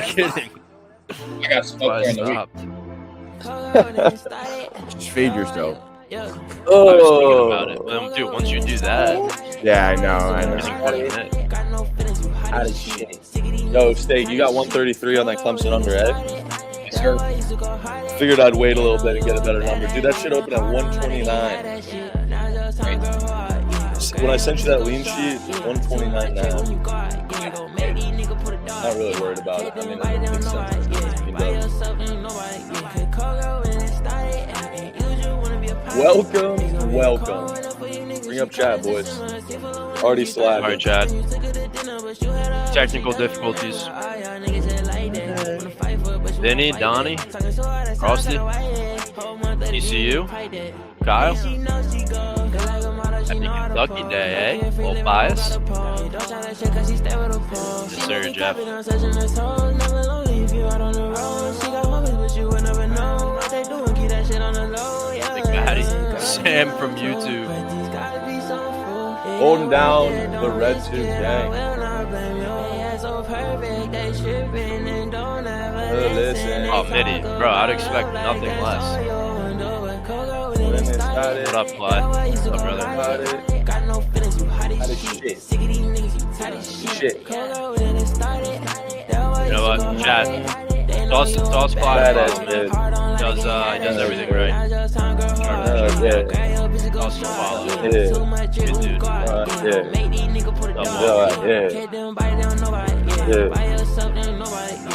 kidding. I got smoked during the week. Just feed yourself. Oh, I was thinking about it. Dude, once you do that. Yeah, I know. Out of shit. Yo, Steak, you got 133 on that Clemson under, eh? Yes, sir. Figured I'd wait a little bit and get a better number. Dude, that shit opened at 129. When I sent you that lean sheet, 129 now. Not really worried about it. I mean, it makes sense. Welcome. Bring up chat, boys. Already slacking. All right, Chad. Technical difficulties. Vinny, Donnie, Frosty, TCU, Kyle. Happy Kentucky Day, eh? Little bias. Yes, sir, Jeff. Big Matty. Sam from YouTube. Holding down the Red Tube gang. Oh, Mitty. Bro, I'd expect nothing less. What up, Clyde? What's up, brother? Shit. You know what, Chad? Toss Clyde. He does everything right. Also follow. Good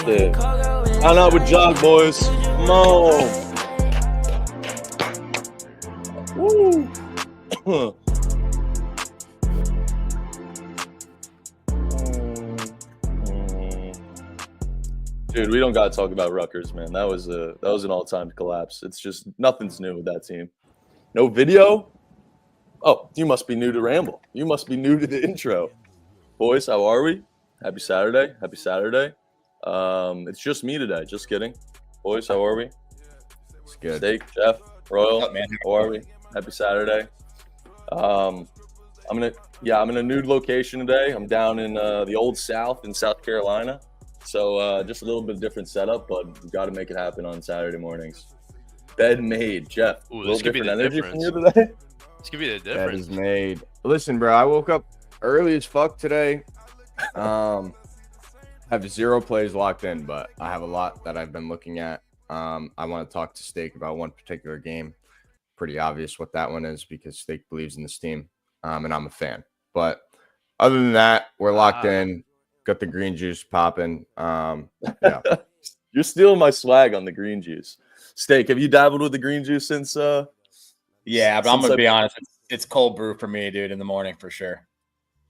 dude. I'm out with Jog, boys. Come on. Woo. Dude, we don't gotta talk about Rutgers, man. That was an all-time collapse. It's just nothing's new with that team. No video. Oh, you must be new to Ramble. You must be new to the intro, boys. How are we? Happy Saturday. It's just me today. Just kidding, boys. How are we? It's good. Steak, Jeff, Royal. Up, man? How are we? Happy Saturday. I'm in a nude location today. I'm down in the Old South in South Carolina. So just a little bit different setup, but we've got to make it happen on Saturday mornings. Bed made, Jeff. Ooh, this could be the energy difference. from you today. This could be the difference. That is made. Listen, bro, I woke up early as fuck today. Have 0 plays locked in, but I have a lot that I've been looking at. I want to talk to Steak about one particular game. Pretty obvious what that one is because Steak believes in this team, and I'm a fan. But other than that, we're locked in. Got the green juice popping. Yeah. You're stealing my swag on the green juice. Steak, have you dabbled with the green juice since? Yeah, but I'm gonna be honest. It's cold brew for me, dude, in the morning for sure.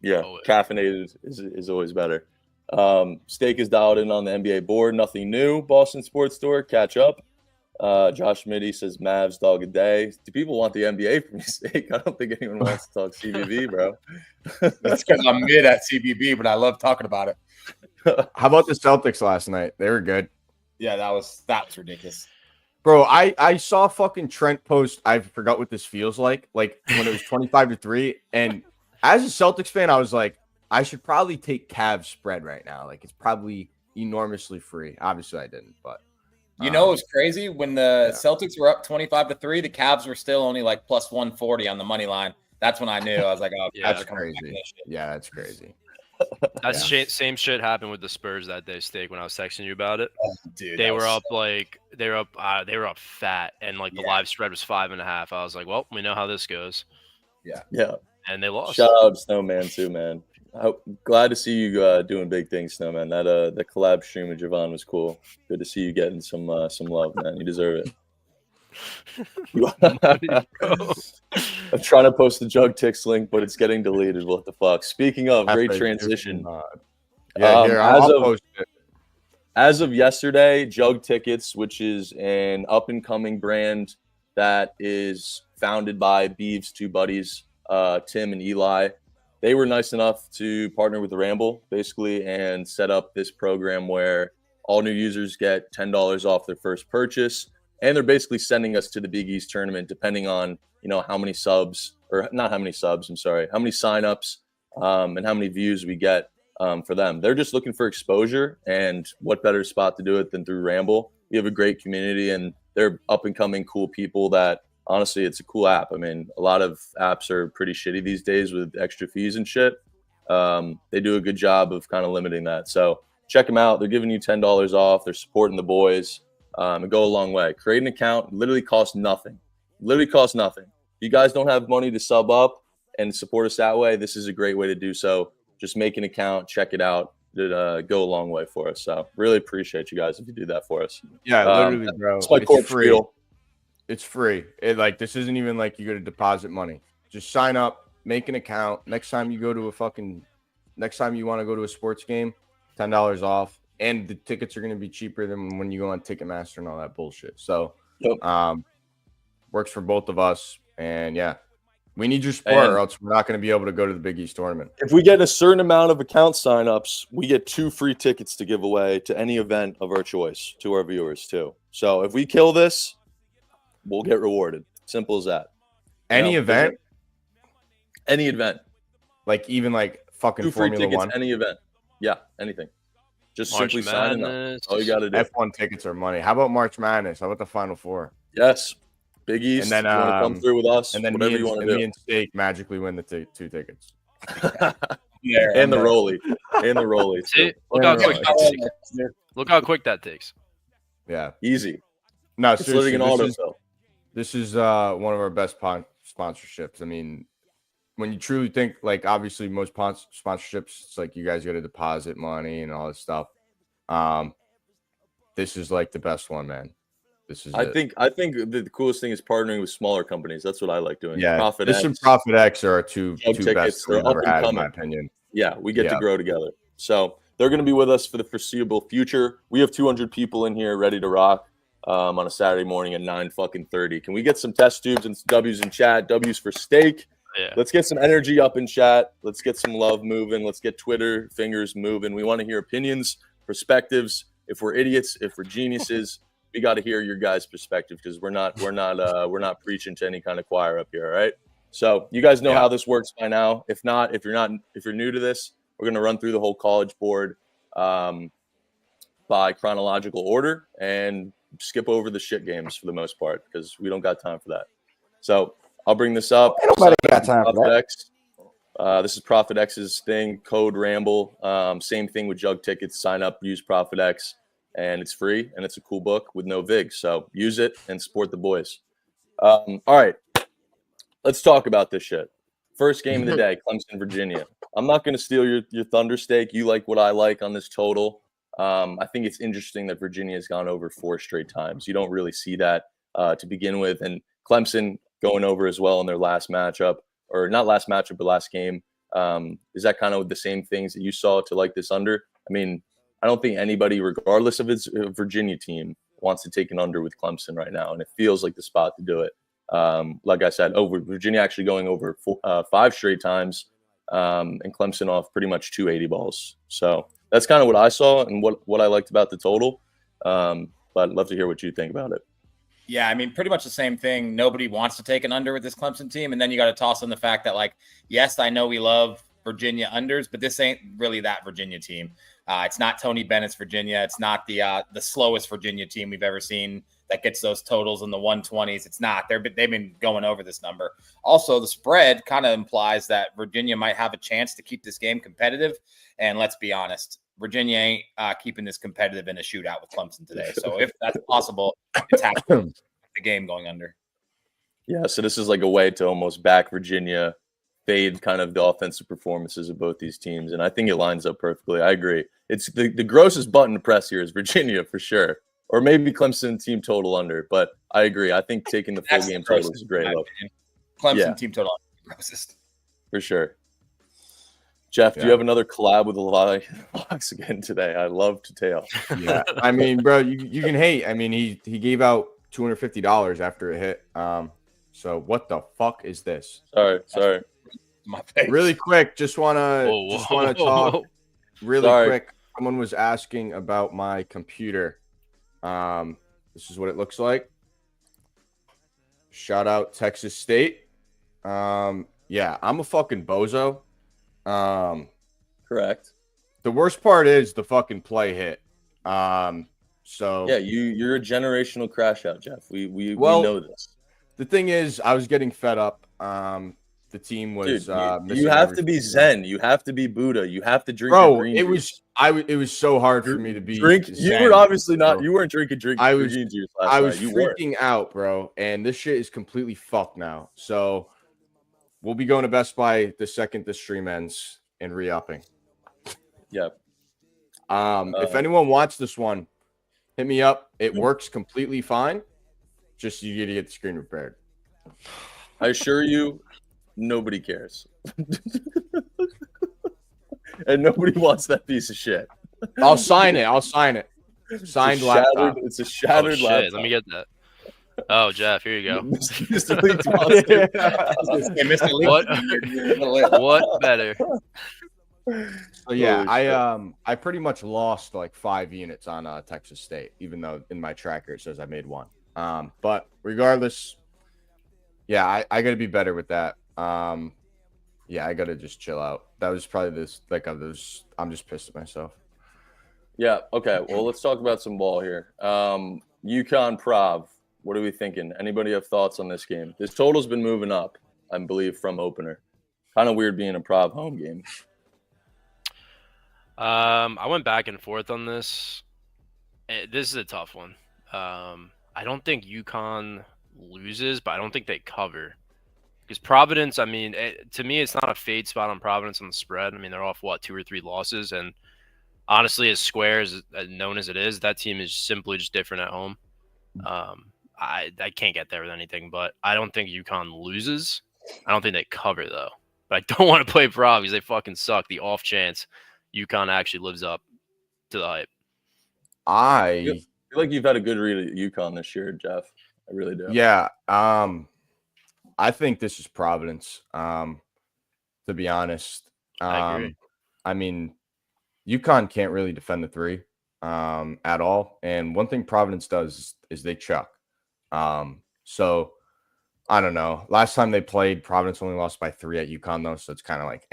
Yeah, caffeinated is always better. Steak is dialed in on the NBA board. Nothing new. Boston Sports Store. Catch up. Josh Mitty says Mavs dog a day. Do people want the NBA from you, Steak? I don't think anyone wants to talk CBB, bro. That's because I'm mid at CBB, but I love talking about it. How about the Celtics last night? They were good. Yeah, that was ridiculous. Bro, I saw fucking Trent post, I forgot what this feels like when it was 25-3. And as a Celtics fan, I was like, I should probably take Cavs spread right now. Like, it's probably enormously free. Obviously, I didn't, but. You know, it was crazy when the Celtics were up 25-3. The Cavs were still only like plus 140 on the money line. That's when I knew. I was like, "Oh, yeah, that's crazy." Yeah, that's crazy. That's same shit happened with the Spurs that day, Steak. When I was texting you about it, dude, they were up fat, and like the live spread was 5.5. I was like, well, we know how this goes. Yeah, and they lost. Shout out to Snowman too, man. Glad to see you doing big things, Snowman. That collab stream with Javon was cool. Good to see you getting some love, man. You deserve it. I'm trying to post the Jug Ticks link, but it's getting deleted. What the fuck? Speaking of, great transition. Yeah, here, I'll post it. As of yesterday, Jug Tickets, which is an up-and-coming brand that is founded by Beeves' two buddies, Tim and Eli. They were nice enough to partner with the Ramble, basically, and set up this program where all new users get $10 off their first purchase. And they're basically sending us to the Big East tournament, depending on, how many subs, or not how many subs, I'm sorry, how many signups and how many views we get for them. They're just looking for exposure, and what better spot to do it than through Ramble? We have a great community, and they're up and coming cool people that honestly, it's a cool app. I mean, a lot of apps are pretty shitty these days with extra fees and shit. They do a good job of kind of limiting that. So check them out. They're giving you $10 off. They're supporting the boys. And go a long way. Create an account. Literally costs nothing. Literally costs nothing. If you guys don't have money to sub up and support us that way, this is a great way to do so. Just make an account, check it out. It'd go a long way for us. So really appreciate you guys if you do that for us. Yeah, literally, bro. It's free. It's free. This isn't even like you got to deposit money. Just sign up, make an account. Next time you want to go to a sports game, $10 off. And the tickets are going to be cheaper than when you go on Ticketmaster and all that bullshit. So, works for both of us. And yeah, we need your support, or else we're not going to be able to go to the Big East tournament. If we get a certain amount of account signups, we get 2 free tickets to give away to any event of our choice to our viewers too. So if we kill this, we'll get rewarded. Simple as that. Any event, like even like fucking 2 free Formula tickets, 1. Any event, yeah, anything. Just March simply signing up. All you got to do. F1 tickets are money. How about March Madness? How about the Final Four? Yes, Big East. And then you want to come through with us, and then whatever you want to do. Me and Steak magically win the 2 tickets. And the rollie. See, look how quick that takes. Look how quick that takes. Yeah, easy. No, It's living seriously, in autofill. this is one of our best sponsorships. I mean, when you truly think, like, obviously most sponsorships, it's like you guys got to deposit money and all this stuff. This is like the best one, man. This is. I think the coolest thing is partnering with smaller companies. That's what I like doing. Yeah, Profit this X, and Profit X are our two tickets, best they're we've up ever and had, in coming. my opinion. Yeah, we get to grow together. So they're going to be with us for the foreseeable future. We have 200 people in here ready to rock on a Saturday morning at 9:30. Can we get some test tubes and some W's in chat? W's for steak. Yeah. Let's get some energy up in chat. Let's get some love moving. Let's get Twitter fingers moving. We want to hear opinions, perspectives. If we're idiots, if we're geniuses, we got to hear your guys' perspective because we're not preaching to any kind of choir up here. All right. So you guys know how this works by now. If you're new to this, we're going to run through the whole college board by chronological order and skip over the shit games for the most part because we don't got time for that. So I'll bring this up. Nobody got time for that. X. This is Profit X's thing, code Ramble. Same thing with Jug tickets. Sign up, use Profit X, and it's free, and it's a cool book with no VIG. So use it and support the boys. All right, let's talk about this shit. First game of the day, Clemson, Virginia. I'm not going to steal your thunder steak. You like what I like on this total. I think it's interesting that Virginia has gone over 4 straight times. You don't really see that to begin with, and Clemson going over as well in their last matchup, or not last matchup, but last game. Is that kind of the same things that you saw to like this under? I mean, I don't think anybody, regardless of its Virginia team, wants to take an under with Clemson right now, and it feels like the spot to do it. Like I said, Virginia actually going over 5 straight times, and Clemson off pretty much 280 balls. So that's kind of what I saw and what I liked about the total. But I'd love to hear what you think about it. Yeah, I mean, pretty much the same thing. Nobody wants to take an under with this Clemson team. And then you got to toss in the fact that, like, yes, I know we love Virginia unders, but this ain't really that Virginia team. It's not Tony Bennett's Virginia. It's not the slowest Virginia team we've ever seen that gets those totals in the 120s. It's not. They've been going over this number. Also, the spread kind of implies that Virginia might have a chance to keep this game competitive. And let's be honest, Virginia ain't keeping this competitive in a shootout with Clemson today. So if that's possible, it's happening. The game going under. Yeah, so this is like a way to almost back Virginia, fade kind of the offensive performances of both these teams, and I think it lines up perfectly. I agree. It's the grossest button to press here is Virginia for sure, or maybe Clemson team total under. But I agree. I think taking the full game total is a great look. Clemson team total under, grossest for sure. Jeff, do you have another collab with a lot of locks again today? I love to tell. Yeah, I mean, bro, you can hate. I mean, he gave out $250 after it hit. So what the fuck is this? Sorry. My face. Really quick, just wanna talk really quick. Someone was asking about my computer. This is what it looks like. Shout out Texas State. Yeah, I'm a fucking bozo. Correct. The worst part is the fucking play hit. So Yeah, you're a generational crash out, Jeff. We Well, know this. the thing is, I was getting fed up. The team was Dude, you missing have every to be single- Zen. You have to be Buddha. You have to drink your Bro, green it juice. was so hard for me to be drink. You Zen, were obviously not. bro. You weren't drinking I was green juice last I was night. You weren't. freaking out, bro. And this shit is completely fucked now. So we'll be going to Best Buy the second the stream ends and re-upping. Yeah. If anyone wants this one, hit me up. It works completely fine. Just you gotta get the screen repaired. I assure you, nobody cares, and nobody wants that piece of shit. I'll sign it. Signed laptop. It's a shattered shit. laptop. Let me get that. Oh, Jeff, here you go. Mr. Leeds wants it. What better? So yeah, Holy shit. I pretty much lost like 5 units on Texas State, even though in my tracker it says I made 1. But regardless, yeah, I gotta be better with that. Yeah, I gotta just chill out. That was probably I'm just pissed at myself. Yeah. Okay. Well, let's talk about some ball here. UConn Prov. What are we thinking? Anybody have thoughts on this game? This total's been moving up, I believe, from opener. Kind of weird being a Prov home game. I went back and forth on this. This is a tough one. I don't think UConn loses, but I don't think they cover. Because Providence, I mean, to me, it's not a fade spot on Providence on the spread. I mean, they're off, 2 or 3 losses. And honestly, as square as known as it is, that team is simply just different at home. I can't get there with anything, but I don't think UConn loses. I don't think they cover, though. But I don't want to play Prov because they fucking suck. The off chance UConn actually lives up to the hype. I feel like you've had a good read at UConn this year, Jeff. I really do. Yeah. I think this is Providence. To be honest, I agree. I mean, UConn can't really defend the 3 at all. And one thing Providence does is they chuck. So I don't know. Last time they played, Providence only lost by 3 at UConn though, so it's kind of like,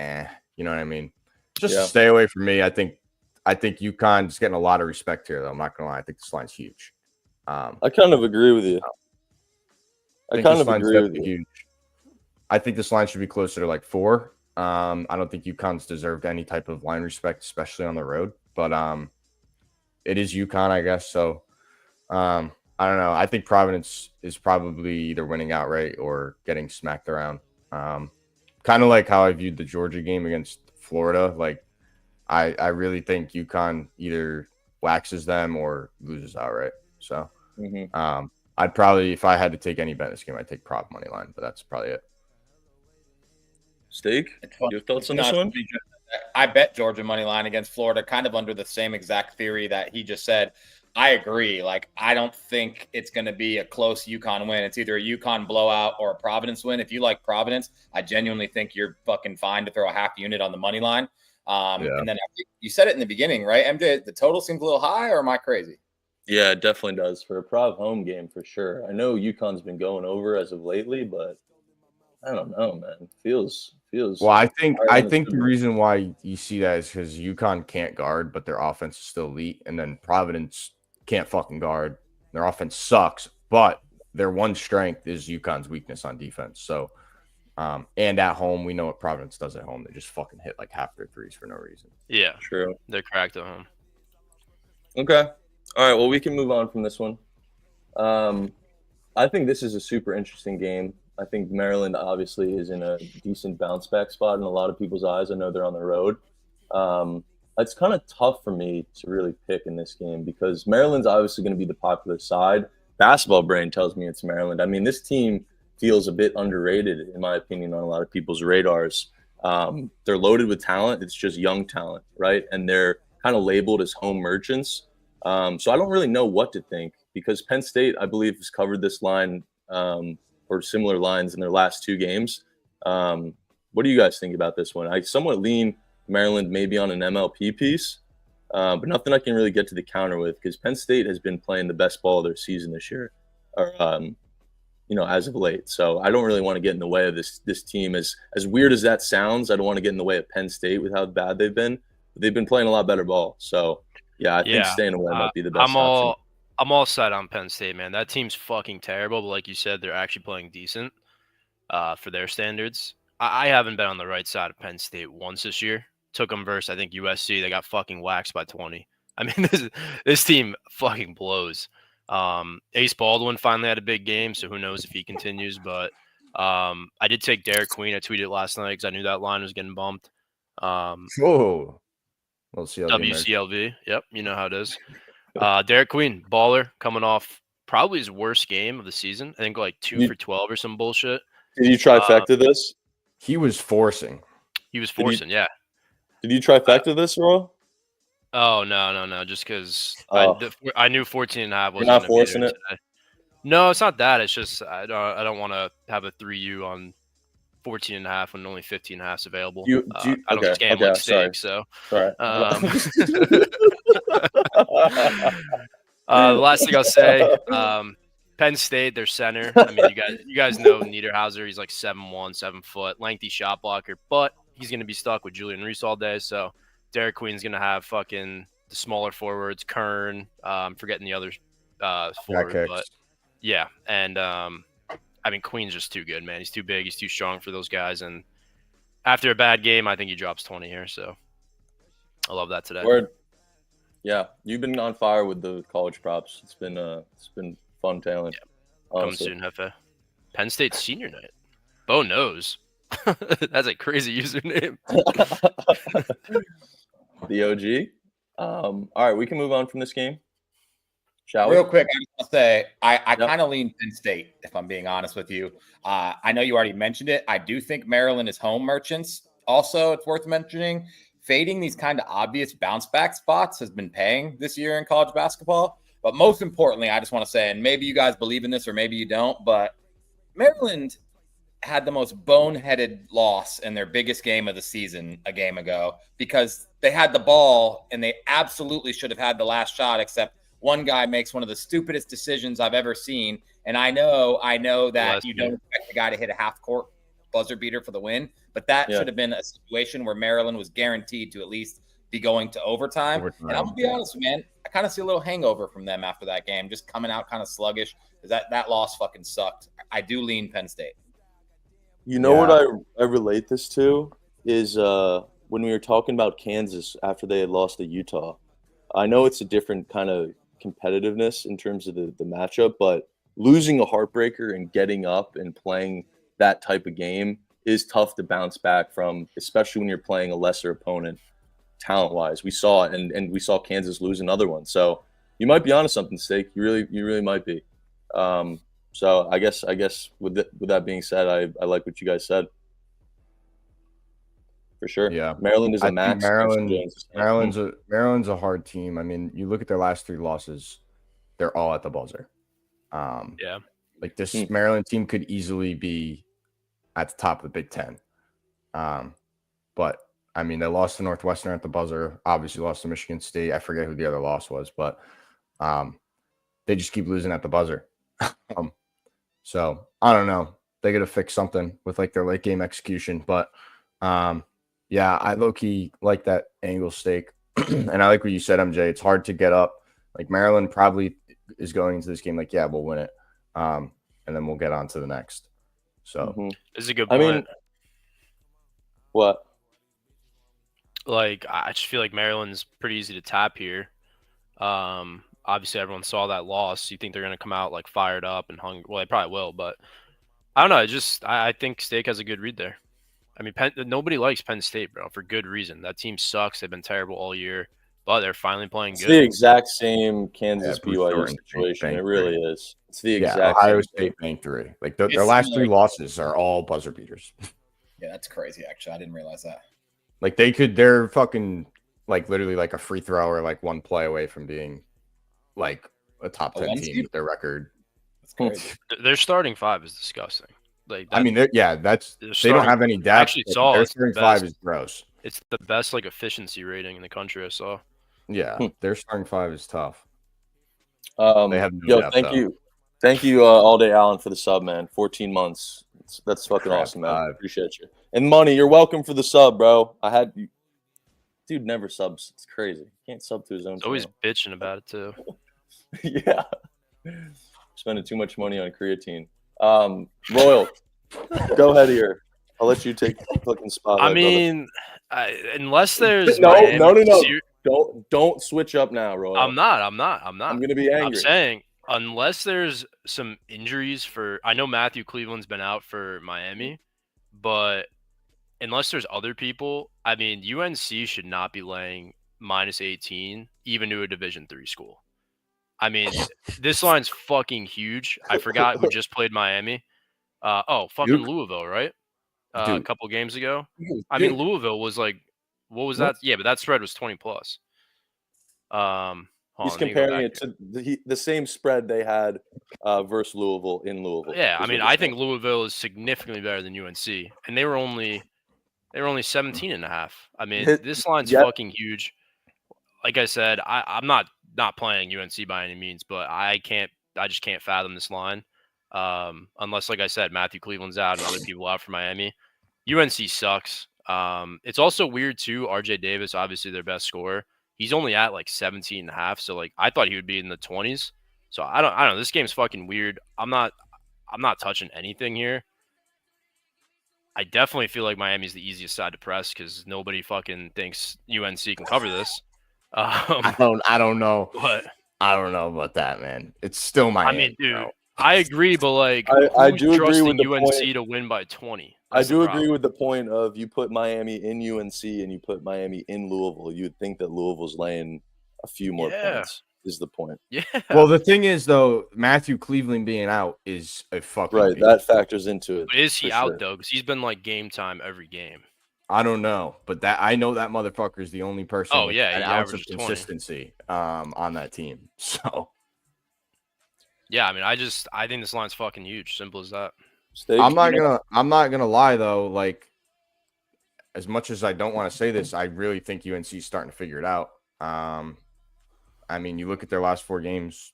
you know what I mean? Just stay away from me. I think UConn's getting a lot of respect here, though. I'm not gonna lie. I think this line's huge. I kind of agree with you. I kind of agree with you. Huge. I think this line should be closer to like 4. I don't think UConn's deserved any type of line respect, especially on the road. But it is UConn, I guess. So I don't know. I think Providence is probably either winning outright or getting smacked around. Kind of like how I viewed the Georgia game against Florida. Like, I really think UConn either waxes them or loses outright. So I'd probably, if I had to take any bet in this game, I'd take Prov money line, but that's probably it. Steak, your thoughts on this one? I bet Georgia money line against Florida, kind of under the same exact theory that he just said. I agree. Like, I don't think it's going to be a close UConn win. It's either a UConn blowout or a Providence win. If you like Providence, I genuinely think you're fucking fine to throw a half unit on the money line. And then I think you said it in the beginning, right? MJ, the total seems a little high, or am I crazy? Yeah, it definitely does for a Prov home game for sure. I know UConn's been going over as of lately, but I don't know, man. Feels. Well, I think the reason why you see that is because UConn can't guard, but their offense is still elite, and then Providence can't fucking guard. Their offense sucks, but their one strength is UConn's weakness on defense. So, and at home, we know what Providence does at home. They just fucking hit like half their threes for no reason. Yeah, true. They're cracked at home. Okay. All right. Well, we can move on from this one. I think this is a super interesting game. I think Maryland obviously is in a decent bounce back spot in a lot of people's eyes. I know they're on the road. It's kind of tough for me to really pick in this game because Maryland's obviously going to be the popular side. Basketball brain tells me it's Maryland. I mean, this team feels a bit underrated, in my opinion, on a lot of people's radars. They're loaded with talent. It's just young talent, right? And they're kind of labeled as home merchants. So I don't really know what to think because Penn State, I believe, has covered this line or similar lines in their last 2 games. What do you guys think about this one? I somewhat lean Maryland maybe on an MLP piece, but nothing I can really get to the counter with because Penn State has been playing the best ball of their season this year, or as of late. So I don't really want to get in the way of this team. As weird as that sounds, I don't want to get in the way of Penn State with how bad they've been. but they've been playing a lot better ball. So yeah, I think staying away might be the best option. I'm all set on Penn State, man. That team's fucking terrible, but like you said, they're actually playing decent for their standards. I haven't been on the right side of Penn State once this year. Took them versus, I think, USC. They got fucking waxed by 20. I mean, this team fucking blows. Ace Baldwin finally had a big game, so who knows if he continues. But I did take Derek Queen. I tweeted last night because I knew that line was getting bumped. Whoa. Well, WCLV. Yep, you know how it is. Derek Queen, baller, coming off probably his worst game of the season. I think like 2 for 12 or some bullshit. Did you trifecta this? He was forcing. Yeah. Did you trifecta this, Ro? Oh, no. Just because I knew 14.5 was not forcing it? Today. No, it's not that. It's just I don't want to have a 3U on 14.5 when only 15.5 is available. I don't scam like steak, so. Sorry. The last thing I'll say, Penn State, their center. I mean, you guys know Niederhauser. He's like 7'1", 7 foot, lengthy shot blocker, but he's going to be stuck with Julian Reese all day. So Derek Queen's going to have fucking the smaller forwards, Kern. I'm forgetting the other forward, but yeah. And I mean, Queen's just too good, man. He's too big. He's too strong for those guys. And after a bad game, I think he drops 20 here. So I love that today. Word. Yeah, you've been on fire with the college props. It's been fun tailing. Yeah. Come soon, Hefe. Penn State senior night. Bo knows. That's a crazy username. The OG. All right, we can move on from this game. Shall we? Real quick, I just want to say I kind of lean Penn State, if I'm being honest with you. I know you already mentioned it. I do think Maryland is home merchants. Also, it's worth mentioning, fading these kind of obvious bounce back spots has been paying this year in college basketball. But most importantly, I just want to say, and maybe you guys believe in this or maybe you don't, but Maryland had the most boneheaded loss in their biggest game of the season a game ago because they had the ball and they absolutely should have had the last shot, except one guy makes one of the stupidest decisions I've ever seen. And I know that you don't expect the guy to hit a half-court buzzer beater for the win, but that should have been a situation where Maryland was guaranteed to at least be going to overtime. And I'm going to be honest, man, I kind of see a little hangover from them after that game, just coming out kind of sluggish because that loss fucking sucked. I do lean Penn State. You know what I relate this to is when we were talking about Kansas after they had lost to Utah. I know it's a different kind of competitiveness in terms of the matchup, but losing a heartbreaker and getting up and playing that type of game is tough to bounce back from, especially when you're playing a lesser opponent talent-wise. We saw it, and we saw Kansas lose another one. So you might be onto something, Steak. You really might be. So I guess with that being said, I like what you guys said. For sure. Yeah. Maryland is a max. Maryland's a hard team. I mean, you look at their last 3 losses, they're all at the buzzer. Like this Maryland team could easily be at the top of the Big Ten. But I mean, they lost to Northwestern at the buzzer, obviously lost to Michigan State. I forget who the other loss was, but they just keep losing at the buzzer. So I don't know. They got to fix something with like their late game execution. But yeah, I low-key like that angle Steak. And I like what you said, MJ. It's hard to get up. Like Maryland probably is going into this game like, yeah, we'll win it. And then we'll get on to the next. So this is a good point. I mean, what? Like, I just feel like Maryland's pretty easy to tap here. Obviously, everyone saw that loss. You think they're going to come out like fired up and hungry? Well, they probably will, but I don't know. I think Steak has a good read there. I mean, nobody likes Penn State, bro, for good reason. That team sucks. They've been terrible all year, but they're finally playing good. It's the exact same Kansas BYU situation. It really is. It's the exact Ohio State bank 3. Like their last 3 losses are all buzzer beaters. Yeah, that's crazy. Actually, I didn't realize that. Like they're fucking like literally like a free throw or like one play away from being like a top 10 team with their record. That's crazy. Their starting 5 is disgusting. Like I mean, they don't have any depth. Actually, their starting 5 is gross. It's the best like efficiency rating in the country I saw. Yeah, their starting 5 is tough. They have no depth, thank you, All Day Allen, for the sub, man. 14 months. That's fucking awesome, man. Appreciate you. And Money, you're welcome for the sub, bro. I had you. dude never subs. It's crazy. He can't sub to his own He's always channel. bitching about it too. Yeah. Spending too much money on creatine. Royal, go ahead here. I'll let you take the fucking spotlight, I mean, unless brother. there's No. Miami, Don't switch up now, Royal. I'm not. I'm gonna be angry. I'm saying unless there's some injuries for, I know Matthew Cleveland's been out for Miami, but unless there's other people, I mean, UNC should not be laying -18 even to a Division III school. I mean, this line's fucking huge. I forgot who just played Miami. Fucking Duke? Louisville, right? A Duke. couple games ago. Duke. I mean, Louisville was like, what was that? Yeah, but that spread was 20 plus. Hold He's on, let me go comparing back it to the same spread they had versus Louisville in Louisville. Yeah, I is mean, what he's I think saying. Louisville is significantly better than UNC, and they were only 17 and a half. I mean, this line's Yep. fucking huge. Like I said, I'm not playing UNC by any means, but I just can't fathom this line. Unless, like I said, Matthew Cleveland's out and other people out for Miami. UNC sucks. It's also weird too. RJ Davis, obviously their best scorer. He's only at like 17 and a half. So like I thought he would be in the 20s. So I don't know. This game's fucking weird. I'm not touching anything here. I definitely feel like Miami's the easiest side to press because nobody fucking thinks UNC can cover this. I don't know. But I don't know about that, man. It's still Miami. I mean, dude, bro. I agree, but like, I who's do agree trusting with the UNC point. to win by 20? I That's the do problem. agree with the point of you put Miami in UNC and you put Miami in Louisville. You would think that Louisville's laying a few more points. Is the point? Yeah. Well, the thing is, though, Matthew Cleveland being out is a fucking Right. big- That factors into it. But is he for out sure. though? Because he's been like game time every game. I don't know, but that I know that motherfucker is the only person. Oh, with yeah, an he ounce of averages 20. consistency on that team. So Yeah, I mean, I think this line's fucking huge. Simple as that. Steak, I'm not gonna lie though. Like, as much as I don't want to say this, I really think UNC is starting to figure it out. I mean, you look at their last 4 games: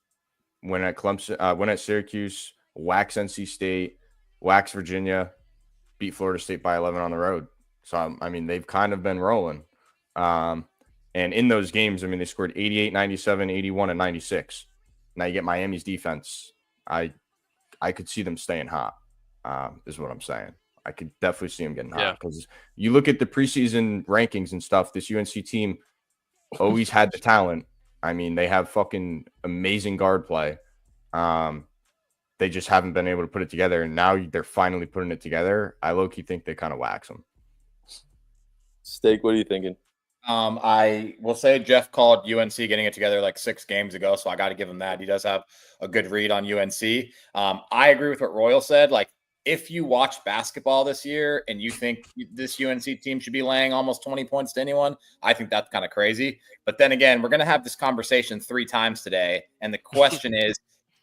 win at Clemson, win at Syracuse, wax NC State, wax Virginia, beat Florida State by 11 on the road. So I mean, they've kind of been rolling. And in those games, I mean, they scored 88, 97, 81, and 96. Now you get Miami's defense. I could see them staying hot. Is what I'm saying. I could definitely see them getting hot because you look at the preseason rankings and stuff. This UNC team always had the talent. I mean, they have fucking amazing guard play. They just haven't been able to put it together, and now they're finally putting it together. I low-key think they kind of wax them. Steak, what are you thinking? I will say Jeff called UNC getting it together like 6 games ago, so I got to give him that. He does have a good read on UNC. I agree with what Royal said. Like, if you watch basketball this year and you think this UNC team should be laying almost 20 points to anyone, I think that's kind of crazy. But then again, we're going to have this conversation 3 times today, and the question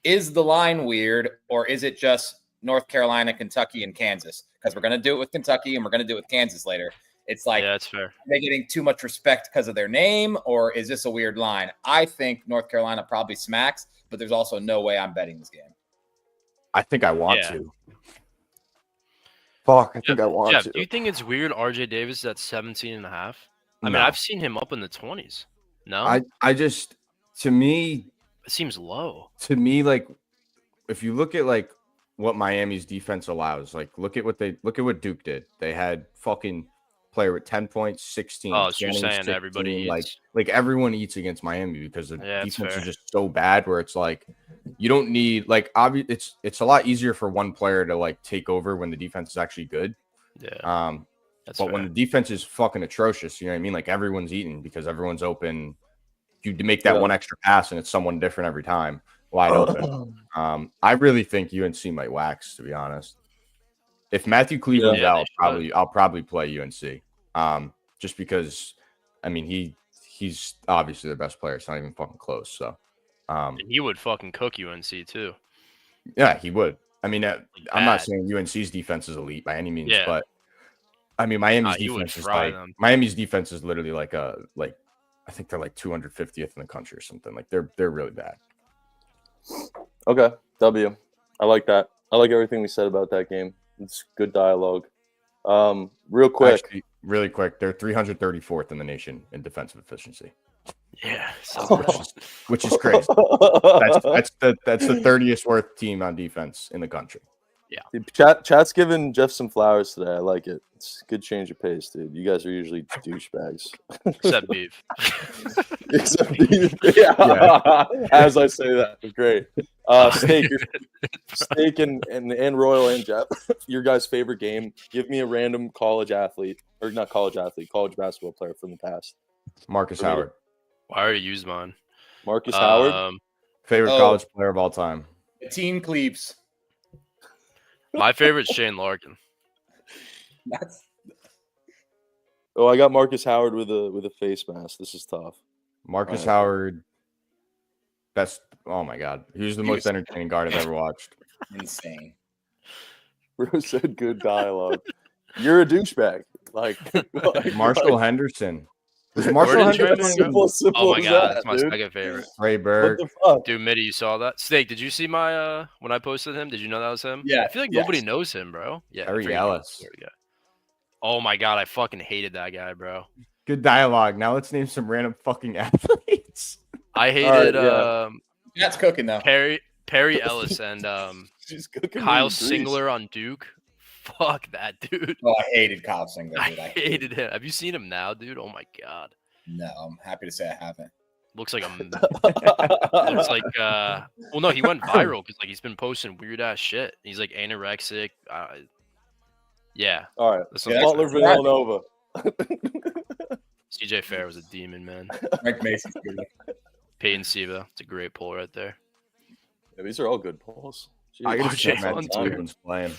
is the line weird, or is it just North Carolina, Kentucky, and Kansas? Because we're going to do it with Kentucky and we're going to do it with Kansas later. It's like, yeah, that's fair. Are they getting too much respect because of their name, or is this a weird line? I think North Carolina probably smacks, but there's also no way I'm betting this game. I think I want to. Fuck, I think I want Jeff, to. do you think it's weird RJ Davis is at 17 and a half? I mean, No. I've seen him up in the 20s. No? I just, to me, It seems low. like, if you look at like what Miami's defense allows, like look at what Duke did. They had fucking player with 10 points, 16. Oh, so you're 20, saying 16, everybody eats. like everyone eats against Miami because the Yeah, that's defense fair. is just so bad where it's like you don't need like it's a lot easier for one player to like take over when the defense is actually good. Yeah. That's But fair. when the defense is fucking atrocious, you know what I mean? Like everyone's eating because everyone's open. You make that one extra pass and it's someone different every time, wide open. I really think UNC might wax, to be honest. If Matthew Cleveland's out, I'll probably play UNC. Just because, I mean, he's obviously the best player. It's not even fucking close. So, and he would fucking cook UNC too. Yeah, he would. I mean, I'm not saying UNC's defense is elite by any means, but I mean, Miami's defense is like Miami's defense is literally like I think they're like 250th in the country or something. Like they're really bad. Okay, W. I like that. I like everything we said about that game. It's good dialogue. Real quick. Actually, really quick, they're 334th in the nation in defensive efficiency. Yeah, so which is crazy. That's the 30th worst team on defense in the country. Yeah. Chat's giving Jeff some flowers today. I like it. It's a good change of pace, dude. You guys are usually douchebags. except beef. Except beef. Yeah. As I say that, great. Steak and Royal and Jeff. Your guys' favorite game. Give me a random college athlete, or not college athlete, college basketball player from the past. Marcus Howard. I already used mine. Marcus Howard. Favorite college player of all time. Team Cleaves. My favorite's Shane Larkin. Oh, I got Marcus Howard with a face mask. This is tough. Marcus Howard. Best. Oh my God, he was the most entertaining guard I've ever watched. Insane. Bro said good dialogue. You're a douchebag. Like Marshall Henderson. Was Marshall Henderson? Simple Oh my God, that, that's my dude. second favorite. Ray Berg. What the fuck? Dude, Mitty, you saw that? Steak, did you see my when I posted him? Did you know that was him? Yeah. I feel like nobody knows him, bro. Yeah. Harry Ellis. There we go. Oh my God, I fucking hated that guy, bro. Good dialogue. Now let's name some random fucking athletes. I hated That's cooking though. Perry Ellis and Kyle Singler on Duke. Fuck that dude. Oh, I hated Kyle Singler. I Dude. hated him. Have you seen him now, dude? Oh my God. No, I'm happy to say I haven't. Looks like looks like well no, he went viral because like he's been posting weird ass shit. He's like anorexic. Yeah. All right. That's Butler Villanova. CJ Fair was a demon, man. Mike Mason's good. Peyton Siva. It's a great pull right there. Yeah, these are all good polls. I gotta RJ check Hunter. Cleveland's playing.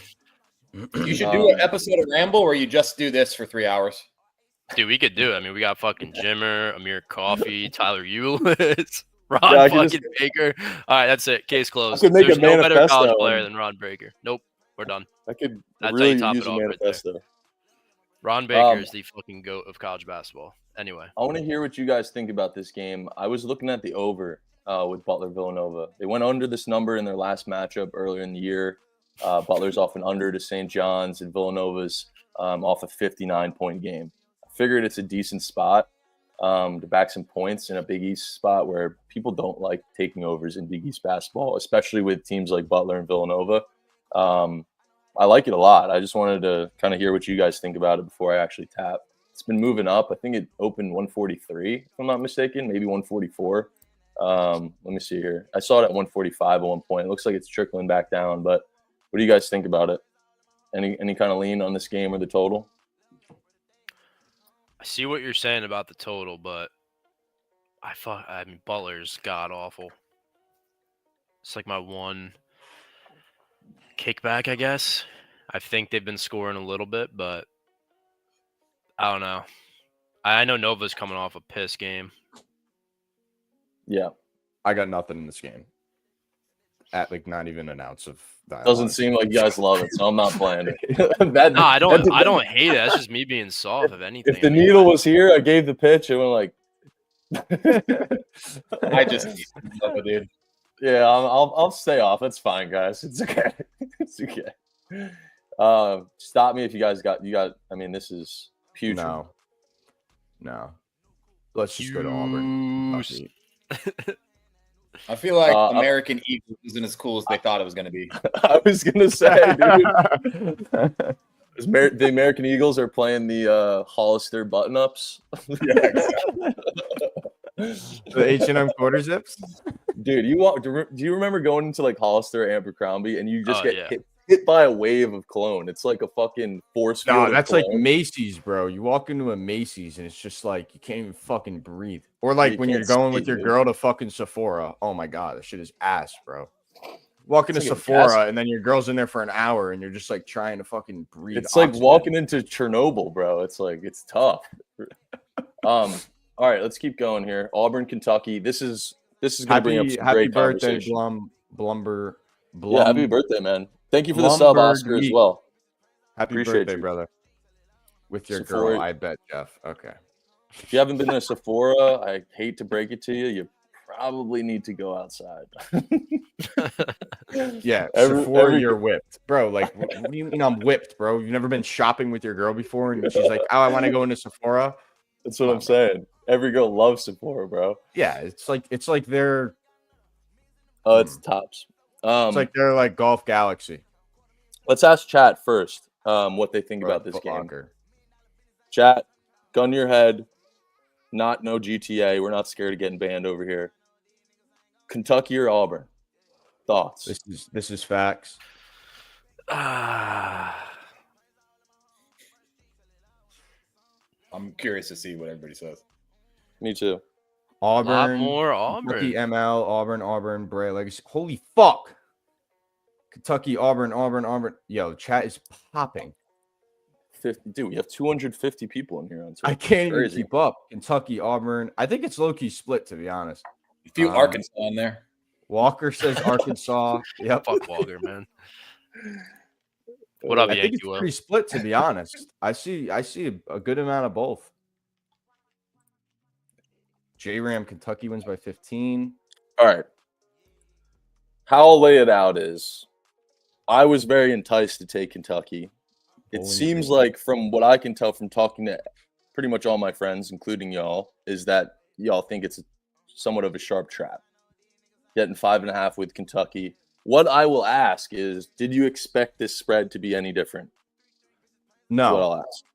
You should do an episode of Ramble where you just do this for 3 hours. Dude, we could do it. I mean, we got fucking Jimmer, Amir Coffee, Tyler Eulis, Ron fucking Baker. All right, that's it. Case closed. I could make There's a no better college manifesto. player than Ron Baker. Nope, we're done. I could That's really how you top use it a off right there. manifesto. Ron Baker is the fucking goat of college basketball. Anyway, I want to hear what you guys think about this game. I was looking at the over with Butler Villanova. They went under this number in their last matchup earlier in the year. Butler's off an under to St. John's, and Villanova's off a 59-point game. I figured it's a decent spot to back some points in a Big East spot where people don't like taking overs in Big East basketball, especially with teams like Butler and Villanova. I like it a lot. I just wanted to kind of hear what you guys think about it before I actually tap. It's been moving up. I think it opened 143, if I'm not mistaken, maybe 144. Let me see here. I saw it at 145 at one point. It looks like it's trickling back down, but what do you guys think about it? Any kind of lean on this game or the total? I see what you're saying about the total, but I mean, Butler's god awful. It's like my one kickback, I guess. I think they've been scoring a little bit, but I don't know. I know Nova's coming off a piss game. Yeah. I got nothing in this game. At like not even an ounce of dialogue. Doesn't seem like you guys love it, so I'm not playing it. No, I don't hate it. That's just me being soft, if anything. If the needle was here, I gave the pitch, it went like I just love it, dude. yeah, I'll stay off. That's fine, guys. It's okay. It's okay. Stop me if you guys got. I mean, this is putrid. No. Let's just go to Auburn. I feel like American Eagle isn't as cool as they thought it was going to be. I was gonna say, dude. The American Eagles are playing the Hollister button-ups. Yeah, The H&M quarter zips. Dude, do you remember going into like Hollister or Abercrombie and you just get hit by a wave of cologne? It's like a fucking force field. No, that's like cologne. Macy's, bro. You walk into a Macy's and it's just like you can't even fucking breathe. Or like You when you're can't going see, with your dude. girl to fucking Sephora. Oh my god, that shit is ass, bro. Walk into It's like a Sephora gas- and then your girl's in there for an hour and you're just like trying to fucking breathe. It's like oxygen. walking into Chernobyl, bro. It's like it's tough. All right, let's keep going here. Auburn, Kentucky. This is gonna bring up some happy great birthday, conversation. Blumber. Yeah, happy birthday, man. Thank you for the sub, Blumberg Oscar, as Geek. well. Happy Appreciate birthday, you. brother. With your Sephora. girl, I bet, Jeff. Okay. If you haven't been to Sephora, I hate to break it to you, you probably need to go outside. Yeah, Every- Sephora, every- you're whipped, bro. Like, what do you mean I'm whipped, bro? You've never been shopping with your girl before, and she's like, "Oh, I want to go into Sephora." That's what Come I'm on, bro. saying. Every girl loves Sephora, bro. Yeah, it's like they're Oh, it's tops. like Golf Galaxy. Let's ask chat first what they think Or about like this Foot game. Locker. Chat, gun to your head. No GTA. We're not scared of getting banned over here. Kentucky or Auburn? Thoughts? This is facts. I'm curious to see what everybody says. Me too. Auburn, A lot more Auburn. Kentucky, ML, Auburn, Bray Legacy. Holy fuck! Kentucky, Auburn. Yo, chat is popping. 50, dude, we have 250 people in here on Twitter. I can't even Crazy. keep up. Kentucky, Auburn. I think it's low key split, to be honest. A few Arkansas in there. Walker says Arkansas. Yep. Fuck Walker, man. What up, I think Yankee it's Will? pretty split, to be honest. I see a good amount of both. J-Ram, Kentucky wins by 15. All right. How I'll lay it out is I was very enticed to take Kentucky. It Bowling seems Green. like, from what I can tell from talking to pretty much all my friends, including y'all, is that y'all think it's somewhat of a sharp trap. Getting 5.5 with Kentucky. What I will ask is, did you expect this spread to be any different? That's what No, I'll ask.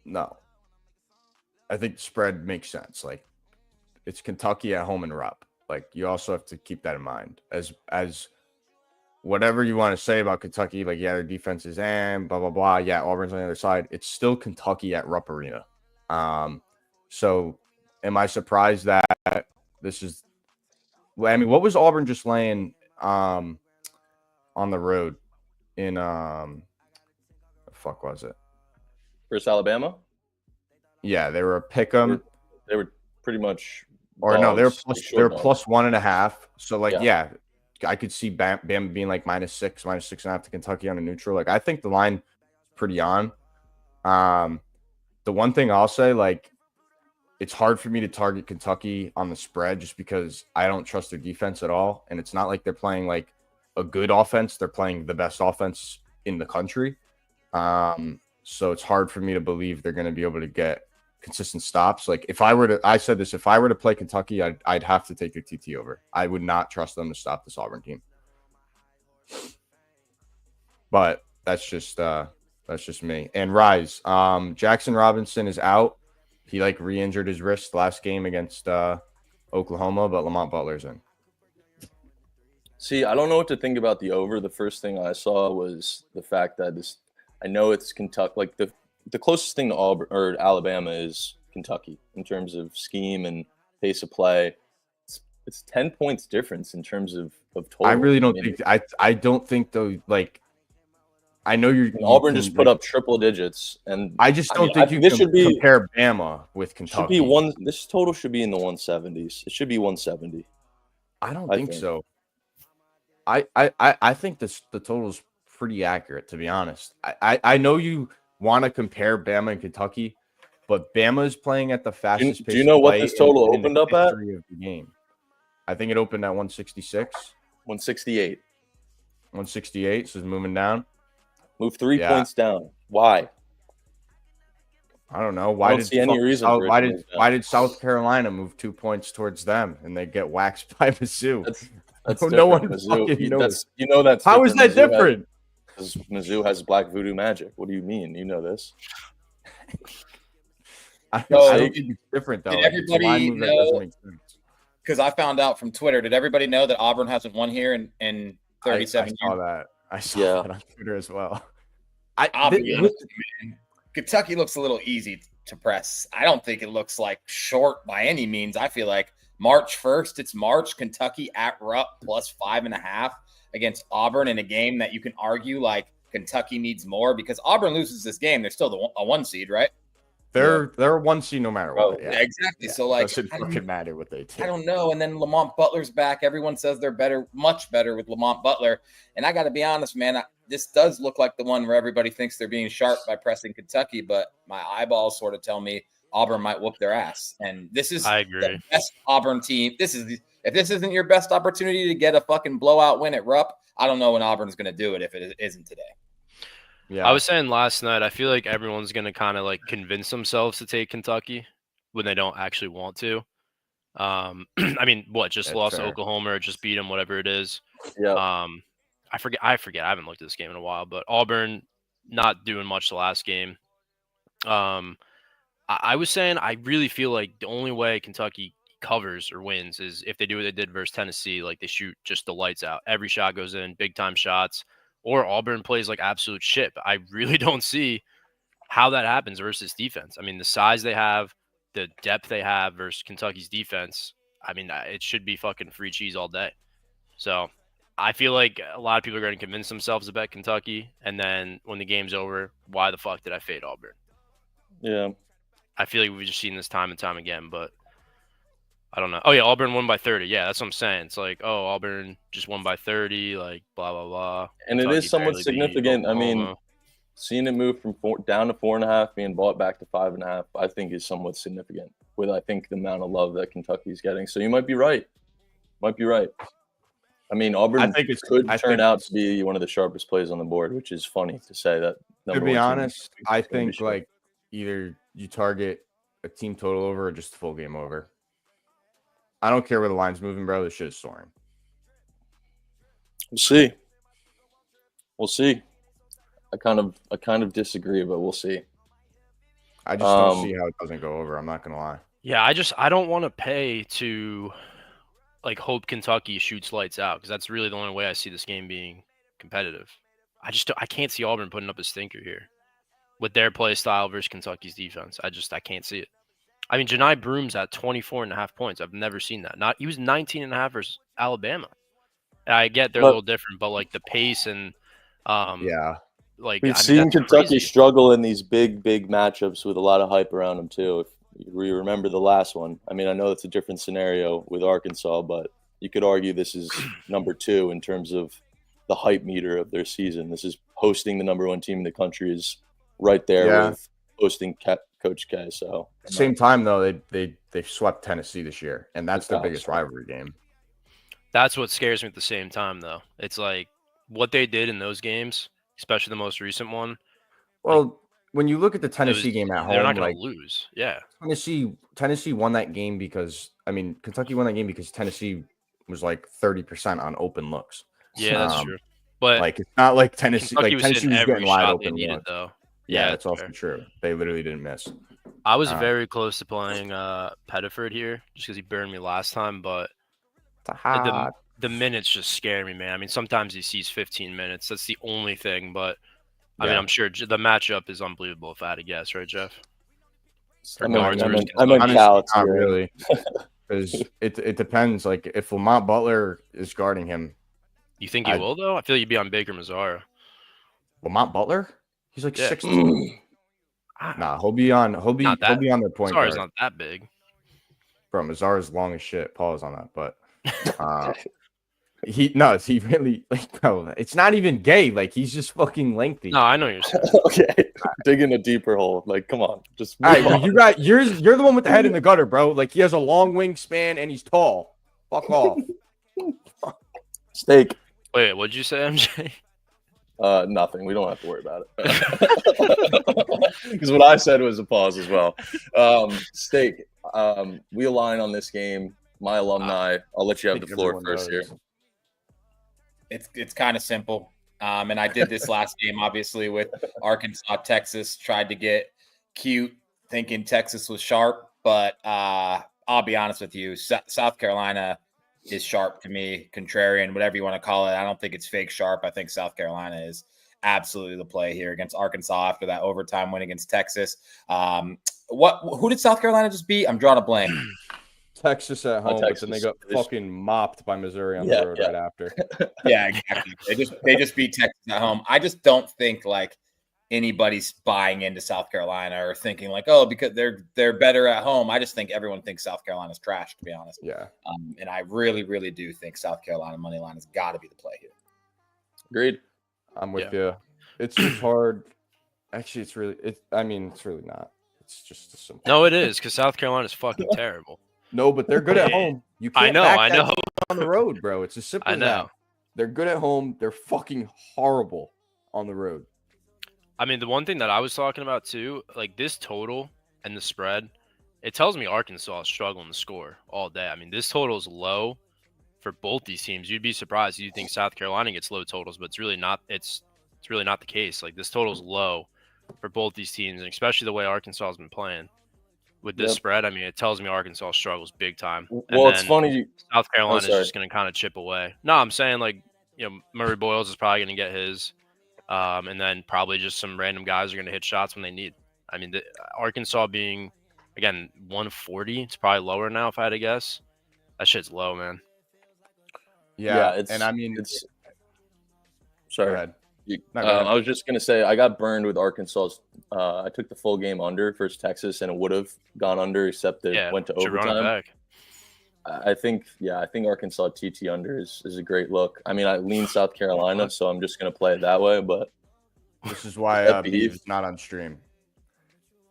no. I think the spread makes sense. Like, it's Kentucky at home and rep. Like, you also have to keep that in mind. As whatever you want to say about Kentucky, like, yeah, their defense is blah, blah, blah. Yeah, Auburn's on the other side. It's still Kentucky at Rupp Arena. So am I surprised that this is – I mean, what was Auburn just laying on the road in the fuck was it? Versus Alabama? Yeah, they were a pick 'em. They were pretty much Or no, they're dogs, plus short they're dogs. plus 1.5. So like, Yeah. yeah, I could see Bama being like -6, -6.5 to Kentucky on a neutral. Like, I think the line is pretty on. The one thing I'll say, like, it's hard for me to target Kentucky on the spread just because I don't trust their defense at all. And it's not like they're playing like a good offense. They're playing the best offense in the country. So it's hard for me to believe they're going to be able to get consistent stops. Like, if I were to play Kentucky, I'd have to take the TT over. I would not trust them to stop this Auburn team. But that's just me. And Rise, Jackson Robinson is out. He like re-injured his wrist last game against Oklahoma, but Lamont Butler's in. See, I don't know what to think about the over. The first thing I saw was the fact that I know it's Kentucky. Like, the closest thing to Auburn or Alabama is Kentucky in terms of scheme and pace of play. It's 10 points difference in terms of total. I really don't think I don't think though. Like, I know Auburn just put up triple digits, and I just don't think you this can should be compare Bama with Kentucky. This total should be in the 170s. It should be 170. I don't think so. I think the total is pretty accurate, to be honest. I know you want to compare Bama and Kentucky, but Bama is playing at the fastest pace. Do you know what this total opened up at? Of the game. I think it opened at 166. 168. 168, so it's moving down. Move 3 points down. Why? I don't know. I don't see any reason for it to move down. Why did South Carolina move 2 points towards them and they get waxed by Mizzou? That's no one Mizzou, fucking knows. That's how is that Mizzou different? Because Mizzou has black voodoo magic. What do you mean? You know this. I don't think it's different though. Did everybody know? Because I found out from Twitter. Did everybody know that Auburn hasn't won here in 37 years? I saw that. I saw that on Twitter as well. Kentucky looks a little easy to press. I don't think it looks like short by any means. I feel like March 1st, it's March. Kentucky at Rupp plus 5.5 against Auburn in a game that you can argue like Kentucky needs more because Auburn loses this game. They're still a 1 seed, right? They're a 1 seed no matter what. Yeah, exactly. Yeah. So like, it doesn't fucking matter what they do. I don't know. And then Lamont Butler's back. Everyone says they're better, much better with Lamont Butler. And I got to be honest, man, this does look like the one where everybody thinks they're being sharp by pressing Kentucky, but my eyeballs sort of tell me Auburn might whoop their ass. And this is I agree. The best Auburn team. This is If this isn't your best opportunity to get a fucking blowout win at Rupp, I don't know when Auburn's going to do it if it isn't today. Yeah, I was saying last night, I feel like everyone's going to kind of like convince themselves to take Kentucky when they don't actually want to. I mean, what, just That's lost to fair. Oklahoma or just beat them, whatever it is. Yeah. I forget. I haven't looked at this game in a while, but Auburn not doing much the last game. I was saying I really feel like the only way Kentucky covers or wins is if they do what they did versus Tennessee, like they shoot just the lights out. Every shot goes in, big time shots, or Auburn plays like absolute shit. But I really don't see how that happens versus defense. I mean, the size they have, the depth they have versus Kentucky's defense. I mean, it should be fucking free cheese all day. So I feel like a lot of people are going to convince themselves to bet Kentucky, and then when the game's over, why the fuck did I fade Auburn? Yeah. I feel like we've just seen this time and time again, but I don't know. Oh, yeah, Auburn won by 30. Yeah, that's what I'm saying. It's like, oh, Auburn just won by 30, like, blah, blah, blah. And it Kentucky is somewhat barely beat significant. I mean, Oklahoma. seeing it move from down to 4.5, being bought back to 5.5, I think is somewhat significant with, I think, the amount of love that Kentucky's getting. So you might be right. I mean, Auburn could turn out to be one of the sharpest plays on the board, which is funny to say that. To be honest, I think like either you target a team total over or just a full game over. I don't care where the line's moving, bro. This shit is soaring. We'll see. I kind of disagree, but we'll see. I just don't see how it doesn't go over. I'm not gonna lie. Yeah, I don't want to pay to like hope Kentucky shoots lights out because that's really the only way I see this game being competitive. I can't see Auburn putting up a stinker here with their play style versus Kentucky's defense. I can't see it. I mean, Janai Broom's at 24.5 points. I've never seen that. He was 19.5 versus Alabama. And I get they're a little different, but like the pace and yeah, like we've seen Kentucky struggle in these big matchups with a lot of hype around them too. If you remember the last one, I mean, I know it's a different scenario with Arkansas, but you could argue this is number 2 in terms of the hype meter of their season. This is hosting the number 1 team in the country is right there with hosting Coach K. So at the same time though, they swept Tennessee this year, and that's their biggest rivalry game. That's what scares me at the same time, though. It's like what they did in those games, especially the most recent one. Well, like, when you look at the Tennessee game at home, they're not going to lose. Yeah, Tennessee won that game because Kentucky won that game because Tennessee was like 30% on open looks. Yeah, that's true. But like it's not like Tennessee was getting wide open needed, though. Yeah, that's also true. They literally didn't miss. I was very close to playing Pettiford here just because he burned me last time, but the minutes just scare me, man. I mean, sometimes he sees 15 minutes. That's the only thing, but I mean, I'm sure the matchup is unbelievable if I had to guess, right, Jeff? I meant Cal. Not really, because it depends. Like if Lamont Butler is guarding him, you think he will though? I feel like you'd be on Baker Mazzara. Lamont Butler? He's like 6'2". Nah, he'll be on their point guard. Mazzara's not that big. Bro, Mazzara's long as shit. Pause on that, but he really like, bro, it's not even gay. Like he's just fucking lengthy. No, I know you're saying. Okay, digging a deeper hole. Like, come on, just all right. You're the one with the head in the gutter, bro. Like he has a long wingspan and he's tall. Fuck off. Steak. Wait, what'd you say, MJ? Nothing. We don't have to worry about it. Because what I said was a pause as well. Steak. We align on this game. My alumni. I'll let you have the floor first here. It's kind of simple. And I did this last game, obviously, with Arkansas, Texas. Tried to get cute, thinking Texas was sharp. But I'll be honest with you, South Carolina is sharp to me, contrarian, whatever you want to call it. I don't think it's fake sharp. I think South Carolina is absolutely the play here against Arkansas after that overtime win against Texas. Who did South Carolina just beat? I'm drawing a blank. Texas at home, but then they got fucking mopped by Missouri on the road right after. Yeah, exactly. They just beat Texas at home. I just don't think like anybody's buying into South Carolina or thinking like, oh, because they're better at home. I just think everyone thinks South Carolina's trash, to be honest. Yeah. And I really, really do think South Carolina money line has got to be the play here. Agreed. I'm with you. It's just hard. Actually, it's really not. It's just a simple. No, it is because South Carolina's fucking terrible. No, but they're good at home. You can't I know, back I that know. team on the road, bro. It's as simple I as know. that. They're good at home. They're fucking horrible on the road. I mean, the one thing that I was talking about too, like this total and the spread, it tells me Arkansas is struggling to score all day. I mean, this total is low for both these teams. You'd be surprised. You think South Carolina gets low totals, but it's really not. It's really not the case. Like this total is low for both these teams, and especially the way Arkansas has been playing with this spread. I mean, it tells me Arkansas struggles big time. Well, it's funny. South Carolina is sorry. just going to kind of chip away. No, I'm saying like Murray Boyles is probably going to get his, and then probably just some random guys are going to hit shots when they need. I mean, Arkansas being again 140, it's probably lower now if I had to guess. That shit's low, man. Yeah, it's, and I mean, it's. Sorry. Go ahead. No, I was just gonna say I got burned with Arkansas's. I took the full game under versus Texas, and it would have gone under except it went to overtime. I think Arkansas TT under is a great look. I mean, I lean South Carolina, so I'm just gonna play it that way. But this is why Beeve is not on stream.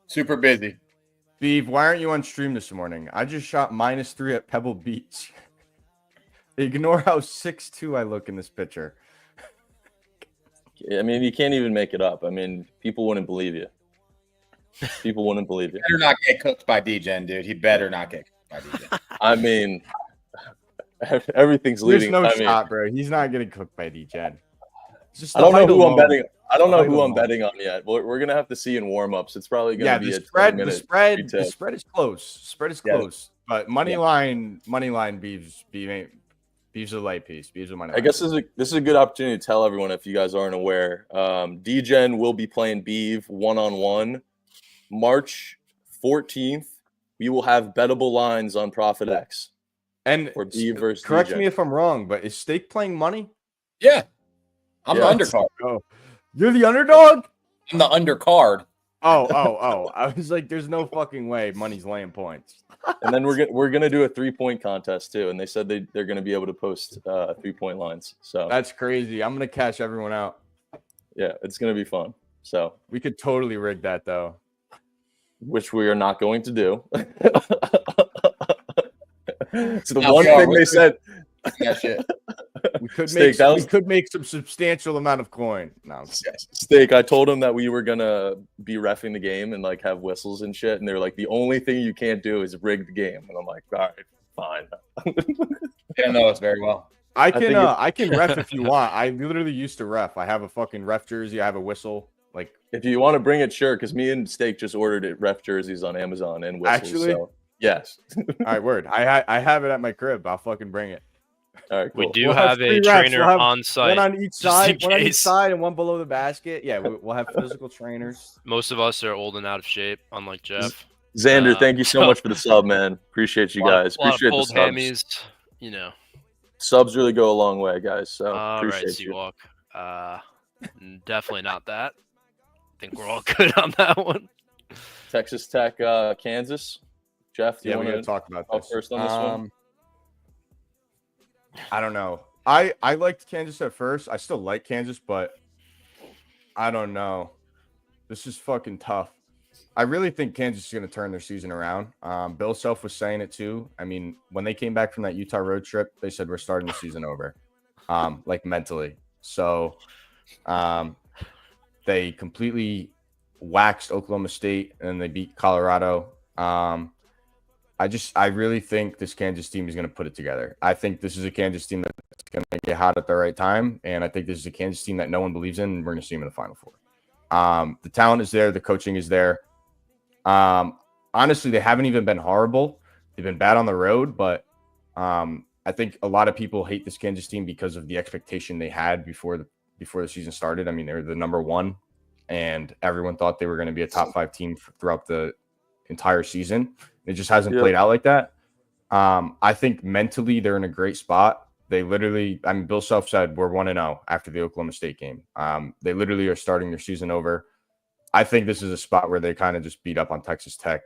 Super busy. Beeve, why aren't you on stream this morning? I just shot -3 at Pebble Beach. Ignore how 6'2" I look in this picture. I mean, you can't even make it up. I mean, people wouldn't believe you. People wouldn't believe you. Better not get cooked by DGen, dude. He better not get cooked by DGen. I mean, everything's leading. There's no shot, bro. He's not getting cooked by DGen. I don't know who I'm betting. I don't know who I'm betting on yet. We're gonna have to see in warm-ups. It's probably gonna be the spread is close. Spread is close. But money line Beeves a light piece. Beeves a money line. I guess this is a good opportunity to tell everyone, if you guys aren't aware, DGen will be playing Beeve 1-on-1 March 14th. We will have bettable lines on Profit X. And for Beeve versus correct DGen. me if I'm wrong, but is Steak playing money? Yeah. I'm the undercard. Oh. You're the underdog? I'm the undercard. Oh. I was like, there's no fucking way money's laying points. And then we're gonna do a 3-point contest too. And they said they're gonna be able to post 3-point lines. So that's crazy. I'm gonna cash everyone out. Yeah, it's gonna be fun. So we could totally rig that though. Which we are not going to do. So the one thing they said. Yeah, shit. We could make some substantial amount of coin. No, Steak, I told him that we were gonna be reffing the game and like have whistles and shit, and they were like, the only thing you can't do is rig the game. And I'm like, all right, fine. I know it's very well. I can ref if you want. I literally used to ref. I have a fucking ref jersey. I have a whistle. Like, if you want to bring it, sure. Because me and Steak just ordered it ref jerseys on Amazon and whistles. Actually, so, yes. All right, word. I have it at my crib. I'll fucking bring it. All right, cool. We do have a trainer on site. One on each side, and one below the basket. Yeah, we'll have physical trainers. Most of us are old and out of shape, unlike Jeff. Xander, thank you so much for the sub, man. Appreciate you guys. Appreciate the subs. Hammies, Subs really go a long way, guys. So all right, appreciate you. Seawalk. Definitely not that. I think we're all good on that one. Texas Tech, Kansas. Jeff, do you want to talk about this first on this one? I don't know. I liked Kansas at first. I still like Kansas, but I don't know. This is fucking tough. I really think Kansas is going to turn their season around. Bill Self was saying it too. I mean, when they came back from that Utah road trip, they said we're starting the season over, like mentally. So they completely waxed Oklahoma State and they beat Colorado. I really think this Kansas team is going to put it together. I think this is a Kansas team that's going to get hot at the right time. And I think this is a Kansas team that no one believes in. And we're going to see them in the Final Four. The talent is there. The coaching is there. Honestly, they haven't even been horrible. They've been bad on the road, but I think a lot of people hate this Kansas team because of the expectation they had before the season started. I mean, they were the number one, and everyone thought they were going to be a top 5 team throughout the entire season. It just hasn't played out like that. I think mentally they're in a great spot. They literally, I mean, Bill Self said we're 1-0 after the Oklahoma State game. They literally are starting their season over. I think this is a spot where they kind of just beat up on Texas Tech.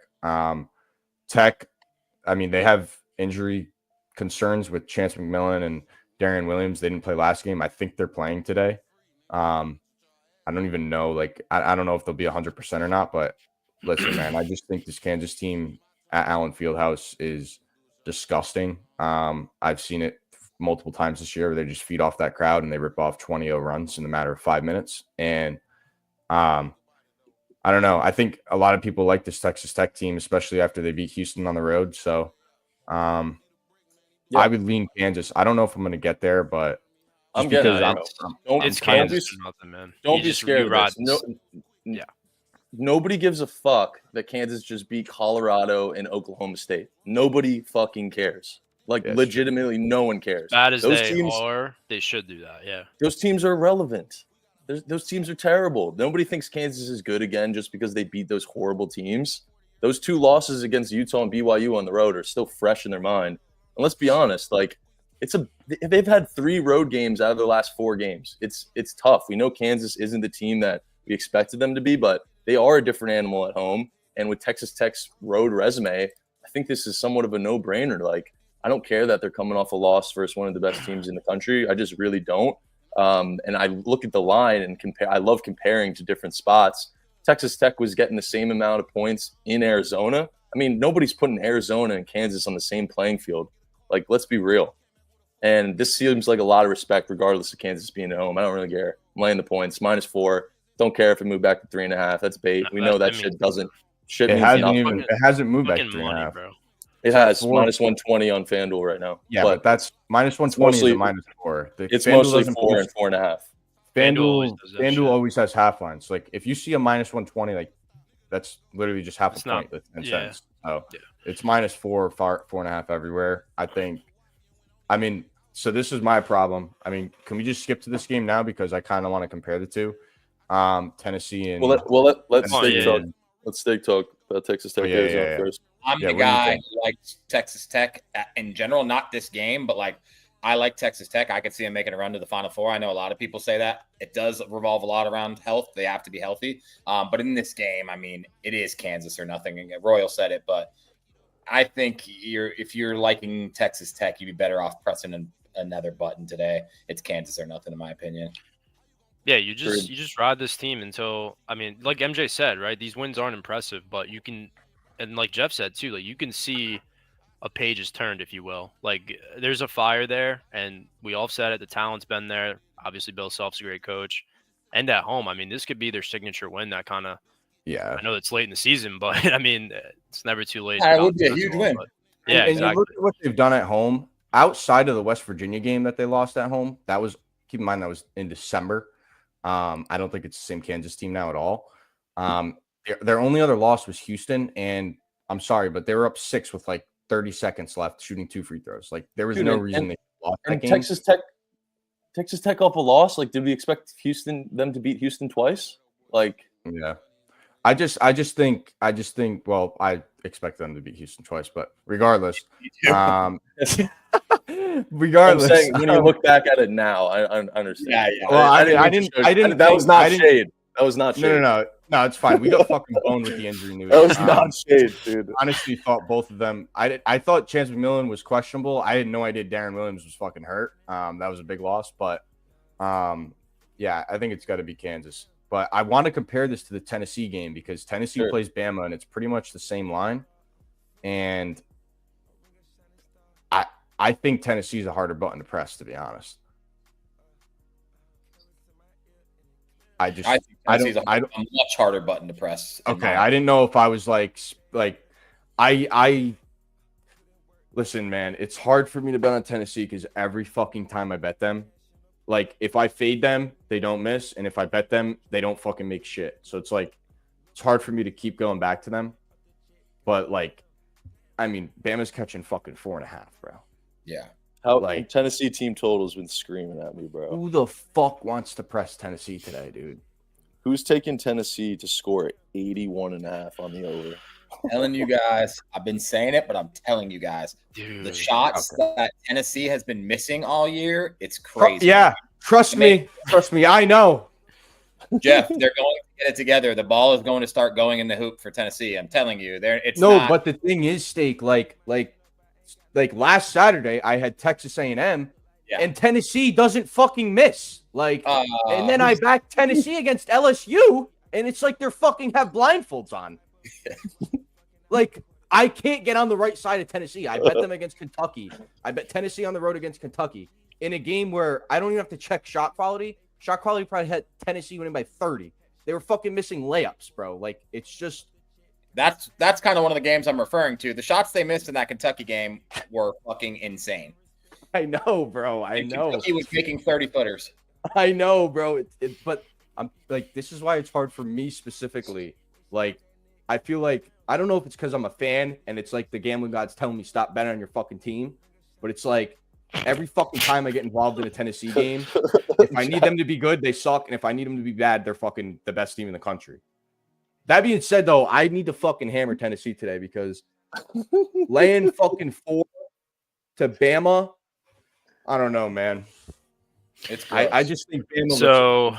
Tech, I mean, they have injury concerns with Chance McMillan and Darian Williams. They didn't play last game. I think they're playing today. I don't even know. Like, I don't know if they'll be 100% or not. But listen, man, I just think this Kansas team at Allen Fieldhouse is disgusting. I've seen it multiple times this year where they just feed off that crowd and they rip off 20-0 runs in a matter of 5 minutes. And I don't know. I think a lot of people like this Texas Tech team, especially after they beat Houston on the road. So I would lean Kansas. I don't know if I'm going to get there, but I'm getting it's Kansas or nothing, man. Don't be scared of this. Nobody gives a fuck that Kansas just beat Colorado and Oklahoma State. Nobody fucking cares. Like, legitimately, no one cares. Bad as those teams are, they should do that. Yeah, those teams are irrelevant. Those teams are terrible. Nobody thinks Kansas is good again just because they beat those horrible teams. Those 2 losses against Utah and BYU on the road are still fresh in their mind. And let's be honest, like, they've had 3 road games out of their last 4 games. It's tough. We know Kansas isn't the team that we expected them to be, but they are a different animal at home. And with Texas Tech's road resume, I think this is somewhat of a no-brainer. Like, I don't care that they're coming off a loss versus one of the best teams in the country. I just really don't. And I look at the line and compare. I love comparing to different spots. Texas Tech was getting the same amount of points in Arizona. I mean, nobody's putting Arizona and Kansas on the same playing field. Like, let's be real. And this seems like a lot of respect regardless of Kansas being at home. I don't really care. I'm laying the points. -4. Don't care if it moved back to 3.5. That's bait. We know that shit doesn't. Shit it hasn't moved back to 3.5, bro. It has -120 on FanDuel right now. Yeah, but that's -120 is a -4. It's mostly 4 and 4.5. FanDuel always has half lines. Like, if you see a -120, like, that's literally just half a point. That's 10 cents. So it's -4, 4.5 everywhere. So this is my problem. I mean, can we just skip to this game now because I kind of want to compare the two? Tennessee and let's steak talk about Texas Tech first. I'm the guy who likes Texas Tech in general, not this game, but like I like Texas Tech. I could see them making a run to the Final Four. I know a lot of people say that. It does revolve a lot around health. They have to be healthy. But in this game, I mean, it is Kansas or nothing. And Royal said it, but I think if you're liking Texas Tech, you'd be better off pressing another button today. It's Kansas or nothing, in my opinion. Yeah, you just ride this team until, I mean, like MJ said, right? These wins aren't impressive, but you can, and like Jeff said too, like you can see a page is turned, if you will. Like there's a fire there, and we all said it. The talent's been there. Obviously, Bill Self's a great coach, and at home, I mean, this could be their signature win. That kind of, I know it's late in the season, but I mean, it's never too late. It would be a huge win. Yeah, and exactly. You look at what they've done at home outside of the West Virginia game that they lost at home. That was, keep in mind, that was in December. I don't think it's the same Kansas team now at all. Their only other loss was Houston, and I'm sorry, but they were up 6 with like 30 seconds left, shooting 2 free throws. Like there was no reason they lost that game. Texas Tech off a loss. Like, did we expect them to beat Houston twice? Like, yeah. I just think. Well, I expect them to beat Houston twice, but regardless, regardless, I'm saying, when you look back at it now, I understand. Yeah. Well, I didn't. That was not shade. That was not shade. No, it's fine. We got fucking boned with the injury news. That was not shade, dude. Honestly, thought both of them. I thought Chance McMillan was questionable. I had no idea Darren Williams was fucking hurt. That was a big loss, but yeah, I think it's got to be Kansas. But I want to compare this to the Tennessee game because Tennessee plays Bama, and it's pretty much the same line. And I think Tennessee is a harder button to press, to be honest. I think Tennessee's a much harder button to press. Okay, I didn't know if I was like I listen, man. It's hard for me to bet on Tennessee because every fucking time I bet them, like if I fade them, they don't miss, and if I bet them, they don't fucking make shit. So it's like it's hard for me to keep going back to them. But like, I mean, Bama's catching fucking 4.5, bro. Yeah. Tennessee team total's been screaming at me, bro. Who the fuck wants to press Tennessee today, dude? Who's taking Tennessee to score 81.5 on the over? Telling you guys, I've been saying it, but I'm telling you guys, dude, the shots that Tennessee has been missing all year, it's crazy. Yeah, trust me, I know. Jeff, they're going to get it together. The ball is going to start going in the hoop for Tennessee. I'm telling you, but the thing is, Steak, like last Saturday, I had Texas A&M, and Tennessee doesn't fucking miss. And then I backed Tennessee against LSU, and it's like they're fucking have blindfolds on. Like, I can't get on the right side of Tennessee. I bet them against Kentucky. I bet Tennessee on the road against Kentucky in a game where I don't even have to check shot quality. Shot quality probably had Tennessee winning by 30. They were fucking missing layups, bro. Like, it's just. That's kind of one of the games I'm referring to. The shots they missed in that Kentucky game were fucking insane. I know, bro. I know. Kentucky was making 30-footers. I know, bro. But I'm like, this is why it's hard for me specifically. Like, I feel like, I don't know if it's because I'm a fan and it's like the gambling gods telling me stop betting on your fucking team, but it's like every fucking time I get involved in a Tennessee game, if I need them to be good, they suck. And if I need them to be bad, they're fucking the best team in the country. That being said, though, I need to fucking hammer Tennessee today because laying fucking 4 to Bama, I don't know, man. It's I just think Bama. So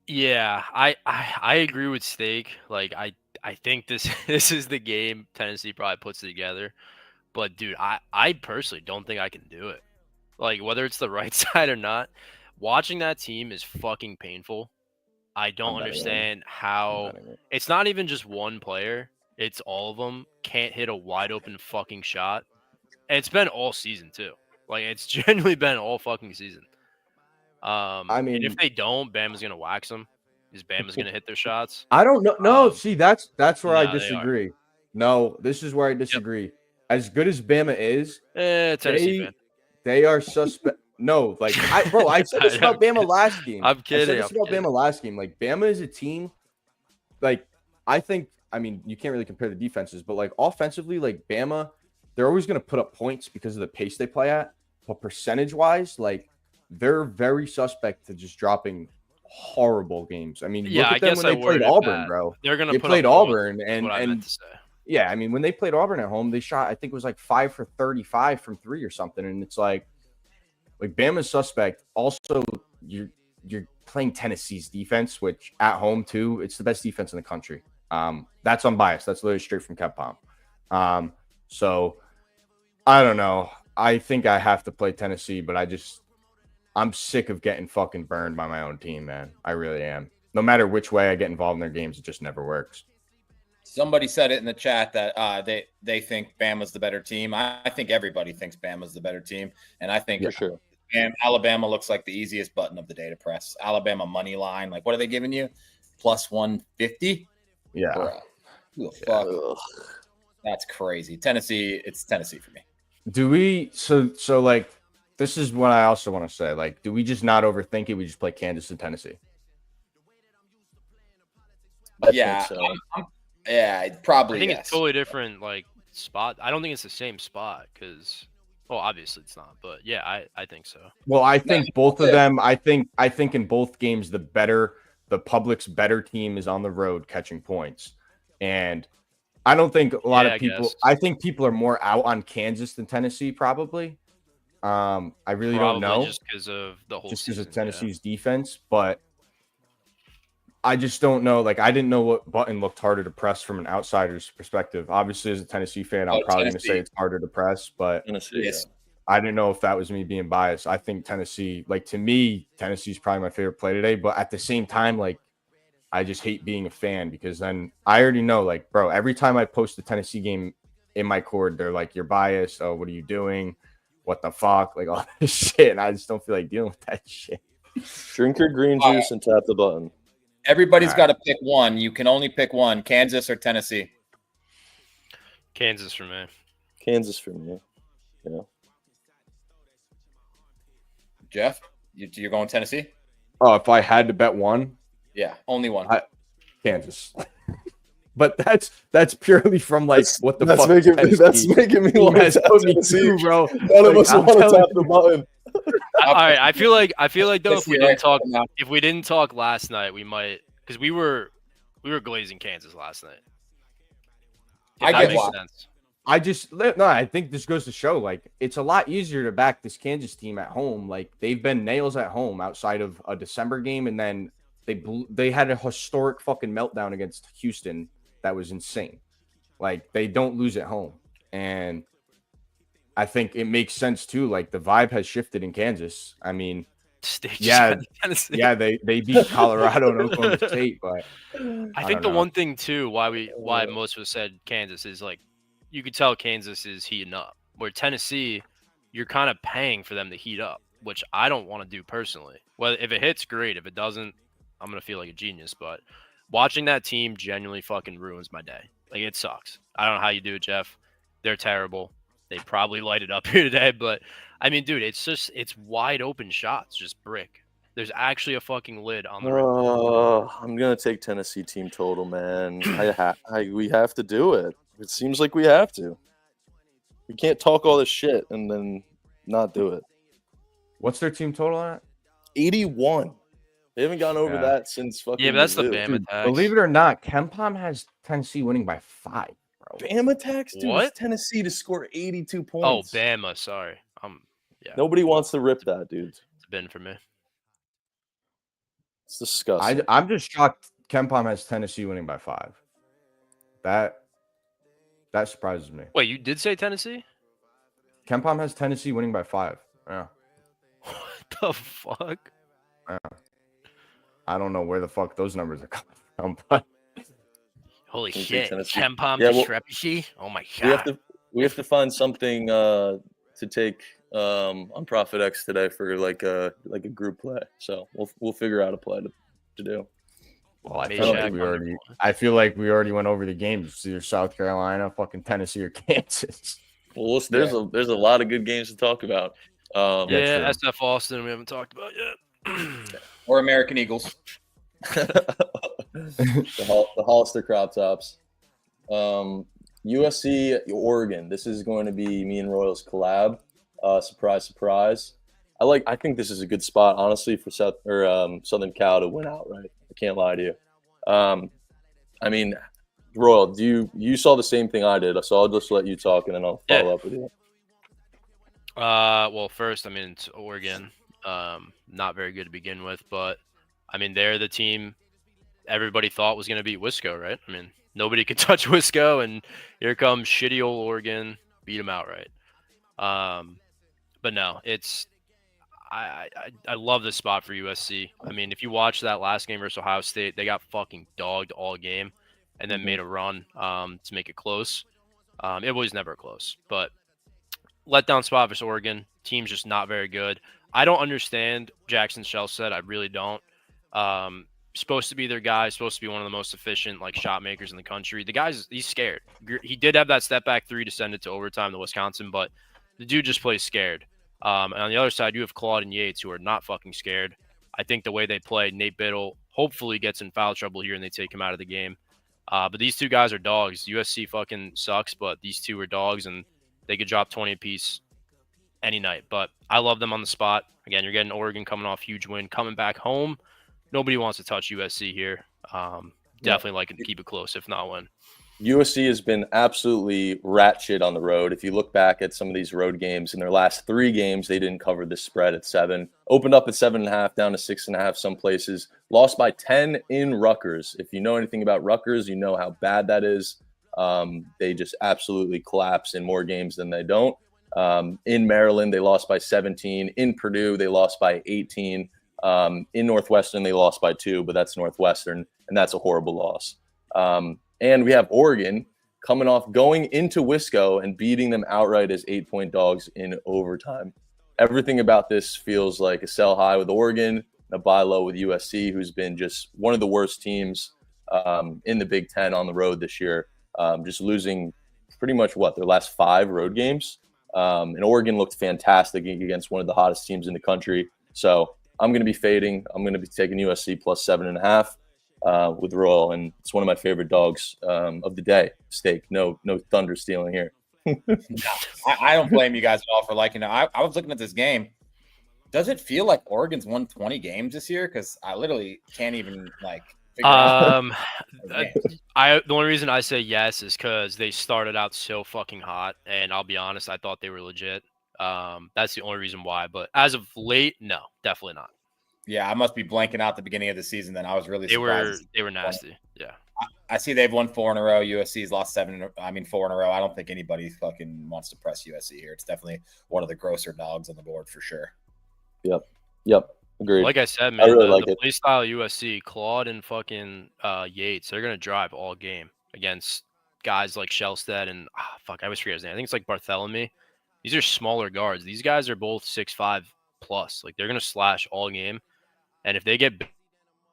yeah, I agree with Steak. Like I think this is the game Tennessee probably puts together. But dude, I personally don't think I can do it. Like whether it's the right side or not, watching that team is fucking painful. I don't understand how it's not even just one player. It's all of them can't hit a wide open fucking shot. And it's been all season too. Like it's genuinely been all fucking season. I mean, and if they don't, Bama's gonna wax them. Is Bama's gonna hit their shots? I don't know. No, see, that's where I no, they disagree. No, this is where I disagree. Yep. As good as Bama is, Tennessee fan. They are suspect. No, like I said this about Bama last game. I'm kidding. I said this about Bama last game. Like Bama is a team. Like I mean, you can't really compare the defenses, but like offensively, like Bama, they're always going to put up points because of the pace they play at. But percentage wise, like they're very suspect to just dropping horrible games. I mean, look at them when they played Auburn, bro. They're going to play Auburn, and yeah, I mean, when they played Auburn at home, they shot, I think it was like 5 for 35 from 3 or something, and it's like Bama's suspect. Also, you're playing Tennessee's defense, which at home too, it's the best defense in the country. That's unbiased. That's literally straight from KenPom. So I don't know. I think I have to play Tennessee, but I'm sick of getting fucking burned by my own team, man. I really am. No matter which way I get involved in their games, it just never works. Somebody said it in the chat that they think Bama's the better team. I think everybody thinks Bama's the better team, and I think for sure. And Alabama looks like the easiest button of the day to press. Alabama money line, like what are they giving you? Plus 150. Yeah. Who the fuck? Ugh. That's crazy. Tennessee. It's Tennessee for me. Do we? So like, this is what I also want to say. Like, do we just not overthink it? We just play Kansas and Tennessee. Yeah. Yeah, probably. I think it's totally different, like spot. I don't think it's the same spot because, well, obviously it's not. But yeah, I think so. Well, I think both of them. I think in both games, the public's better team is on the road catching points, and I don't think a lot of people. I think people are more out on Kansas than Tennessee, probably. I really don't know, just because of the whole, just because of Tennessee's defense, but. I just don't know. Like, I didn't know what button looked harder to press from an outsider's perspective. Obviously, as a Tennessee fan, I'm probably going to say it's harder to press, but I didn't know if that was me being biased. I think Tennessee, like, to me, Tennessee's probably my favorite play today. But at the same time, like, I just hate being a fan because then I already know, like, bro, every time I post a Tennessee game in my cord, they're like, you're biased. Oh, what are you doing? What the fuck? Like, all this shit. And I just don't feel like dealing with that shit. Drink your green juice and tap the button. Everybody's got to pick one. You can only pick one: Kansas or Tennessee. Kansas for me. Kansas for me. Yeah. Jeff, you're going Tennessee? Oh, if I had to bet one, yeah, only one. Kansas. But that's purely from like what the fuck. That's making me want to tap Tennessee, bro. None of us want to tap the button. All right, I feel like though if we didn't talk last night, we might, because we were glazing Kansas last night. I get why. I think this goes to show like it's a lot easier to back this Kansas team at home. Like they've been nails at home outside of a December game, and then they had a historic fucking meltdown against Houston that was insane. Like they don't lose at home, and I think it makes sense too. Like the vibe has shifted in Kansas. I mean, State just Yeah, had Tennessee. Yeah, they beat Colorado and Oklahoma State, but I think the know. one thing too why most of us said Kansas is like you could tell Kansas is heating up. Where Tennessee, you're kind of paying for them to heat up, which I don't want to do personally. Well, if it hits, great. If it doesn't, I'm gonna feel like a genius. But watching that team genuinely fucking ruins my day. Like it sucks. I don't know how you do it, Jeff. They're terrible. They probably light it up here today, but I mean, dude, it's wide open shots, just brick. There's actually a fucking lid on the rim. I'm gonna take Tennessee team total, man. We have to do it. It seems like we have to. We can't talk all this shit and then not do it. What's their team total at? 81. They haven't gone over that since fucking. Yeah, but that's the Mizzou. Bama Dude, tax. believe it or not, Kempom has Tennessee winning by 5, bro. Bama tax, dude. What? It's Tennessee to score 82 Oh, points. Bama. Sorry. Yeah. Nobody wants to rip that, dude. It's been for me. It's disgusting. I'm just shocked Kempom has Tennessee winning by 5. That surprises me. Wait, you did say Tennessee? Kempom has Tennessee winning by 5. Yeah. What the fuck? I don't know where the fuck those numbers are coming from, but Holy Tennessee, shit. Tennessee. Kempom Yeah, well, discrepancy? Oh my god. we have to find something to take on Profit X today for like a group play. So we'll figure out a play to do. well, I Maybe feel like we already went over the games. Either South Carolina, fucking Tennessee, or Kansas. Well, there's a lot of good games to talk about. Yeah, SF Austin we haven't talked about yet. Or American Eagles. the Hollister crop tops. USC Oregon. This is going to be me and Royals collab. Surprise, surprise. I think this is a good spot, honestly, for Southern Cal to win outright. I can't lie to you. I mean, Royal, you saw the same thing I did, so I'll just let you talk and then I'll follow up with you. Well, first, I mean, it's Oregon. Not very good to begin with, but I mean, they're the team everybody thought was going to beat Wisco, right? I mean, nobody could touch Wisco, and here comes shitty old Oregon, beat them outright. But no, I love this spot for USC. I mean, if you watch that last game versus Ohio State, they got fucking dogged all game, and then made a run to make it close. It was never close, but letdown spot versus Oregon. Team's just not very good. I don't understand Jackson Shellset. I really don't. Supposed to be their guy. Supposed to be one of the most efficient shot makers in the country. The he's scared. He did have that step back 3 to send it to overtime to Wisconsin, but the dude just plays scared. And on the other side, you have Claude and Yates, who are not fucking scared. I think the way they play, Nate Biddle hopefully gets in foul trouble here and they take him out of the game. But these two guys are dogs. USC fucking sucks, but these two are dogs, and they could drop 20 apiece any night. But I love them on the spot. Again, you're getting Oregon coming off huge win, coming back home. Nobody wants to touch USC here. Definitely like to keep it close, if not win. USC has been absolutely rat shit on the road. If you look back at some of these road games, in their last 3 games, they didn't cover the spread at 7. Opened up at 7.5, down to 6.5 some places. Lost by 10 in Rutgers. If you know anything about Rutgers, you know how bad that is. They just absolutely collapse in more games than they don't. In Maryland, they lost by 17. In Purdue, they lost by 18. In Northwestern, they lost by 2, but that's Northwestern, and that's a horrible loss. And we have Oregon coming off going into Wisco and beating them outright as 8-point dogs in overtime. Everything about this feels like a sell high with Oregon, a buy low with USC, who's been just one of the worst teams in the Big Ten on the road this year, just losing pretty much their last 5 road games. And Oregon looked fantastic against one of the hottest teams in the country. So I'm going to be fading. I'm going to be taking USC plus 7.5 with Royal, and it's one of my favorite dogs of the day. Steak, no thunder stealing here. I don't blame you guys at all for liking it. I was looking at this game. Does it feel like Oregon's won 20 games this year? Because I literally can't even figure out. The only reason I say yes is because they started out so fucking hot, and I'll be honest, I thought they were legit. That's the only reason why. But as of late, no, definitely not. Yeah, I must be blanking out the beginning of the season. Then I was really surprised. They were nasty. Yeah, I see they've won 4 in a row. USC's lost 4 in a row. I don't think anybody fucking wants to press USC here. It's definitely one of the grosser dogs on the board for sure. Yep. Agreed. Like I said, I man, really the like it. play style USC, Claude and fucking Yates, they're gonna drive all game against guys like Shellstead and fuck, I always forget his name. I think it's like Bartholomew. These are smaller guards. These guys are both 6'5" plus. Like they're gonna slash all game, and if they get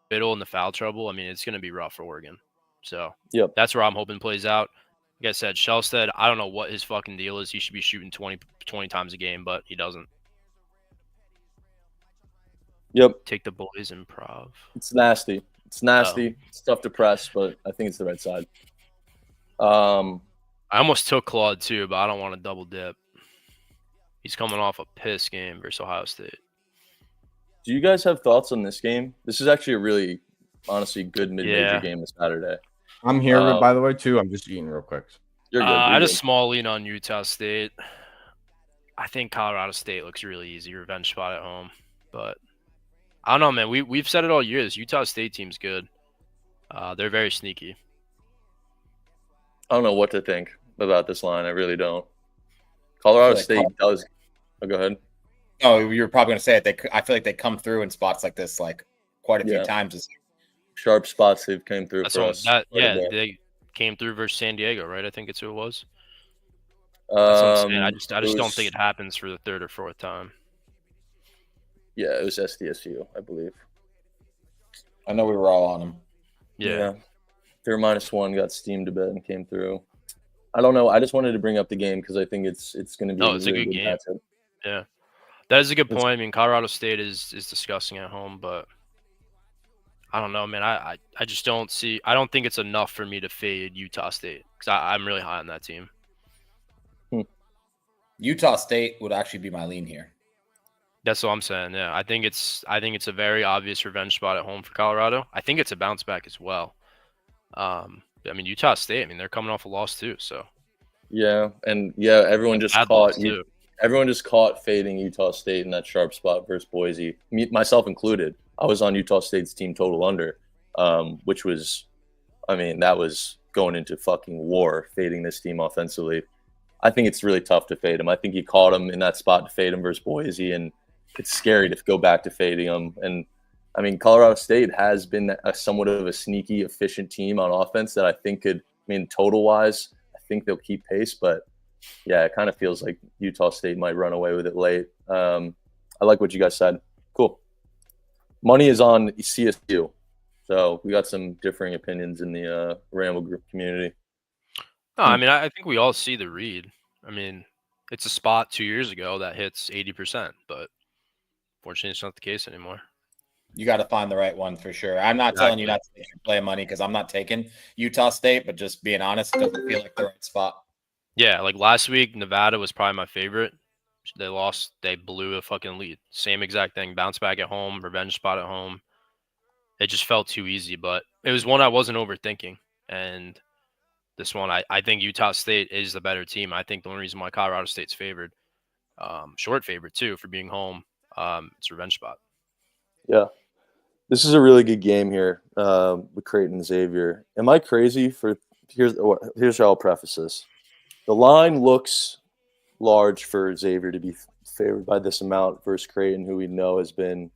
Biddle in the foul trouble, I mean it's gonna be rough for Oregon. So Yep. that's where I'm hoping plays out. Like I said, Shellstead, I don't know what his fucking deal is. He should be shooting 20 times a game, but he doesn't. Yep. Take the boys improv. It's nasty. It's nasty. It's tough to press, but I think it's the right side. I almost took Claude too, but I don't want to double dip. He's coming off a piss game versus Ohio State. Do you guys have thoughts on this game? This is actually a really, honestly, good mid-major Yeah. game this Saturday. I'm here, by the way, too. I'm just eating real quick. You're good. I You're had a good. small lean on Utah State. I think Colorado State looks really easy, revenge spot at home. But I don't know, man. We've said it all year. This Utah State team's good. They're very sneaky. I don't know what to think about this line. I really don't. Colorado State does. Oh, go ahead. Oh, you were probably going to say it. I feel like they come through in spots like this, like quite a few times. Sharp spots they've came through That's for all, us. they came through versus San Diego, right? I think it's who it was. That's what I'm saying. I just don't think it happens for the third or fourth time. Yeah, it was SDSU, I believe. I know we were all on them. Yeah. Their -1 got steamed a bit and came through. I don't know. I just wanted to bring up the game because I think it's going to be it's really a good game. matchup. Yeah. That is a good point. I mean, Colorado State is disgusting at home, but I don't know, man. I just don't see – I don't think it's enough for me to fade Utah State because I'm really high on that team. Utah State would actually be my lean here. That's what I'm saying. Yeah, I think it's a very obvious revenge spot at home for Colorado. I think it's a bounce back as well. I mean, Utah State. I mean, they're coming off a loss too. So yeah, and everyone just caught fading Utah State in that sharp spot versus Boise, myself included. I was on Utah State's team total under, which was, I mean, that was going into fucking war fading this team offensively. I think it's really tough to fade him. I think he caught him in that spot to fade him versus Boise, and it's scary to go back to fading him. And I mean, Colorado State has been somewhat of a sneaky, efficient team on offense that I think could, I mean, total-wise, I think they'll keep pace. But, yeah, it kind of feels like Utah State might run away with it late. I like what you guys said. Cool. Money is on CSU. So we got some differing opinions in the Ramble Group community. No, I mean, I think we all see the read. I mean, it's a spot 2 years ago that hits 80%, but fortunately, it's not the case anymore. You got to find the right one for sure. I'm not telling you not to take your play money because I'm not taking Utah State, but just being honest, it doesn't feel like the right spot. Yeah, like last week, Nevada was probably my favorite. They lost. They blew a fucking lead. Same exact thing. Bounce back at home, revenge spot at home. It just felt too easy, but it was one I wasn't overthinking. And this one, I think Utah State is the better team. I think the only reason why Colorado State's favored, short favorite too, for being home, it's revenge spot. Yeah. This is a really good game here with Creighton and Xavier. Am I crazy here's how I'll preface this. The line looks large for Xavier to be favored by this amount versus Creighton, who we know has been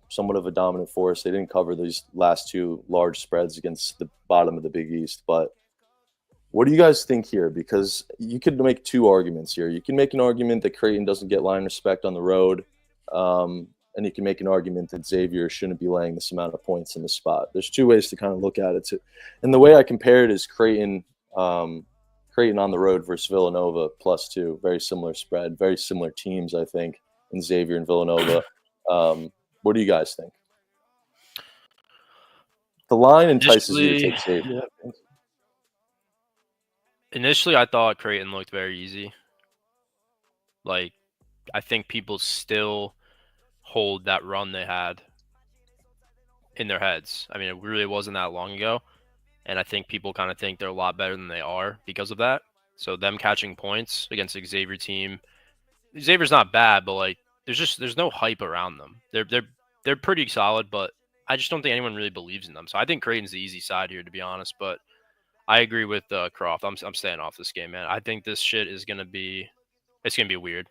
somewhat of a dominant force. They didn't cover these last two large spreads against the bottom of the Big East. But what do you guys think here? Because you could make two arguments here. You can make an argument that Creighton doesn't get line respect on the road. And you can make an argument that Xavier shouldn't be laying this amount of points in the spot. There's two ways to kind of look at it. And the way I compare it is Creighton on the road versus Villanova +2. Very similar spread, very similar teams, I think, in Xavier and Villanova. What do you guys think? The line entices you to take Xavier. Initially, I thought Creighton looked very easy. Like, I think people still hold that run they had in their heads. I mean, it really wasn't that long ago. And I think people kind of think they're a lot better than they are because of that. So them catching points against the Xavier team, Xavier's not bad, but like there's no hype around them. They're pretty solid, but I just don't think anyone really believes in them. So I think Creighton's the easy side here, to be honest. But I agree with Croft. I'm staying off this game, man. I think this shit is gonna be weird.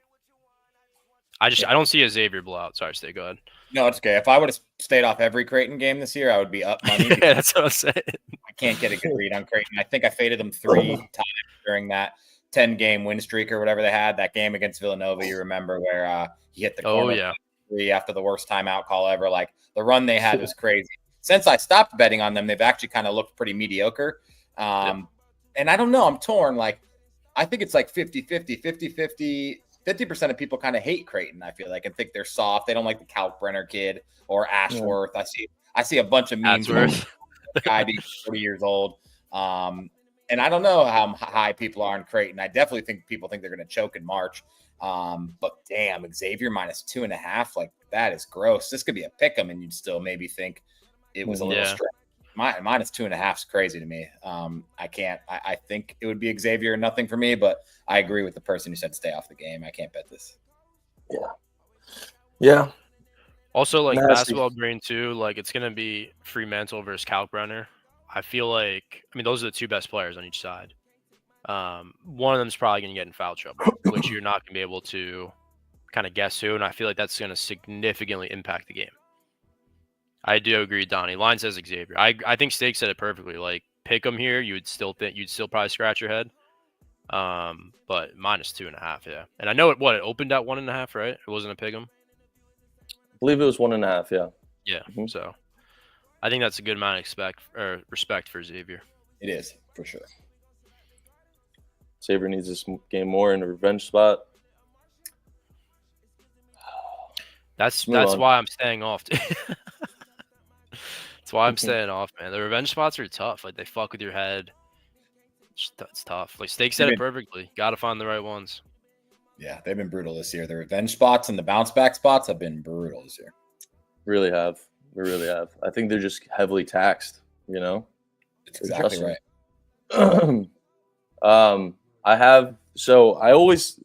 I don't see a Xavier blowout. Sorry, stay. Go ahead. No, it's okay. If I would have stayed off every Creighton game this year, I would be up money. Yeah, that's what I'm saying. I can't get a good read on Creighton. I think I faded them 3 times during that 10-game win streak or whatever they had. That game against Villanova, you remember, where he hit the corner Oh yeah. 3 after the worst timeout call ever. Like, the run they had was crazy. Since I stopped betting on them, they've actually kind of looked pretty mediocre. And I don't know. I'm torn. Like, I think it's like 50-50, 50-50. 50% of people kind of hate Creighton, I feel like, and think they're soft. They don't like the Kalkbrenner kid or Ashworth. Yeah. I see a bunch of memes about the guy being 40 years old. And I don't know how high people are in Creighton. I definitely think people think they're going to choke in March. But damn, Xavier -2.5, like, that is gross. This could be a pick 'em, and you'd still maybe think it was a little strange. -2.5 is crazy to me. I think it would be Xavier or nothing for me, but I agree with the person who said stay off the game. I can't bet this. Yeah. Also, like, basketball brain too, like, it's gonna be Fremantle versus Kalkbrenner. I feel like, I mean, those are the 2 best players on each side. One of them's probably gonna get in foul trouble, which you're not gonna be able to kind of guess who, and I feel like that's gonna significantly impact the game. I do agree, Donnie. Line says Xavier. I think Steak said it perfectly. Like, pick them here, you'd still probably scratch your head. But -2.5, yeah. And I know it opened at 1.5, right? It wasn't a pick 'em. I believe it was 1.5, yeah. Yeah. Mm-hmm. So I think that's a good amount of respect for Xavier. It is, for sure. Xavier needs this game more in a revenge spot. That's why I'm staying off. That's why I'm staying off, man. The revenge spots are tough. Like, they fuck with your head. It's tough. Like, Steak said it perfectly. Got to find the right ones. Yeah, they've been brutal this year. The revenge spots and the bounce back spots have been brutal this year. Really have. They really have. I think they're just heavily taxed, you know? It's exactly right.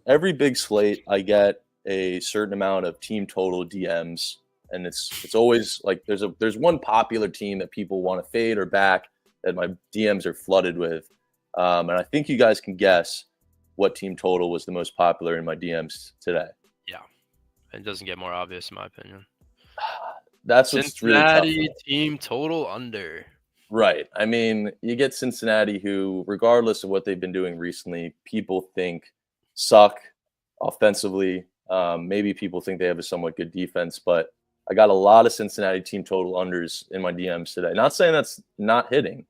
Every big slate, I get a certain amount of team total DMs. And it's always like there's one popular team that people want to fade or back that my DMs are flooded with. And I think you guys can guess what team total was the most popular in my DMs today. Yeah. It doesn't get more obvious in my opinion. That's what's really tough. Cincinnati team total under. Right. I mean, you get Cincinnati, who, regardless of what they've been doing recently, people think suck offensively. Maybe people think they have a somewhat good defense, but I got a lot of Cincinnati team total unders in my DMs today. Not saying that's not hitting,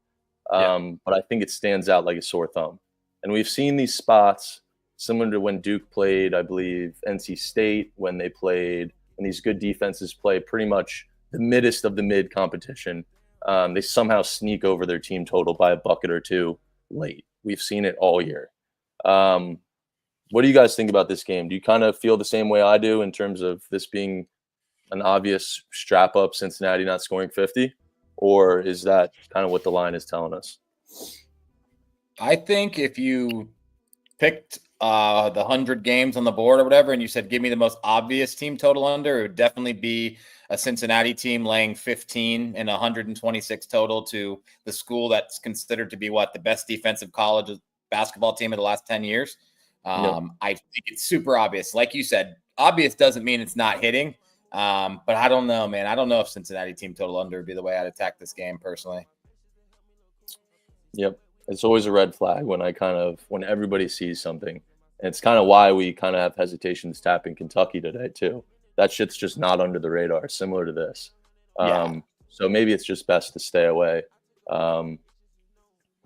but I think it stands out like a sore thumb. And we've seen these spots similar to when Duke played, I believe, NC State, when these good defenses play pretty much the middest of the mid competition. They somehow sneak over their team total by a bucket or two late. We've seen it all year. What do you guys think about this game? Do you kind of feel the same way I do in terms of this being an obvious strap up, Cincinnati not scoring 50? Or is that kind of what the line is telling us? I think if you picked the 100 games on the board or whatever, and you said, give me the most obvious team total under, it would definitely be a Cincinnati team laying 15 and 126 total to the school that's considered to be the best defensive college basketball team of the last 10 years. I think it's super obvious. Like you said, obvious doesn't mean it's not hitting. But I don't know, man. I don't know if Cincinnati team total under would be the way I'd attack this game personally. Yep. It's always a red flag when everybody sees something. And it's kind of why we kind of have hesitations tapping Kentucky today too. That shit's just not under the radar, similar to this. So maybe it's just best to stay away.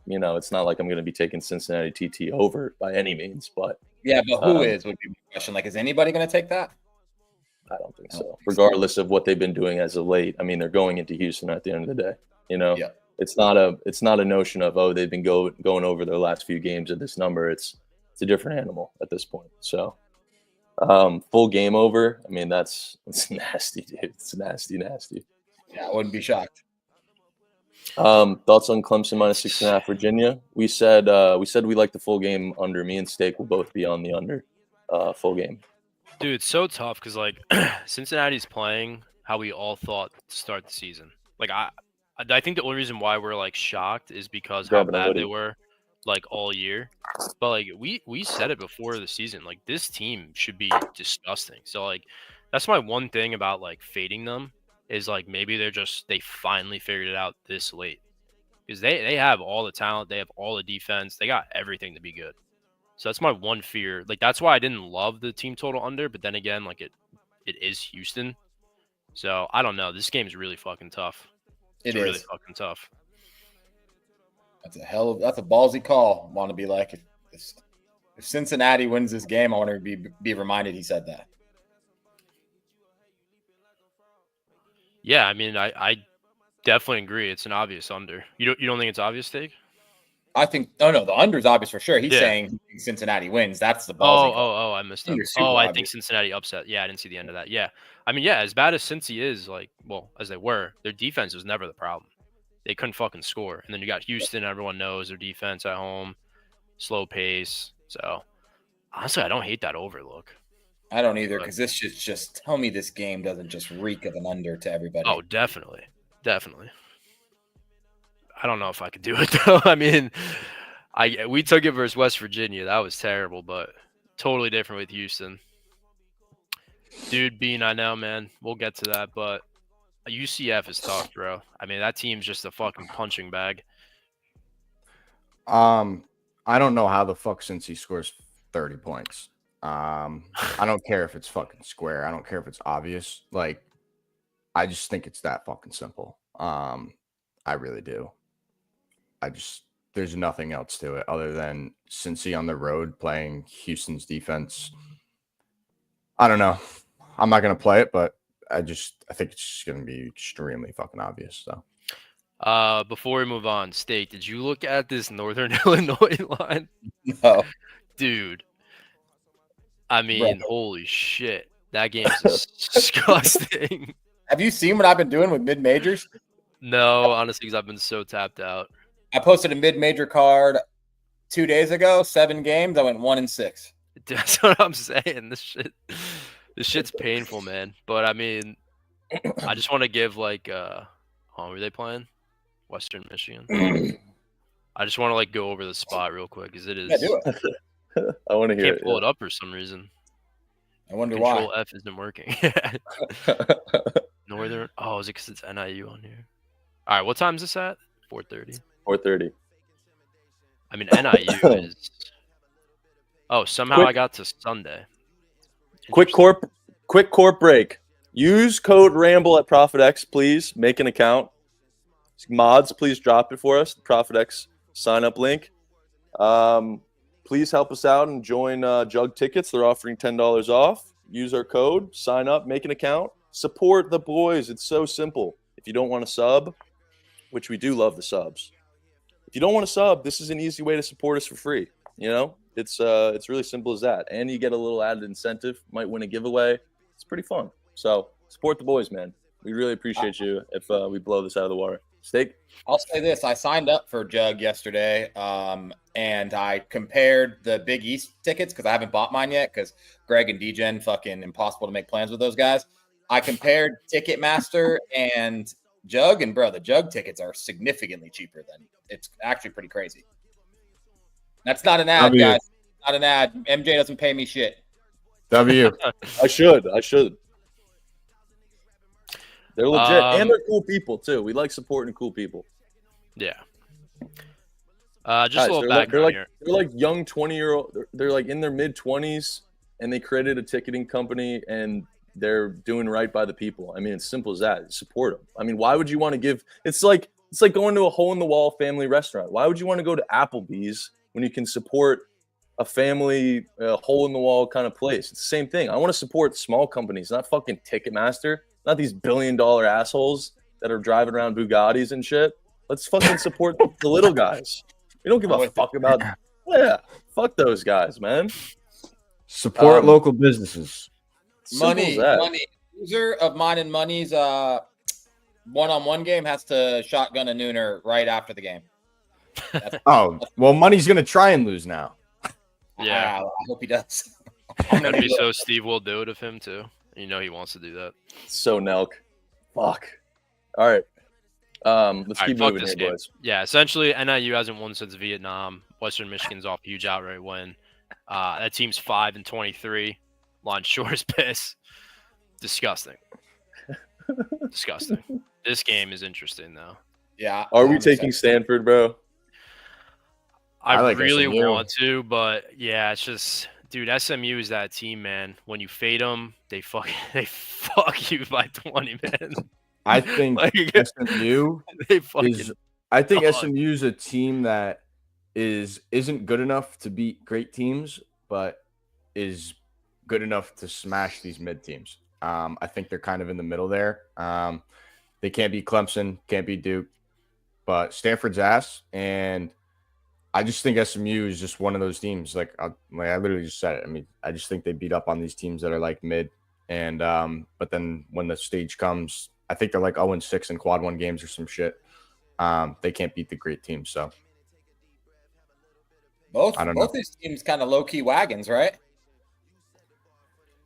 It's not like I'm going to be taking Cincinnati TT over by any means, but who is would be my question. Like, is anybody going to take that? I don't think so. Regardless of what they've been doing as of late, I mean, they're going into Houston at the end of the day. It's not a notion of they've been going over their last few games at this number. It's a different animal at this point. So full game over. I mean, that's nasty, dude. It's nasty. Yeah, I wouldn't be shocked. Thoughts on Clemson -6.5 Virginia? We said we like the full game under. Me and Steak will both be on the under full game. Dude, it's so tough because, like, Cincinnati's playing how we all thought to start the season. Like, I think the only reason why we're, like, shocked is because how bad they were like all year. But like we said it before the season, like this team should be disgusting. So like that's my one thing about like fading them is like maybe they finally figured it out this late. Because they have all the talent, they have all the defense, they got everything to be good. So that's my one fear. Like that's why I didn't love the team total under, but then again, like it is Houston. So I don't know. This game's really fucking tough. It's It really is. fucking tough. That's a ballsy call. Want to be like if Cincinnati wins this game, I want to be reminded he said that. Yeah, I mean, I definitely agree. It's an obvious under. You don't think it's obvious, Take? I think no, the under is obvious for sure. He's Yeah. saying Cincinnati wins. That's the ballsy call. Oh, I missed that. Under's super Oh, I think obvious. Cincinnati upset. Yeah, I didn't see the end of that. Yeah. I mean, yeah, as bad as Cincy is, like, well, as they were, their defense was never the problem. They couldn't fucking score. And then you got Houston, everyone knows their defense at home, slow pace. So, honestly, I don't hate that overlook. I don't either, because this should just tell me this game doesn't just reek of an under to everybody. Oh, definitely. Definitely. I don't know if I could do it, though. I mean, we took it versus West Virginia. That was terrible, but totally different with Houston. Dude, Bean, I know, man. We'll get to that, but UCF is tough, bro. I mean, that team's just a fucking punching bag. I don't know how the fuck since he scores 30 points. I don't care if it's fucking square. I don't care if it's obvious. Like, I just think it's that fucking simple. I really do. There's nothing else to it other than Cincy on the road playing Houston's defense. I don't know. I'm not gonna play it, but I think it's just gonna be extremely fucking obvious. So Before we move on, Steak, did you look at this Northern Illinois line? No. Dude. I mean, holy shit. That game is disgusting. Have you seen what I've been doing with mid majors? No, honestly, because I've been so tapped out. I posted a mid major card 2 days ago, 7 games. I went 1-6. That's what I'm saying. This shit's painful, man. But I mean, I just want to give like were they playing? Western Michigan. I just want to like go over the spot real quick because it is. Yeah, do it. I want to hear Can't it. pull it up for some reason. I wonder Control why. F isn't working. Northern. Oh, is it because it's NIU on here? All right, what time is this at? 4:30. 4:30. I mean, NIU is. Oh, somehow I got to Sunday. Quick corp break. Use code Ramble at ProfitX, please. Make an account. Mods, please drop it for us. The ProfitX sign up link. Please help us out and join Jug Tickets. They're offering $10 off. Use our code. Sign up. Make an account. Support the boys. It's so simple. If you don't want to sub, which we do love the subs. If you don't want to sub, this is an easy way to support us for free. You know, it's really simple as that. And you get a little added incentive. Might win a giveaway. It's pretty fun. So support the boys, man. We really appreciate you if we blow this out of the water. Steak? I'll say this. I signed up for Jug yesterday, and I compared the Big East tickets because I haven't bought mine yet because Greg and DGen fucking impossible to make plans with those guys. I compared Ticketmaster and Jug, and bro, the Jug tickets are significantly cheaper than it's actually pretty crazy. That's not an ad, guys. Not an ad. MJ doesn't pay me shit. W. I should. They're legit, and they're cool people too. We like supporting cool people. Yeah. Just a little background here. They're like young 20-year-old. They're like in their mid-20s, and they created a ticketing company, and they're doing right by the people. I mean, it's simple as that. Support them. I mean, why would you want to give? It's like going to a hole-in-the-wall family restaurant. Why would you want to go to Applebee's when you can support a family hole-in-the-wall kind of place? It's the same thing. I want to support small companies, not fucking Ticketmaster, not these billion-dollar assholes that are driving around Bugattis and shit. Let's fucking support the little guys. We don't give a fuck about. Yeah, fuck those guys, man. Support local businesses. Money. Loser of mine and Money's one-on-one game has to shotgun a nooner right after the game. Money's gonna try and lose now. Yeah, I hope he does. That'd be so. Steve will do it of him too. You know he wants to do that. So Nelk. Fuck. All right. Let's All right, keep fuck moving this here, game. boys. Yeah, essentially, NIU hasn't won since Vietnam. Western Michigan's off a huge outright win. That team's 5-23. Lon Shore's piss. Disgusting. Disgusting. This game is interesting, though. Yeah. Are we 100%. taking Stanford, bro? I like really SMU. want to, but yeah, it's just, dude, SMU is that team, man. When you fade them, they fuck you by 20, man. I think Like, SMU they fucking is. I think dog. SMU is a team that isn't good enough to beat great teams, but is good enough to smash these mid teams. I think they're kind of in the middle there. They can't beat Clemson, can't beat Duke, but Stanford's ass. And I just think SMU is just one of those teams. Like I literally just said it. I mean, I just think they beat up on these teams that are like mid. And but then when the stage comes, I think they're like 0-6 in quad one games or some shit. They can't beat the great teams. So Both I don't know. these teams kind of low key wagons, right?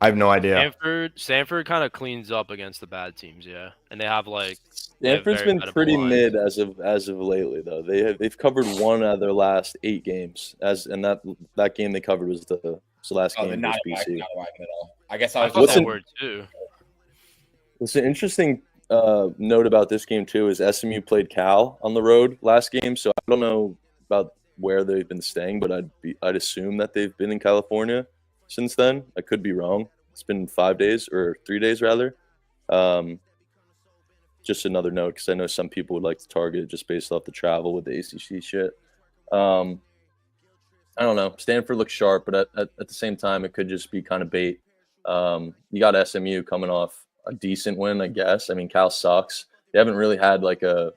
I have no idea. Stanford kind of cleans up against the bad teams, yeah, and they have like Stanford's very been bettable pretty lines. mid as of lately, though. They've covered one out of their last 8 games, and that game they covered was the last Oh, game they're versus not BC. a wagon at all. I guess I I was thought just they Listen- were too. What's an interesting note about this game too is SMU played Cal on the road last game, so I don't know about where they've been staying, but I'd assume that they've been in California since then. I could be wrong. It's been 5 days or 3 days rather. Just another note because I know some people would like to target it just based off the travel with the ACC shit. I don't know. Stanford looks sharp, but at the same time, it could just be kind of bait. You got SMU coming off a decent win, I guess. I mean, Cal sucks. They haven't really had like a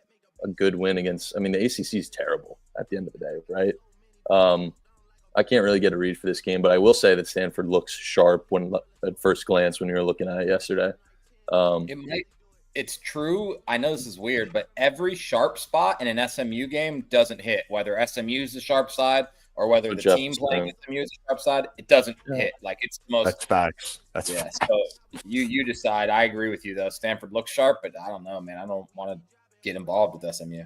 good win against. I mean, the ACC is terrible at the end of the day, right? I can't really get a read for this game, but I will say that Stanford looks sharp at first glance when you were looking at it yesterday. It's true. I know this is weird, but every sharp spot in an SMU game doesn't hit, whether SMU is the sharp side or whether the team playing SMU is the sharp side. It doesn't hit. Like it's the most. That's facts. That's yeah. facts. So you decide. I agree with you though. Stanford looks sharp, but I don't know, man. I don't want to get involved with SMU.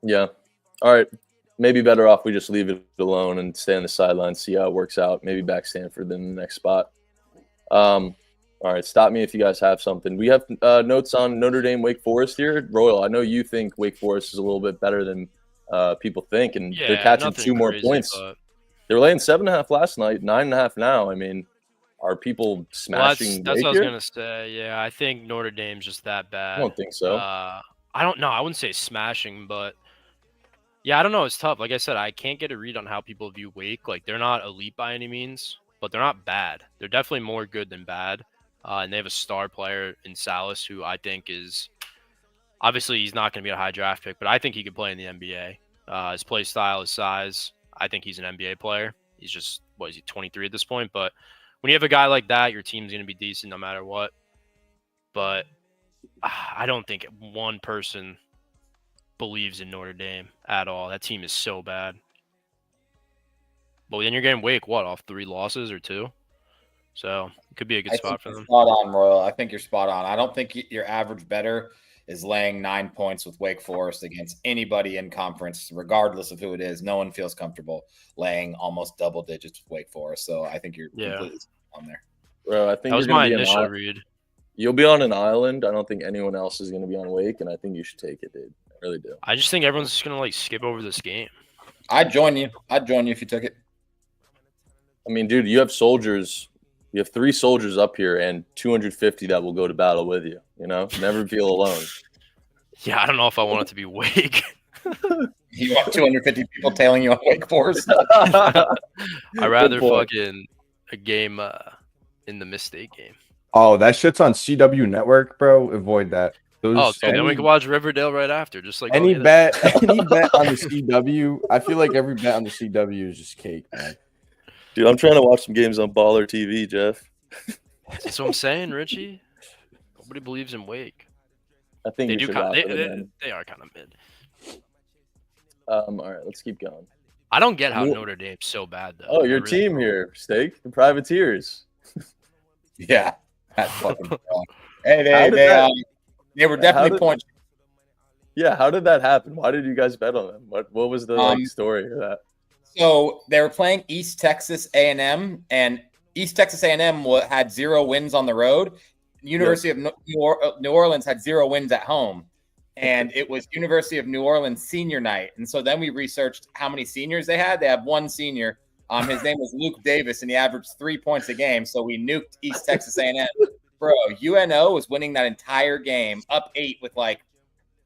Yeah. All right. Maybe better off we just leave it alone and stay on the sideline, see how it works out. Maybe back Stanford in the next spot. All right, stop me if you guys have something. We have notes on Notre Dame, Wake Forest here. Royal, I know you think Wake Forest is a little bit better than people think, and they're catching 2 more points. But... They were laying 7.5 last night, 9.5 now. I mean, are people smashing? That's what I was here? gonna say. Yeah, I think Notre Dame's just that bad. I don't think so. I don't know. I wouldn't say smashing, but yeah, I don't know. It's tough. Like I said, I can't get a read on how people view Wake. Like they're not elite by any means, but they're not bad. They're definitely more good than bad. And they have a star player in Salas who I think is obviously he's not going to be a high draft pick, but I think he could play in the NBA. His play style, his size, I think he's an NBA player. He's just, what is he, 23 at this point? But when you have a guy like that, your team's going to be decent no matter what. But I don't think one person believes in Notre Dame at all. That team is so bad. But then you're getting Wake, what, off 3 losses or 2? So it could be a good spot for them. Spot on, Royal. I think you're spot on. I don't think your average bettor is laying 9 points with Wake Forest against anybody in conference, regardless of who it is. No one feels comfortable laying almost double digits with Wake Forest. So I think you're completely on there. Bro, I think that was my initial read. You'll be on an island. I don't think anyone else is going to be on Wake, and I think you should take it, dude. I really do. I just think everyone's just going to like skip over this game. I'd join you. I'd join you if you took it. I mean, dude, you have soldiers. You have 3 soldiers up here and 250 that will go to battle with you. You know, never feel alone. Yeah, I don't know if I want it to be Wake. You want 250 people tailing you on Wake Forest? I'd rather fucking a game in the Mid-State game. Oh, that shit's on CW Network, bro. Avoid that. Then we can watch Riverdale right after. Just like any bet on the CW. I feel like every bet on the CW is just cake, man. Dude, I'm trying to watch some games on Baller TV, Jeff. That's what I'm saying, Richie. Nobody believes in Wake. I think they do. They are kind of mid. All right, let's keep going. I don't get how Notre Dame's so bad though. Oh, your team here, Steak, the Privateers. Yeah, that's fucking wrong. Hey, they were definitely points. Yeah, how did that happen? Why did you guys bet on them? What was the story of that? So they were playing East Texas A&M, and East Texas A&M had 0 wins on the road. University of New Orleans had 0 wins at home, and it was University of New Orleans senior night. And so then we researched how many seniors they had. They have 1 senior. His name was Luke Davis, and he averaged 3 points a game. So we nuked East Texas A&M. Bro, UNO was winning that entire game, up 8 with like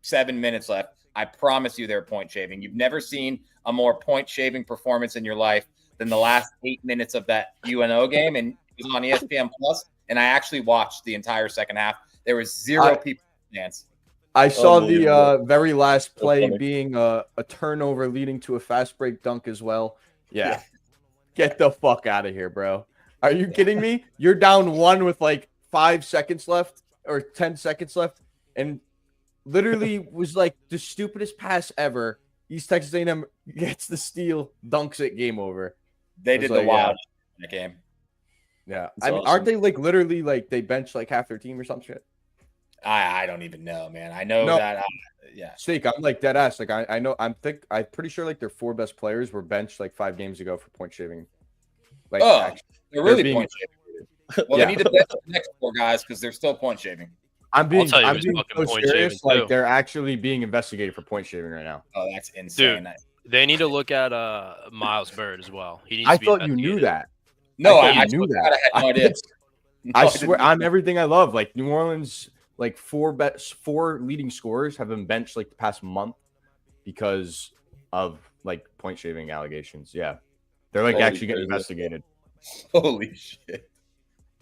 7 minutes left. I promise you they're point shaving. You've never seen a more point shaving performance in your life than the last 8 minutes of that UNO game. And it was on ESPN Plus. And I actually watched the entire second half. There was 0 people in the dance. I saw the very last play being a turnover leading to a fast break dunk as well. Yeah. Get the fuck out of here, bro. Are you kidding me? You're down 1 with like 5 seconds left or 10 seconds left. And literally was like the stupidest pass ever. East Texas A&M gets the steal, dunks it, game over. They did the wild in the game. Yeah. I mean, aren't they like literally like they bench like half their team or some shit? I don't even know, man. I know that. Yeah. Steak, I'm like dead ass. Like I know I'm pretty sure like their 4 best players were benched like 5 games ago for point shaving. Like they're really point shaving. Well, they need to bench the next 4 guys because they're still point shaving. I'm being so serious. Like they're actually being investigated for point shaving right now. Oh, that's insane. Dude, they need to look at Miles Bird as well. He needs I to be thought you knew that. No, I knew that. I had no idea. I swear on everything I love. Like New Orleans, like 4 leading scorers have been benched like the past month because of like point shaving allegations. Yeah, they're like actually getting investigated. Holy shit.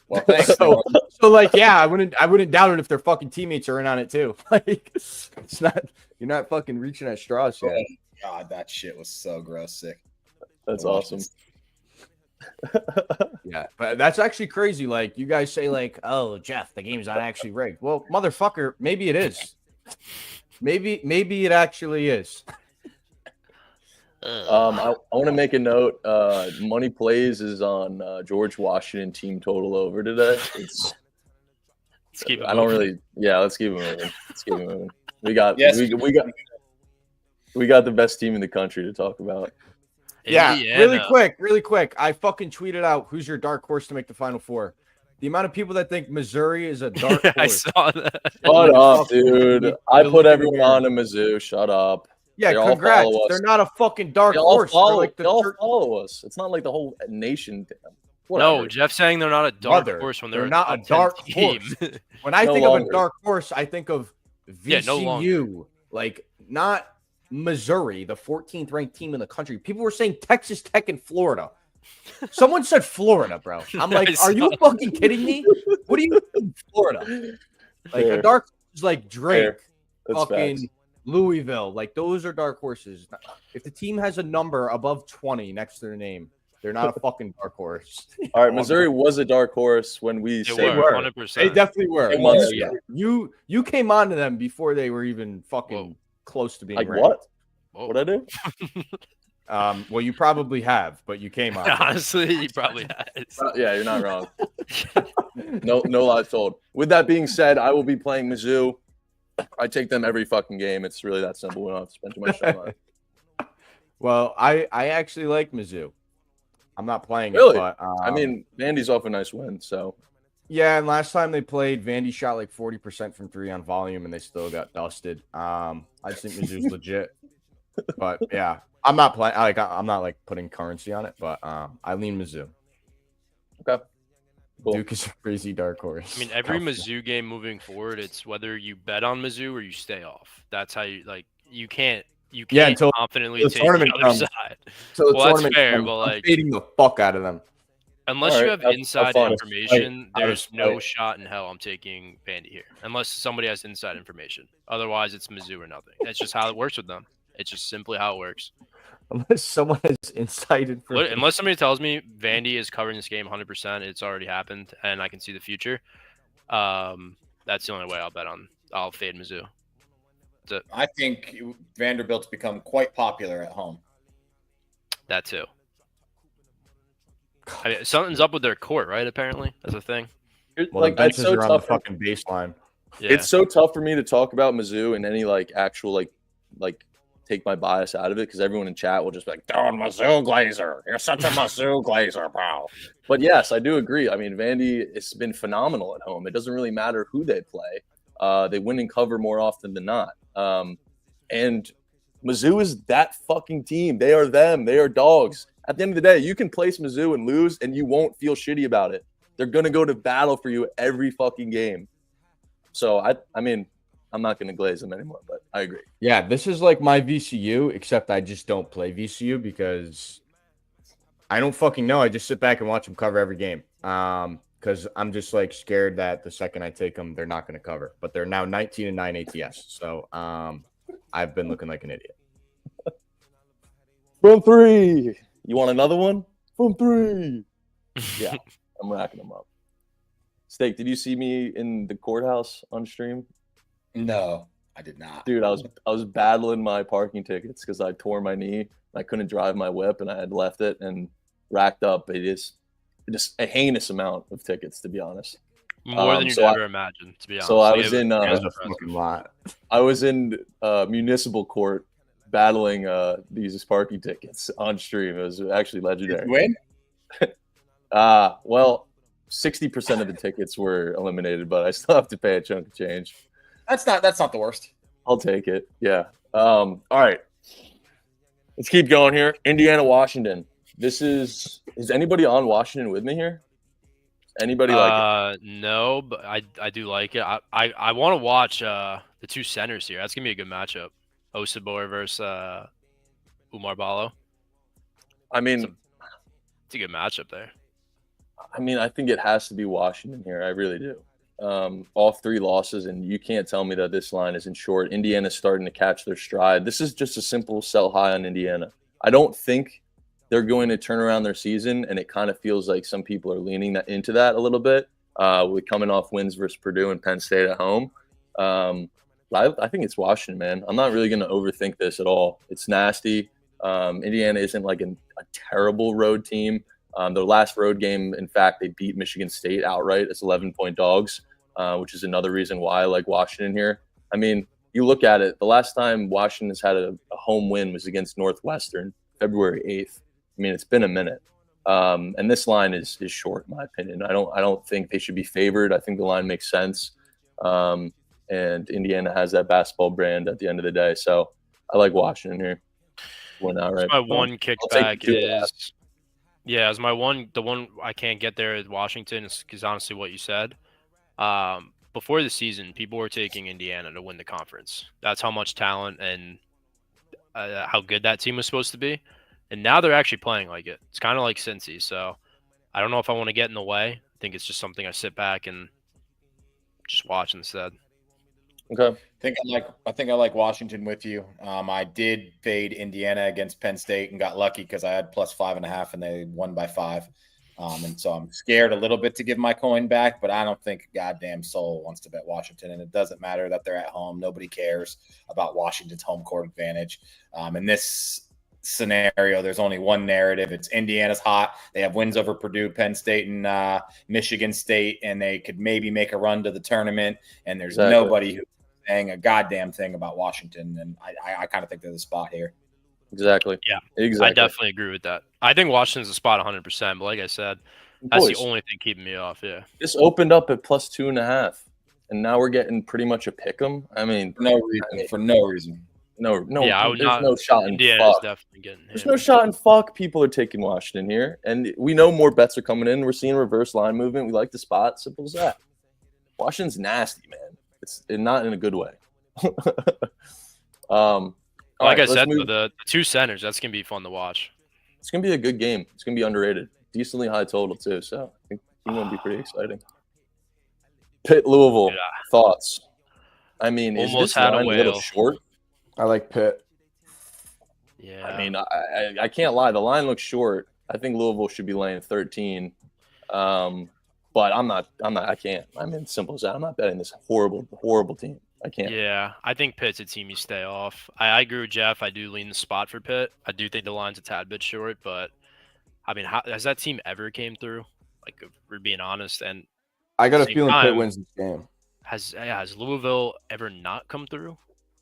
Well, thanks. So like, yeah, I wouldn't doubt it if their fucking teammates are in on it too. Like, it's not, you're not fucking reaching at straws yet. Oh, God, that shit was so gross, sick. That's awesome. Yeah, but that's actually crazy. Like, you guys say, like, oh, Jeff, the game's not actually rigged. Well, motherfucker, maybe it is. Maybe it actually is. I want to make a note. Money Plays is on George Washington team total over today. Let's keep it moving. Let's keep it moving. We got the best team in the country to talk about. Yeah, really quick. I fucking tweeted out who's your dark horse to make the Final Four. The amount of people that think Missouri is a dark horse. I saw that. Shut up, dude. I put everyone on a Mizzou. Shut up. Yeah, congrats. They're not a fucking dark horse. They all follow us. It's not like the whole nation. No, Jeff's saying they're not a dark horse when they're not a dark horse. When I think of a dark horse, I think of VCU, like not Missouri, the 14th ranked team in the country. People were saying Texas Tech and Florida. Someone said Florida, bro. I'm like, are you fucking kidding me? What do you mean Florida? Like a dark horse is like Drake, fucking facts. Louisville. Like those are dark horses. If the team has a number above 20 next to their name, they're not a fucking dark horse. All right, Missouri was a dark horse when we they were. 100%. They definitely were. You came on to them before they were even fucking close to being like ranked. What? What'd I do? Well, you probably have, but you came on. Honestly, you probably have. Yeah, you're not wrong. No lies told. With that being said, I will be playing Mizzou. I take them every fucking game. It's really that simple. We don't have to spend too much time on it. Well, I actually like Mizzou. I'm not playing it, but I mean, Vandy's off a nice win, so. Yeah, and last time they played, Vandy shot like 40% from 3 on volume, and they still got dusted. I just think Mizzou's legit. But yeah, I'm not playing. I'm not like putting currency on it, but I lean Mizzou. Okay. Cool. Duke is a crazy dark horse. I mean, every Mizzou game moving forward, it's whether you bet on Mizzou or you stay off. That's how you like. You can't until confidently take the other side. So that's fair, but like fading the fuck out of them. Unless you have inside information, there's no shot in hell I'm taking Vandy here. Unless somebody has inside information. Otherwise, it's Mizzou or nothing. That's just how it works with them. It's just simply how it works. Unless someone has inside information. Unless somebody tells me Vandy is covering this game 100%, it's already happened, and I can see the future. That's the only way I'll fade Mizzou. That's it. I think Vanderbilt's become quite popular at home. That too. I mean, something's up with their court, right? Apparently, that's a thing. Well, like, the benches are on the fucking baseline. Yeah. It's so tough for me to talk about Mizzou and any like actual like take my bias out of it because everyone in chat will just be like, "Darn Mizzou Glazer, you're such a Mizzou Glazer, bro." But yes, I do agree. I mean, Vandy has been phenomenal at home. It doesn't really matter who they play. They win and cover more often than not. And Mizzou is that fucking team. They are them. They are dogs. At the end of the day, you can place Mizzou and lose, and you won't feel shitty about it. They're gonna go to battle for you every fucking game. So I mean, I'm not gonna glaze them anymore, but I agree. Yeah, this is like my VCU, except I just don't play VCU because I don't fucking know. I just sit back and watch them cover every game. Because I'm just like scared that the second I take them, they're not going to cover. But they're now 19-9 ATS. So I've been looking like an idiot. From three. You want another one? From three. Yeah, I'm racking them up. Steak, did you see me in the courthouse on stream? No, I did not. Dude, I was battling my parking tickets because I tore my knee. I couldn't drive my whip, and I had left it and racked up just a heinous amount of tickets, to be honest. More than you'd so ever imagine, to be honest. So I Like, was in That's a fucking lot. I was in municipal court battling these parking tickets on stream. It was actually legendary. Did you win? Well, 60% of the tickets were eliminated, but I still have to pay a chunk of change. That's not the worst. I'll take it. Yeah. All right. Let's keep going here. Indiana, Washington. Is anybody on Washington with me here? Anybody like it? No, but I do like it. I want to watch the two centers here. That's gonna be a good matchup. Osibor versus Umar Balo. I mean, It's a good matchup there. I think it has to be Washington here. I really do. All three losses, and you can't tell me that this line isn't short. Indiana's starting to catch their stride. This is just a simple sell high on Indiana. I don't think they're going to turn around their season, and it kind of feels like some people are leaning into that a little bit with coming off wins versus Purdue and Penn State at home. I think it's Washington, man. I'm not really going to overthink this at all. It's nasty. Indiana isn't like a terrible road team. Their last road game, in fact, they beat Michigan State outright as 11-point dogs, which is another reason why I like Washington here. I mean, you look at it, the last time Washington's had a home win was against Northwestern, February 8th. I mean, it's been a minute. And this line is short, in my opinion. I don't think they should be favored. I think the line makes sense. And Indiana has that basketball brand at the end of the day. So I like Washington here. Win outright. My one kickback is as the one I can't get there is Washington is honestly what you said. Before the season, people were taking Indiana to win the conference. That's how much talent and how good that team was supposed to be. And now they're actually playing like it. It's kind of like Cincy. So I don't know if I want to get in the way. I think it's just something I sit back and just watch instead. Okay. I think I like Washington with you. I did fade Indiana against Penn State and got lucky because I had plus 5.5 and they won by 5. And so I'm scared a little bit to give my coin back, but I don't think a goddamn soul wants to bet Washington. And it doesn't matter that they're at home. Nobody cares about Washington's home court advantage. In this scenario, there's only one narrative. It's Indiana's hot. They have wins over Purdue, Penn State, and Michigan State, and they could maybe make a run to the tournament. And there's nobody who's saying a goddamn thing about Washington. And I kind of think they're the spot here. Exactly. Yeah, exactly. I definitely agree with that. I think Washington's a spot 100%. But like I said, that's the only thing keeping me off. Yeah. This opened up at plus 2.5, and now we're getting pretty much a pick 'em. I mean, for no reason. No. Yeah, there's no shot in Indiana's fuck. definitely getting hit. There's no shot in fuck. People are taking Washington here, and we know more bets are coming in. We're seeing reverse line movement. We like the spot. Simple as that. Washington's nasty, man. It's not in a good way. Like I said, the two centers, that's going to be fun to watch. It's going to be a good game. It's going to be underrated. Decently high total, too. So I think it's going to be pretty exciting. Pitt, Louisville, thoughts? I mean, Almost is this had line a a little whale. short? I like Pitt. Yeah. I mean, I can't lie. The line looks short. I think Louisville should be laying 13. But I can't. I mean, simple as that. I'm not betting this horrible team. I can't. Yeah, I think Pitt's a team you stay off. I agree with Jeff. I do lean the spot for Pitt. I do think the line's a tad bit short, but I mean, has that team ever came through? Like, if we're being honest, and I got a feeling Pitt wins this game. Has Louisville ever not come through?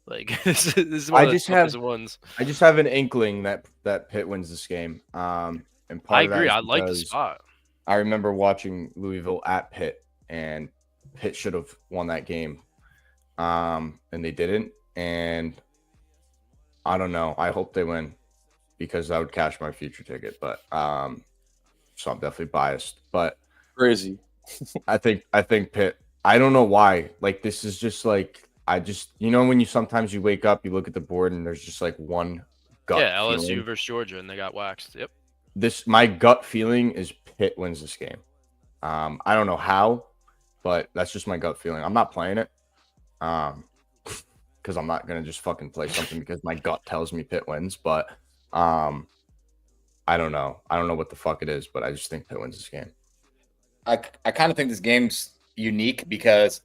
Like this is one of the toughest ones. I just have an inkling that Pitt wins this game. And part I of that agree. is I like the because spot. I remember watching Louisville at Pitt, and Pitt should have won that game. And they didn't. And I don't know. I hope they win because I would cash my future ticket. But so I'm definitely biased. But Crazy. I think Pitt. I don't know why. Like this is just like when you sometimes you wake up, you look at the board, and there's just like one gut. Yeah, LSU feeling. versus Georgia, and they got waxed. Yep. My gut feeling is Pitt wins this game. I don't know how, but that's just my gut feeling. I'm not playing it. Because I'm not gonna just fucking play something because my gut tells me Pitt wins. But I don't know. I don't know what the fuck it is, but I just think Pitt wins this game. I kind of think this game's unique because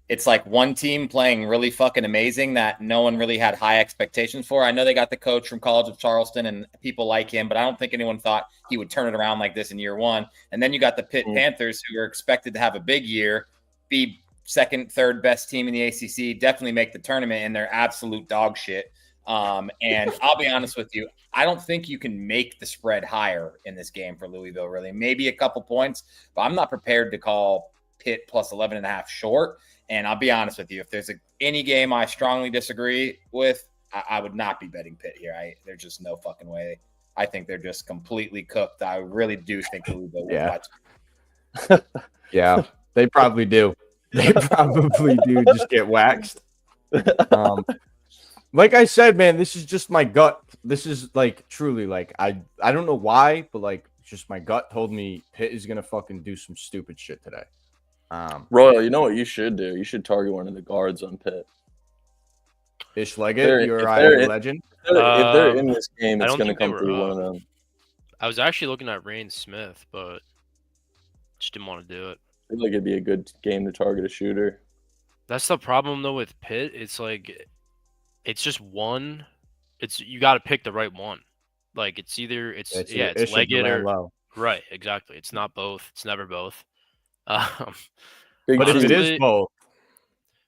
it's like one team playing really fucking amazing that no one really had high expectations for. I know they got the coach from College of Charleston and people like him, but I don't think anyone thought he would turn it around like this in year one. And then you got the Pitt Panthers, who are expected to have a big year, be second, third best team in the ACC, definitely make the tournament, and they're absolute dog shit. And I'll be honest with you, I don't think you can make the spread higher in this game for Louisville, really. Maybe a couple points, but I'm not prepared to call Pitt plus 11.5 short. And I'll be honest with you, if there's any game I strongly disagree with, I would not be betting Pitt here. There's just no fucking way. I think they're just completely cooked. I really do think Louisville will watch. Yeah, they probably do. They probably do just get waxed. Like I said, man, this is just my gut. This is like truly like I don't know why, but like just my gut told me Pitt is gonna fucking do some stupid shit today. Royal, you know what you should do? You should target one of the guards on Pitt. Ish Leggett, you're a legend. If they're in this game, it's going to come through one of them. I was actually looking at Rain Smith, but just didn't want to do it. I feel like it'd be a good game to target a shooter. That's the problem though with Pitt. It's like it's just one. You got to pick the right one. Like it's either it's Leggett or right. Exactly. It's not both. It's never both. But if it is both,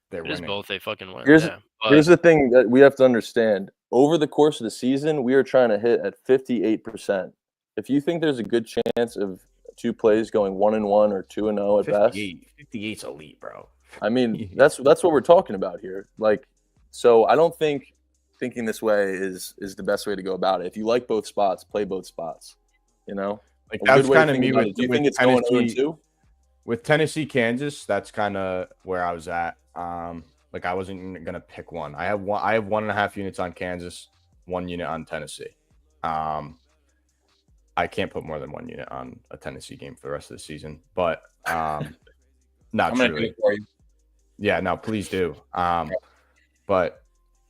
they're winning. It is both. They fucking win. Here's the thing that we have to understand. Over the course of the season, we are trying to hit at 58%. If you think there's a good chance of two plays going 1-1 or 2-0 at best, 58's elite, bro. I mean, that's what we're talking about here. Like, so I don't think thinking this way is the best way to go about it. If you like both spots, play both spots. You know, like that's kind of me with. Do you think it's going 0-2? With Tennessee, Kansas, that's kind of where I was at. Like I wasn't gonna pick one. I have 1.5 units on Kansas, 1 unit on Tennessee. I can't put more than 1 unit on a Tennessee game for the rest of the season, but not I'm gonna do it for you. Yeah, no, please do. But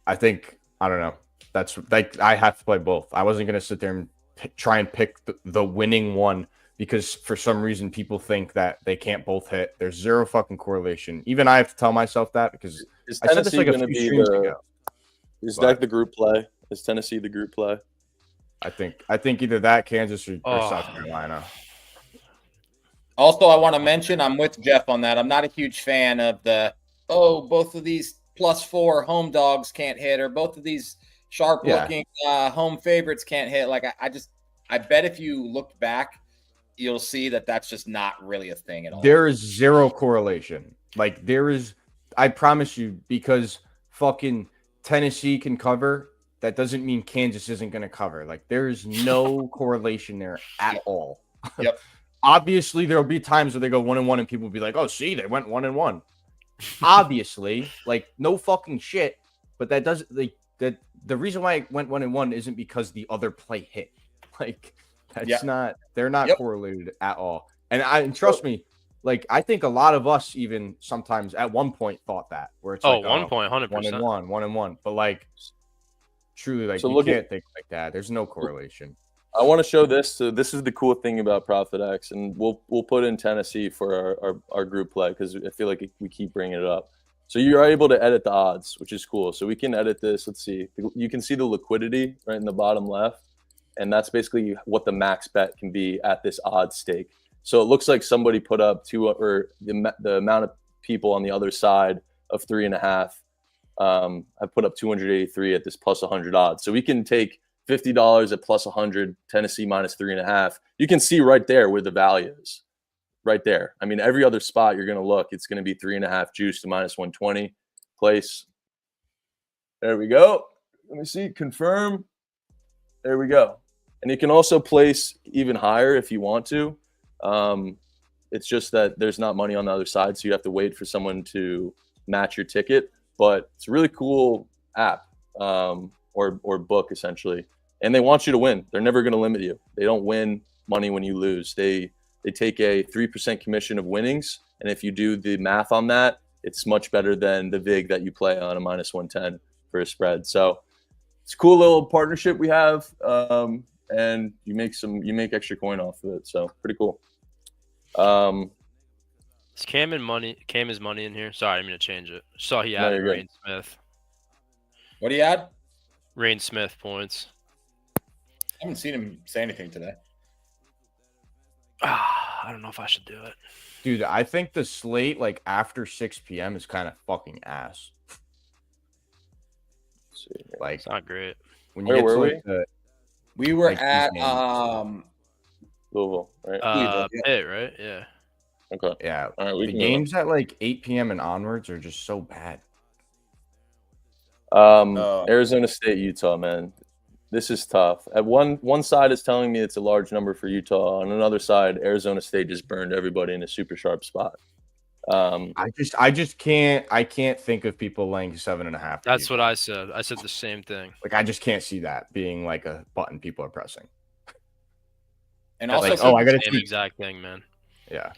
I think I don't know. That's like I have to play both. I wasn't gonna sit there and try and pick the winning one. Because for some reason people think that they can't both hit. There's zero fucking correlation. Even I have to tell myself that because I said this like a few streams ago. Is that the group play? Is Tennessee the group play? I think either that, Kansas, or South Carolina. Also, I want to mention I'm with Jeff on that. I'm not a huge fan of both of these +4 home dogs can't hit, or both of these sharp-looking home favorites can't hit. Like I bet if you looked back, you'll see that that's just not really a thing at all. There is zero correlation. Like I promise you, because fucking Tennessee can cover, that doesn't mean Kansas isn't going to cover. Like there is no correlation there at all. Yep. Obviously, there'll be times where they go 1-1 and people will be like, "Oh, see, they went 1-1." Obviously, like no fucking shit. But that doesn't the reason why it went 1-1 isn't because the other play hit. Like. That's not. They're not correlated at all. And trust me, like I think a lot of us even sometimes at one point thought that where it's 1 point, 100%, 1-1, but like truly, like you can't think like that. There's no correlation. I want to show this. So this is the cool thing about Profit X, and we'll put in Tennessee for our group play because I feel like we keep bringing it up. So you're able to edit the odds, which is cool. So we can edit this. Let's see. You can see the liquidity right in the bottom left. And that's basically what the max bet can be at this odd stake. So it looks like somebody put up the amount of people on the other side of 3.5. I put up 283 at this plus 100 odds. So we can take $50 at plus 100, Tennessee minus 3.5. You can see right there where the value is. Right there. I mean, every other spot you're going to look, it's going to be 3.5 juice to minus 120 place. There we go. Let me see. Confirm. There we go. And you can also place even higher if you want to. It's just that there's not money on the other side, so you have to wait for someone to match your ticket. But it's a really cool app or book, essentially. And they want you to win. They're never going to limit you. They don't win money when you lose. They take a 3% commission of winnings. And if you do the math on that, it's much better than the VIG that you play on a minus 110 for a spread. So it's a cool little partnership we have. And you make extra coin off of it. So pretty cool. Is Cam is money in here? Sorry, I'm going to change it. Saw he No, added you're good. Rain Smith. What do you add? Rain Smith points. I haven't seen him say anything today. I don't know if I should do it. Dude, I think the slate like after 6 p.m. is kind of fucking ass. Let's see here. Like It's not great. when you Where get were to we? like the We were Like these at games. Louisville, right? Cleveland, yeah. Pitt, right? Yeah. Okay. yeah, All right, we the can go. games at like 8 p.m. and onwards are just so bad. Arizona State, Utah, man. This is tough. At one side is telling me it's a large number for Utah. On another side, Arizona State just burned everybody in a super sharp spot. I just can't think of people laying 7.5. That's what I said. I said the same thing. Like I just can't see that being like a button people are pressing. And That's also, like, I got to Same exact thing, man. Yeah.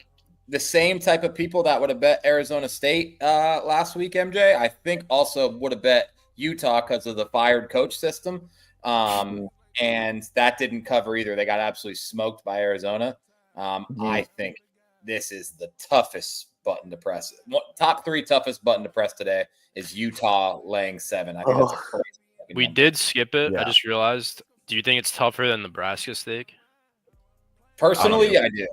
the same type of people that would have bet Arizona State last week, MJ, I think also would have bet Utah because of the fired coach system. And that didn't cover either. They got absolutely smoked by Arizona. I think this is the toughest button to press. Top 3 toughest button to press today is Utah laying 7. I think that's a crazy fucking We number. did skip it. Yeah. I just realized. Do you think it's tougher than Nebraska Steak? Personally, I do.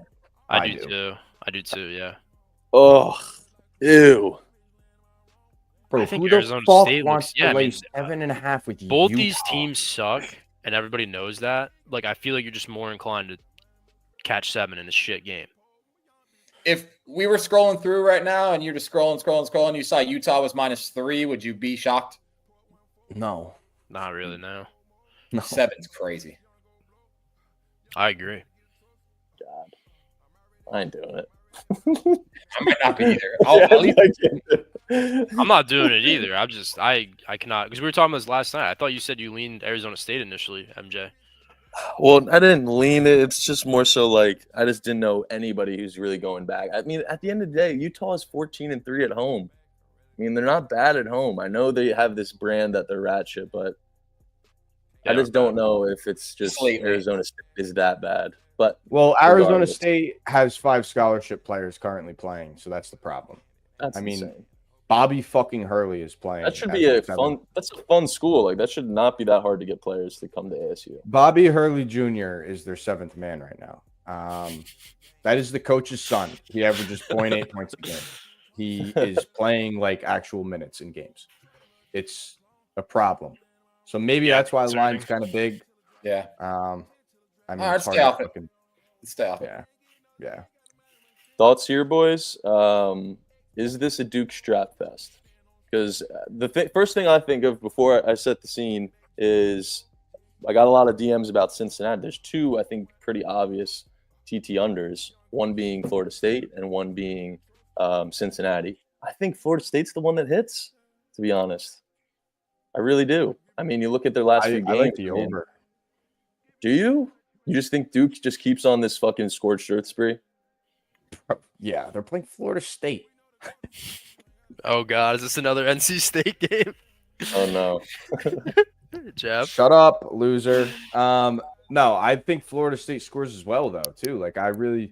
I do too. I do too. Yeah. Oh, ew. Bro, I think who the Arizona fuck State wants looks- to yeah, I lay mean, 7.5 with Both Utah? these teams suck, and everybody knows that. Like, I feel like you're just more inclined to catch 7 in a shit game. If we were scrolling through right now and you're just scrolling, you saw Utah was -3, would you be shocked? No. Not really. No. No. 7's crazy. I agree. God, I ain't doing it. I might not be either. Yeah, I'll leave. I'm not doing it either. I cannot, because we were talking about this last night. I thought you said you leaned Arizona State initially, MJ. Well, I didn't lean it. It's just more so like I just didn't know anybody who's really going back. I mean, at the end of the day, Utah is 14-3 at home. I mean, they're not bad at home. I know they have this brand that they're rat shit, but I just don't know if it's just Slightly. Arizona State is that bad. But Well, Arizona Regardless. State has 5 scholarship players currently playing, so that's the problem. that's I mean, insane. Bobby fucking Hurley is playing. That should at be a like 7. fun. That's a fun school. Like that should not be that hard to get players to come to ASU. Bobby Hurley Jr. is their 7th man right now. That is the coach's son. He averages 0.8 points a game. He is playing like actual minutes in games. It's a problem. So maybe Yeah, that's why the concerning. line's kind of big. Yeah. I mean, All right, it's hard stay to off it. fucking- Stay off it. yeah, yeah. Thoughts here, boys? Is this a Duke strap fest? Because the first thing I think of before I set the scene is I got a lot of DMs about Cincinnati. There's 2, I think, pretty obvious TT unders. One being Florida State and one being Cincinnati. I think Florida State's the one that hits, to be honest. I really do. I mean, you look at their last few games. I like the I mean, over. do you? You just think Duke just keeps on this fucking scorched earth spree? Yeah, they're playing Florida State. Oh God, is this another NC State game? Oh no. Jeff. Shut up, loser. No, I think Florida State scores as well, though, too. Like, I Okay.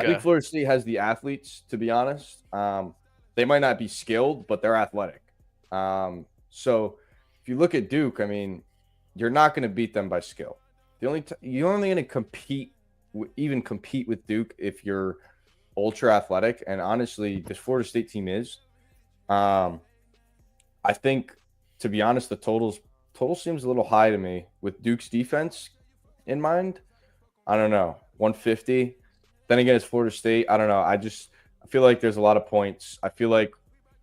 think Florida State has the athletes, to be honest. They might not be skilled, but they're athletic. So if you look at Duke, I mean, you're not going to beat them by skill. You're only going to compete with Duke if you're ultra athletic, and honestly, this Florida State team is. I think, to be honest, the total seems a little high to me with Duke's defense in mind. I don't know, 150. Then again, it's Florida State. I don't know. I feel like there's a lot of points. I feel like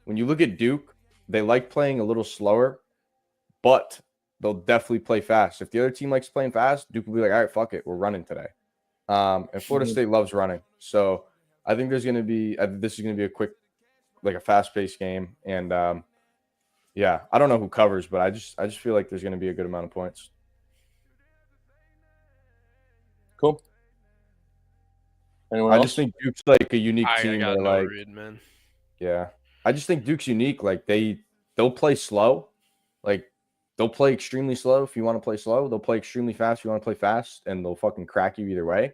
when you look at Duke, they like playing a little slower, but they'll definitely play fast. If the other team likes playing fast, Duke will be like, all right, fuck it, we're running today. And Florida State loves running. So I think this is going to be a quick, like a fast-paced game. And yeah, I don't know who covers, but I just feel like there's going to be a good amount of points. Cool. Anyone I else? just think Duke's like a unique I team. got Where, no like, read, man. yeah, I just think Duke's unique. Like they'll play slow, like they'll play extremely slow if you want to play slow. They'll play extremely fast if you want to play fast, and they'll fucking crack you either way.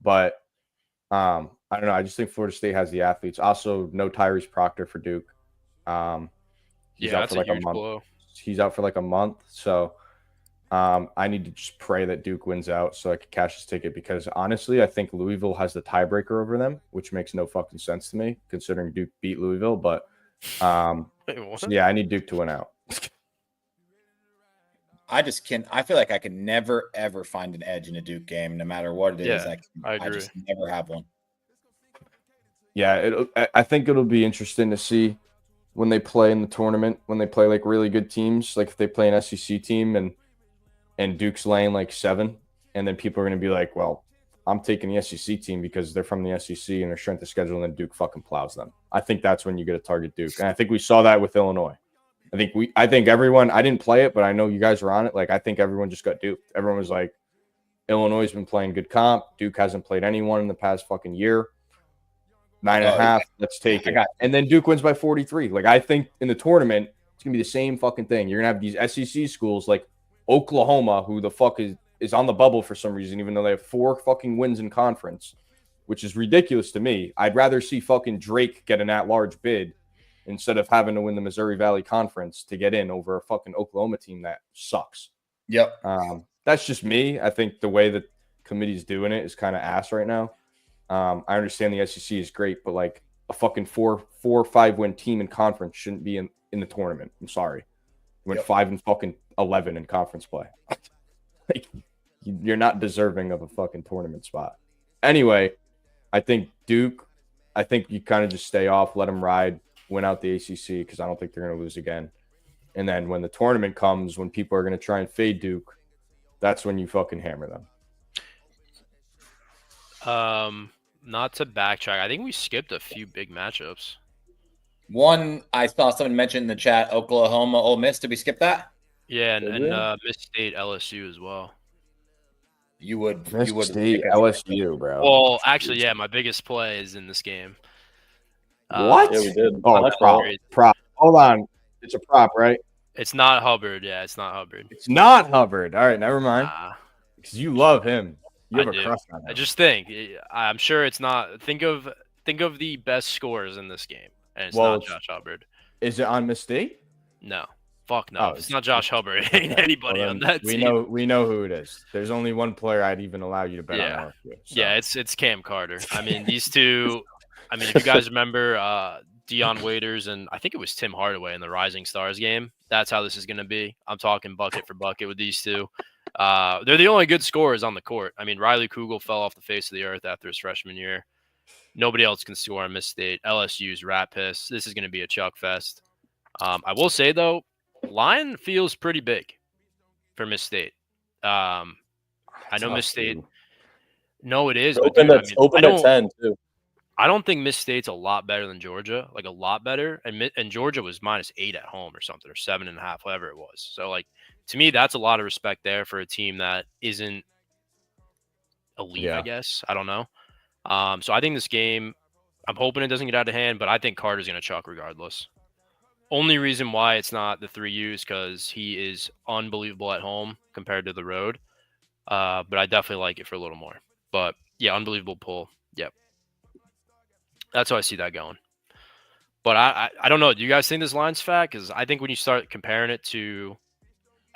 But I don't know. I just think Florida State has the athletes. Also, no Tyrese Proctor for Duke. He's out That's for like a a huge month. blow. He's out for like a month. So I need to just pray that Duke wins out so I can cash his ticket, because honestly, I think Louisville has the tiebreaker over them, which makes no fucking sense to me considering Duke beat Louisville. But Wait, what? so yeah, I need Duke to win out. I just can't. I feel like I can never ever find an edge in a Duke game, no matter what it is. Yeah, I agree. I just never have one. Yeah, I think it'll be interesting to see when they play in the tournament, when they play like really good teams, like if they play an SEC team and Duke's laying like 7, and then people are going to be like, well, I'm taking the SEC team because they're from the SEC and their strength of schedule, and then Duke fucking plows them. I think that's when you get to target Duke, and I think we saw that with Illinois. I think everyone. I didn't play it, but I know you guys were on it. Like, I think everyone just got duped. Everyone was like, Illinois has been playing good comp. Duke hasn't played anyone in the past fucking year. 9.5. Let's take it. And then Duke wins by 43. Like, I think in the tournament, it's gonna be the same fucking thing. You're gonna have these SEC schools like Oklahoma, who the fuck is on the bubble for some reason, even though they have 4 fucking wins in conference, which is ridiculous to me. I'd rather see fucking Drake get an at-large bid instead of having to win the Missouri Valley Conference to get in over a fucking Oklahoma team that sucks. Yep. That's just me. I think the way the committee's doing it is kind of ass right now. I understand the SEC is great, but like a fucking 4 or 5 win team in conference shouldn't be in the tournament. I'm sorry. You went 5 and fucking 11 in conference play. Like, you're not deserving of a fucking tournament spot. Anyway, I think Duke, I think you kind of just stay off, let them ride, win out the ACC, because I don't think they're going to lose again. And then when the tournament comes, when people are going to try and fade Duke, that's when you fucking hammer them. Not to backtrack, I think we skipped a few big matchups. One, I saw someone mention in the chat, Oklahoma, Ole Miss. Did we skip that? Yeah, and Miss State, LSU as well. You would State, LSU, bro. Well, actually, yeah, my biggest play is in this game. What? Yeah, we did. Oh, prop. Hold on. It's a prop, right? It's not Hubbard. Yeah, it's not Hubbard. It's not Hubbard. All right, never mind. Because you love him. You have a crush on him. I just think I'm sure it's not. Think of the best scorers in this game, and it's not Josh Hubbard. Is it on Miss State? No, fuck no. Oh, it's not Josh Hubbard. It ain't anybody on that team. We know who it is. There's only one player I'd even allow you to bet on. So. Yeah, it's Cam Carter. I mean, these two. I mean, if you guys remember Deion Waiters and I think it was Tim Hardaway in the Rising Stars game, that's how this is going to be. I'm talking bucket for bucket with these two. They're the only good scorers on the court. I mean, Riley Kugel fell off the face of the earth after his freshman year. Nobody else can score on Miss State. LSU's rat piss. This is going to be a chuck fest. I will say, though, line feels pretty big for Miss State. I know Miss State. No, it is. Open at 10, too. I don't think Miss State's a lot better than Georgia, like a lot better. And Georgia was -8 at home or something, or 7.5, whatever it was. So, like, to me, that's a lot of respect there for a team that isn't elite, I guess. I don't know. So I think this game, I'm hoping it doesn't get out of hand, but I think Carter's going to chuck regardless. Only reason why it's not the 3U's because he is unbelievable at home compared to the road. But I definitely like it for a little more. But, yeah, unbelievable pull. Yep. That's how I see that going. But I don't know. Do you guys think this line's fat? Because I think when you start comparing it to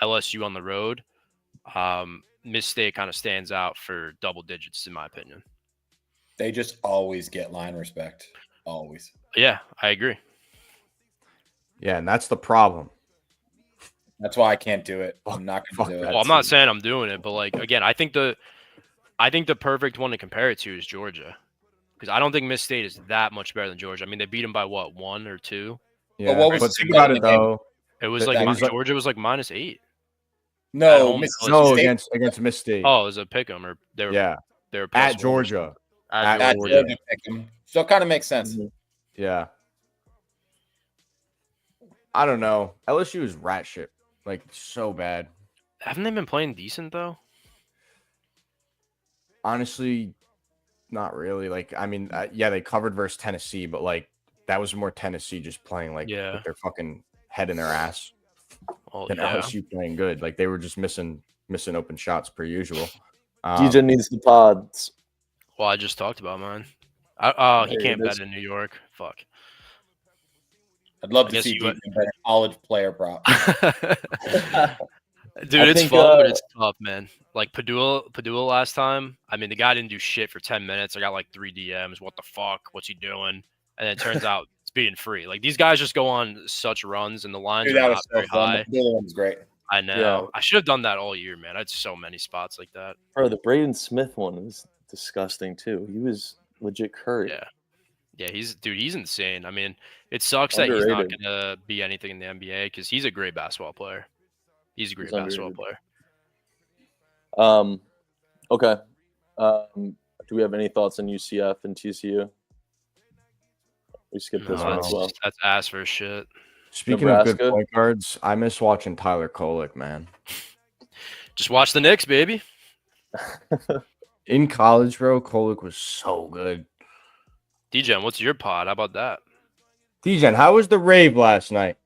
LSU on the road, Miss State kind of stands out for double digits, in my opinion. They just always get line respect. Always. Yeah, I agree. Yeah, and that's the problem. That's why I can't do it. I'm not going Fuck to do that. it. Well, I'm not saying I'm doing it, but like again, I think the perfect one to compare it to is Georgia, because I don't think Miss State is that much better than Georgia. I mean, they beat them by what, 1 or 2? Yeah, what was but the think spread about in it the game? though. It was But like that was like- Georgia was like -8. At No, home, Mississippi No, State against Miss State. Oh, it was a pick 'em, or they were Yeah, +1 at or Georgia. something. At At at Georgia. Georgia pick 'em. So it kind of makes sense. Mhm. Yeah. I don't know. LSU is rat shit. Like, so bad. Haven't they been playing decent though? Honestly, not really. Like, I mean, yeah, they covered versus Tennessee, but like that was more Tennessee just playing like Yeah. with their fucking head in their ass Well, than yeah. LSU playing good. Like they were just missing open shots per usual. DJ needs the pods. Well, I just talked about mine. He There it can't bet is. in New York. Fuck. I'd love I to guess see you- DJ bet a college player prop. Dude, I it's think, fun, but it's tough, man. Like Padula last time. I mean, the guy didn't do shit for 10 minutes. I got like 3 DMs. What the fuck? What's he doing? And then it turns out it's being free. Like these guys just go on such runs, and the lines Dude, are that not was so very fun. high. The one was great. I know. Yeah. I should have done that all year, man. I had so many spots like that. Bro, the Braden Smith one was disgusting too. He was legit curry. Yeah. Yeah, he's insane. I mean, it sucks that he's not Underrated. gonna be anything in the NBA because he's a great basketball player. He's a great He's basketball underrated. player. Okay. Do we have any thoughts on UCF and TCU? We skipped this No, one that's- as well. that's ass for shit. Speaking of good Nebraska. point guards, I miss watching Tyler Kolek, man. Just watch the Knicks, baby. In college, bro, Kolek was so good. DJ, what's your pod? How about that? Dijon, how was the rave last night?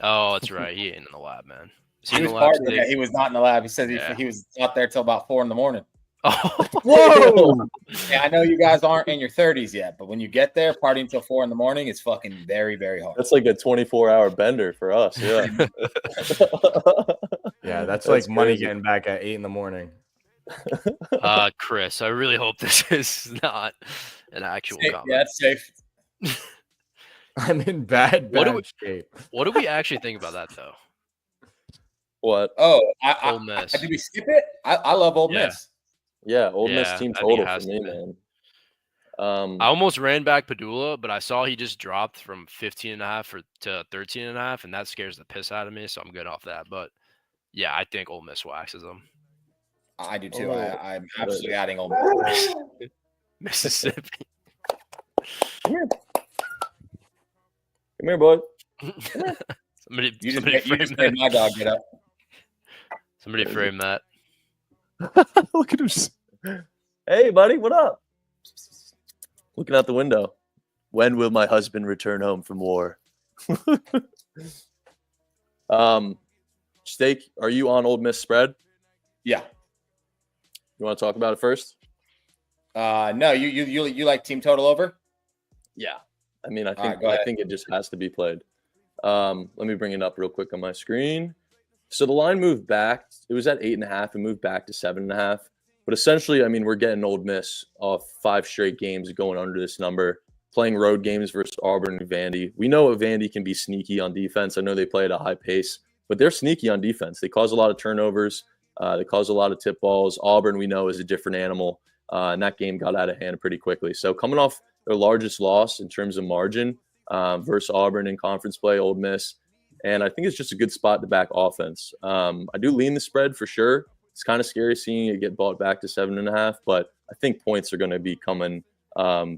Oh, that's right. He ain't in the lab, man. Is he He in was the lab partying. today? Yeah, he was not in the lab. He said Yeah. he was out there till about 4 a.m. Oh, Whoa! Yeah, I know you guys aren't in your 30s yet, but when you get there, partying till 4 a.m, it's fucking very, very hard. That's like a 24-hour bender for us. Yeah. Yeah, that's like money crazy. getting back at 8 in the morning. Chris, I really hope this is not an actual Safe- comment. Yeah, it's safe. I'm in bad What do we- shape. What do we actually think about that, though? What? Oh, Ole Miss. did we skip it? I love Ole Yeah. Miss. Yeah, Ole Miss Yeah, team I think it total has for to me, be. man. I almost ran back Padula, but I saw he just dropped from 15.5 to 13.5, and that scares the piss out of me. So I'm good off that. But yeah, I think Ole Miss waxes them. I do too. Oh, I'm absolutely adding Ole Miss. Mississippi. Come here, boy. Somebody You just frame made that. my dog get up. Somebody frame that. Look at him. Hey, buddy, what up? Looking out the window. When will my husband return home from war? Steak, are you on Ole Miss spread? Yeah. You want to talk about it first? No, you like team total over? Yeah. I mean, I All right, think go ahead. it just has to be played. Let me bring it up real quick on my screen. So the line moved back. It was at 8.5 and moved back to 7.5. But essentially, I mean, we're getting Ole Miss off 5 straight games going under this number, playing road games versus Auburn and Vandy. We know Vandy can be sneaky on defense. I know they play at a high pace, but they're sneaky on defense. They cause a lot of turnovers. They cause a lot of tip balls. Auburn, we know, is a different animal. And that game got out of hand pretty quickly. So coming off their largest loss in terms of margin versus Auburn in conference play, Ole Miss. And I think it's just a good spot to back offense. I do lean the spread for sure. It's kind of scary seeing it get bought back to 7.5, but I think points are going to be coming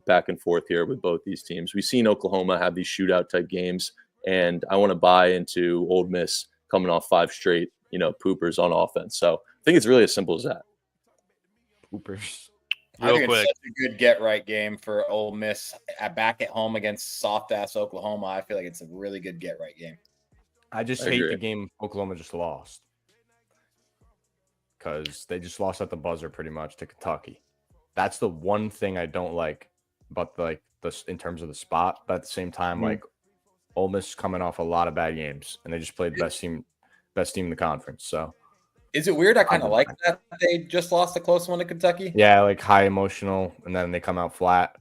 back and forth here with both these teams. We've seen Oklahoma have these shootout type games, and I want to buy into Ole Miss coming off 5 straight, poopers on offense. So I think it's really as simple as that. Poopers. I Real think quick. it's such a good get right game for Ole Miss back at home against soft ass Oklahoma. I feel like it's a really good get right game. I just I hate agree. the game Oklahoma just lost. Because they just lost at the buzzer pretty much to Kentucky. That's the one thing I don't like about in terms of the spot. But at the same time, like Ole Miss is coming off a lot of bad games, and they just played the best team in the conference. So Is it weird? I kind of like that they just lost a close one to Kentucky. Yeah, like high emotional, and then they come out flat.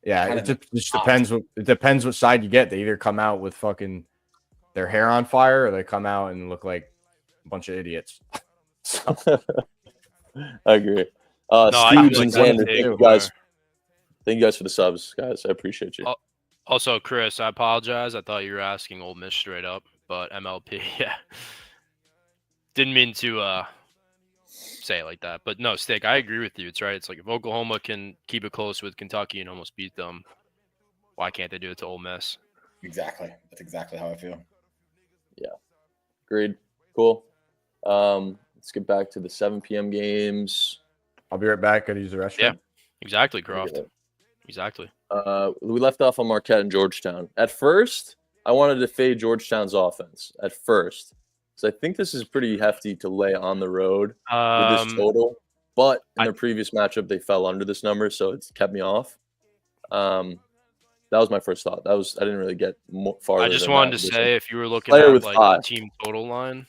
Yeah, Kind it of just depends. It depends what side you get. They either come out with fucking their hair on fire, or they come out and look like a bunch of idiots. So, I agree. I Stooge feel and like Xander, that's thank you guys for the subs, guys. I appreciate you. Also, Chris, I apologize. I thought you were asking Ole Miss straight up, but MLP, yeah. Didn't mean to say it like that. But no, Stick, I agree with you. It's right. It's like if Oklahoma can keep it close with Kentucky and almost beat them, why can't they do it to Ole Miss? Exactly. That's exactly how I feel. Yeah. Agreed. Cool. Let's get back to the 7 p.m. games. I'll be right back. Gotta use the restroom. Yeah, exactly, Croft. Exactly. We left off on Marquette and Georgetown. At first, I wanted to fade Georgetown's offense. At first, because I think this is pretty hefty to lay on the road with this total. But in their previous matchup, they fell under this number, so it's kept me off. That was my first thought. I didn't really get farther. I just wanted to say, if you were looking Player at with like 5. the team total line,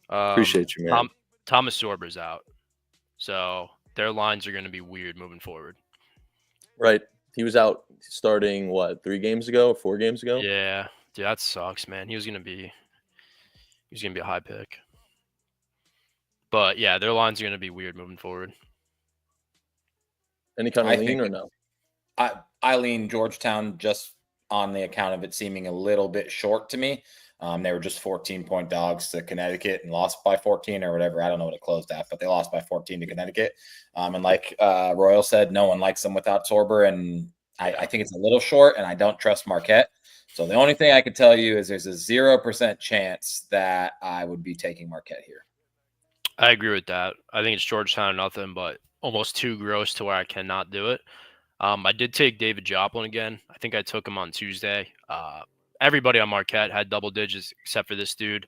Appreciate you, man. Thomas Sorber's out, so their lines are going to be weird moving forward. Right. He was out starting, 3 games ago or 4 games ago? Yeah. Dude, that sucks, man. He was going to be a high pick. But, yeah, their lines are going to be weird moving forward. Any kind of lean or no? I lean Georgetown just on the account of it seeming a little bit short to me. They were just 14-point dogs to Connecticut and lost by 14 or whatever. I don't know what it closed at, but they lost by 14 to Connecticut. And like Royal said, no one likes them without Sorber. And I think it's a little short, and I don't trust Marquette. So the only thing I could tell you is there's a 0% chance that I would be taking Marquette here. I agree with that. I think it's Georgetown nothing, but almost too gross to where I cannot do it. I did take David Joplin again. I think I took him on Tuesday. Everybody on Marquette had double digits except for this dude.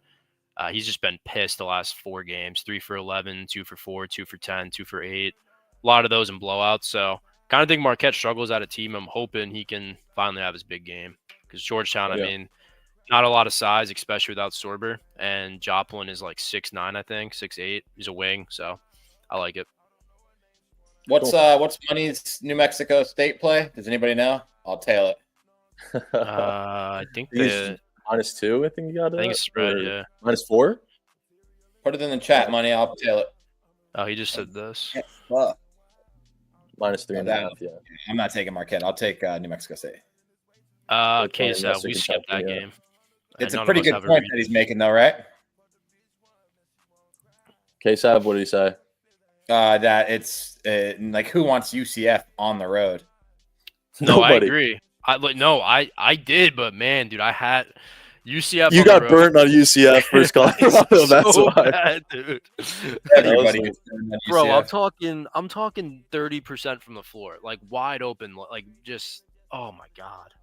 He's just been pissed the last 4 games, 3 for 11, 2 for 4, 2 for 10, 2 for 8. A lot of those in blowouts. So kind of think Marquette struggles at a team. I'm hoping he can finally have his big game because Georgetown, I mean, not a lot of size, especially without Sorber. And Joplin is like 6'9", I think, 6'8". He's a wing. So I like it. What's money's New Mexico State play? Does anybody know? I'll tail it. I think -2. I think you got it. I think it's spread. Yeah. -4. Put it in the chat, money. I'll tail it. Oh, he just said this. Fuck. -3.5. Yeah. I'm not taking Marquette. I'll take New Mexico State. KSL, we skipped that game. It's a pretty good point that he's making, though, right? KSAB, what did he say? That it's like who wants UCF on the road? No, I agree. I did, but man, dude, I had UCF. You got burnt on UCF versus Colorado. That's so why, bad, dude. Everybody gets burned on UCF. I'm talking 30% from the floor, like wide open, like just oh my god.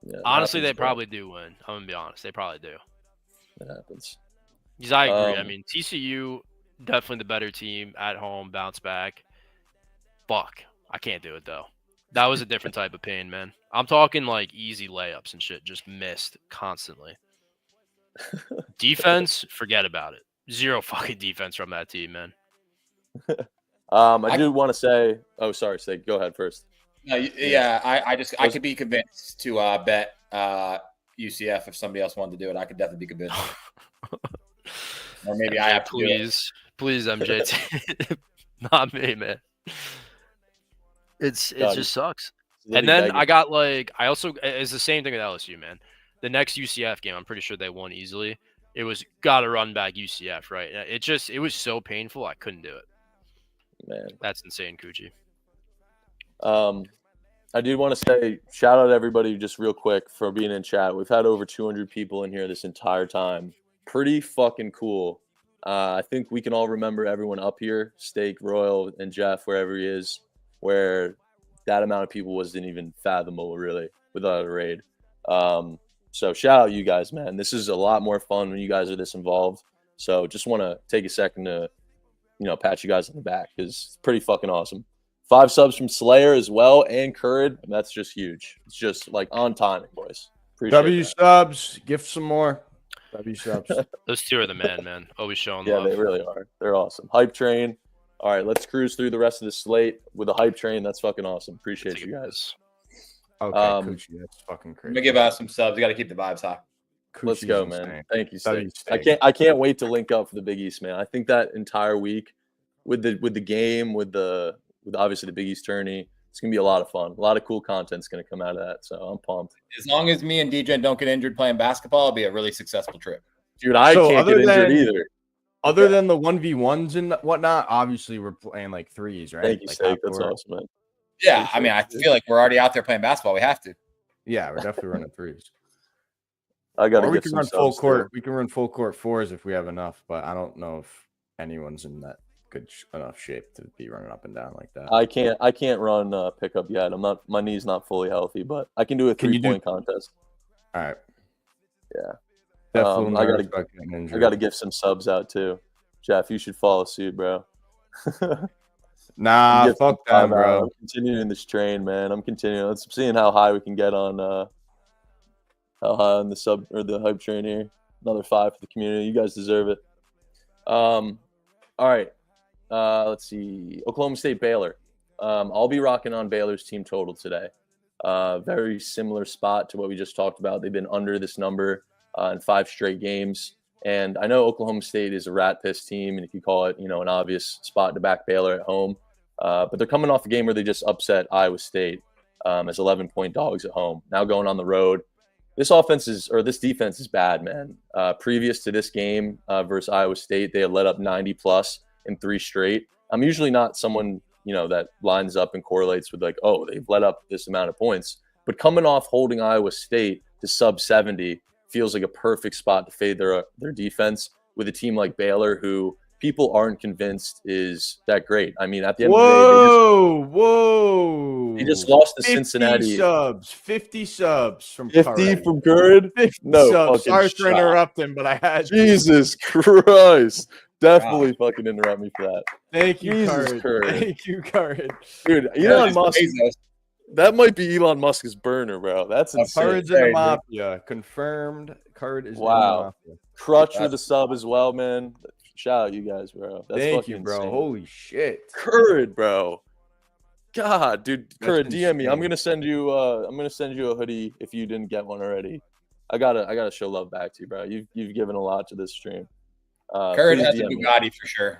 Yeah, honestly, they probably do win. I'm gonna be honest, they probably do. It happens. Because I agree. I mean, TCU definitely the better team at home, bounce back. Fuck, I can't do it though. That was a different type of pain, man. I'm talking like easy layups and shit, just missed constantly. Defense, forget about it. Zero fucking defense from that team, man. I do want to say. Oh, sorry, Steak. Go ahead first. No, yeah, I could be convinced to bet UCF if somebody else wanted to do it. I could definitely be convinced. Or maybe MJ, I have to please, MJ, not me, man. It just sucks. And then I got it's the same thing with LSU, man. The next UCF game, I'm pretty sure they won easily. It was gotta run back UCF, right? It was so painful, I couldn't do it. Man, that's insane, Coochie. I do want to say shout out to everybody just real quick for being in chat. We've had over 200 people in here this entire time. Pretty fucking cool. I think we can all remember everyone up here, Steak, Royal, and Jeff, wherever he is, where that amount of people wasn't even fathomable, really, without a raid. So shout out you guys, man. This is a lot more fun when you guys are this involved. So just want to take a second to, pat you guys on the back because it's pretty fucking awesome. 5 subs from Slayer as well and Currid. That's just huge. It's just like on timing, boys. Appreciate subs, gift some more. W subs. Those two are the man. Always showing Yeah, love. they really are. They're awesome. Hype train. All right, let's cruise through the rest of the slate with a hype train. That's fucking awesome. Appreciate you guys. Okay, Coochie, that's fucking I'm crazy. gonna give out some subs. You got to keep the vibes high. Let's Coochie's go, insane. man. Thank you, W Steak. Steak. I can't wait to link up for the Big East, man. I think that entire week with the game, with obviously the Big East tourney, it's gonna be a lot of fun. A lot of cool content's gonna come out of that. So I'm pumped. As long as me and DJ don't get injured playing basketball, it'll be a really successful trip. Dude, I So can't get injured either. Other than the 1v1s and whatnot, obviously we're playing like threes, right? Thank you, like Steak. That's awesome, man. Yeah, I mean, I feel like we're already out there playing basketball. We have to. Yeah, we're definitely running threes. I gotta Or we get can some run full subs, court. too. We can run full court fours if we have enough, but I don't know if anyone's in that good enough shape to be running up and down like that. I can't run pickup yet. My knee's not fully healthy, but I can do a Can you do- 3-point contest. All right. Yeah. Definitely. I gotta give some subs out too. Jeff, you should follow suit, bro. Nah, Get some fuck them, time out. bro. I'm continuing this train, man. I'm continuing. Let's seeing how high we can get on the sub or the hype train here. Another 5 for the community. You guys deserve it. All right. Let's see. Oklahoma State Baylor. I'll be rocking on Baylor's team total today. Very similar spot to what we just talked about. They've been under this number in 5 straight games. And I know Oklahoma State is a rat piss team, and if you call it, an obvious spot to back Baylor at home. But they're coming off a game where they just upset Iowa State as 11-point dogs at home. Now going on the road. This defense is bad, man. Previous to this game versus Iowa State, they had let up 90+ in 3 straight. I'm usually not someone, that lines up and correlates with like, oh, they've let up this amount of points. But coming off holding Iowa State to sub 70 feels like a perfect spot to fade their defense with a team like Baylor, who people aren't convinced is that great. I mean, at the end of the day, they just lost to 50 Cincinnati. 50 subs from 50 Curran. from Curran? 50 No subs. fucking Sorry for shot. interrupting, but I had to. Jesus Christ. Definitely fucking interrupt me for that. Thank you, Jesus Curran. Thank you, Curran. Dude, Elon Musk, that might be Elon Musk's burner, bro. That's insane. Curran's in the mafia. Confirmed. Curran is in the mafia. Crutch with a sub as well, man. Shout out you guys, bro. That's Thank you, bro. insane. Holy shit. Curran, bro. God, dude. Curran, DM me. insane. I'm gonna send you a hoodie if you didn't get one already. I gotta show love back to you, bro. You've given a lot to this stream. Curran has a Bugatti for sure.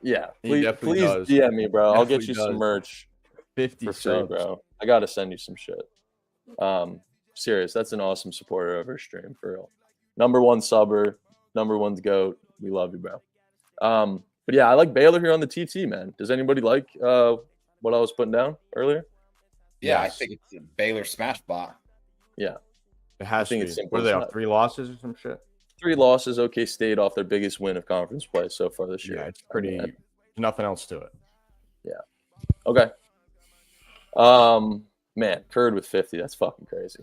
Yeah, He please does. DM me, bro. I'll get Definitely you some does. merch 50 for free, subs. bro. I gotta send you some shit. Serious. That's an awesome supporter of our stream, for real. Number 1 subber, number 1's goat. We love you, bro. But yeah, I like Baylor here on the TT, man. Does anybody like what I was putting down earlier? Yeah, Yes. I think it's a Baylor smash bot. Yeah. It has I think to it's be. simple What are they as on? that. 3 losses or some shit? 3 losses. OK State off their biggest win of conference play so far this year. Yeah, it's pretty. There's nothing else to it. Okay. Man, Curd with 50. That's fucking crazy.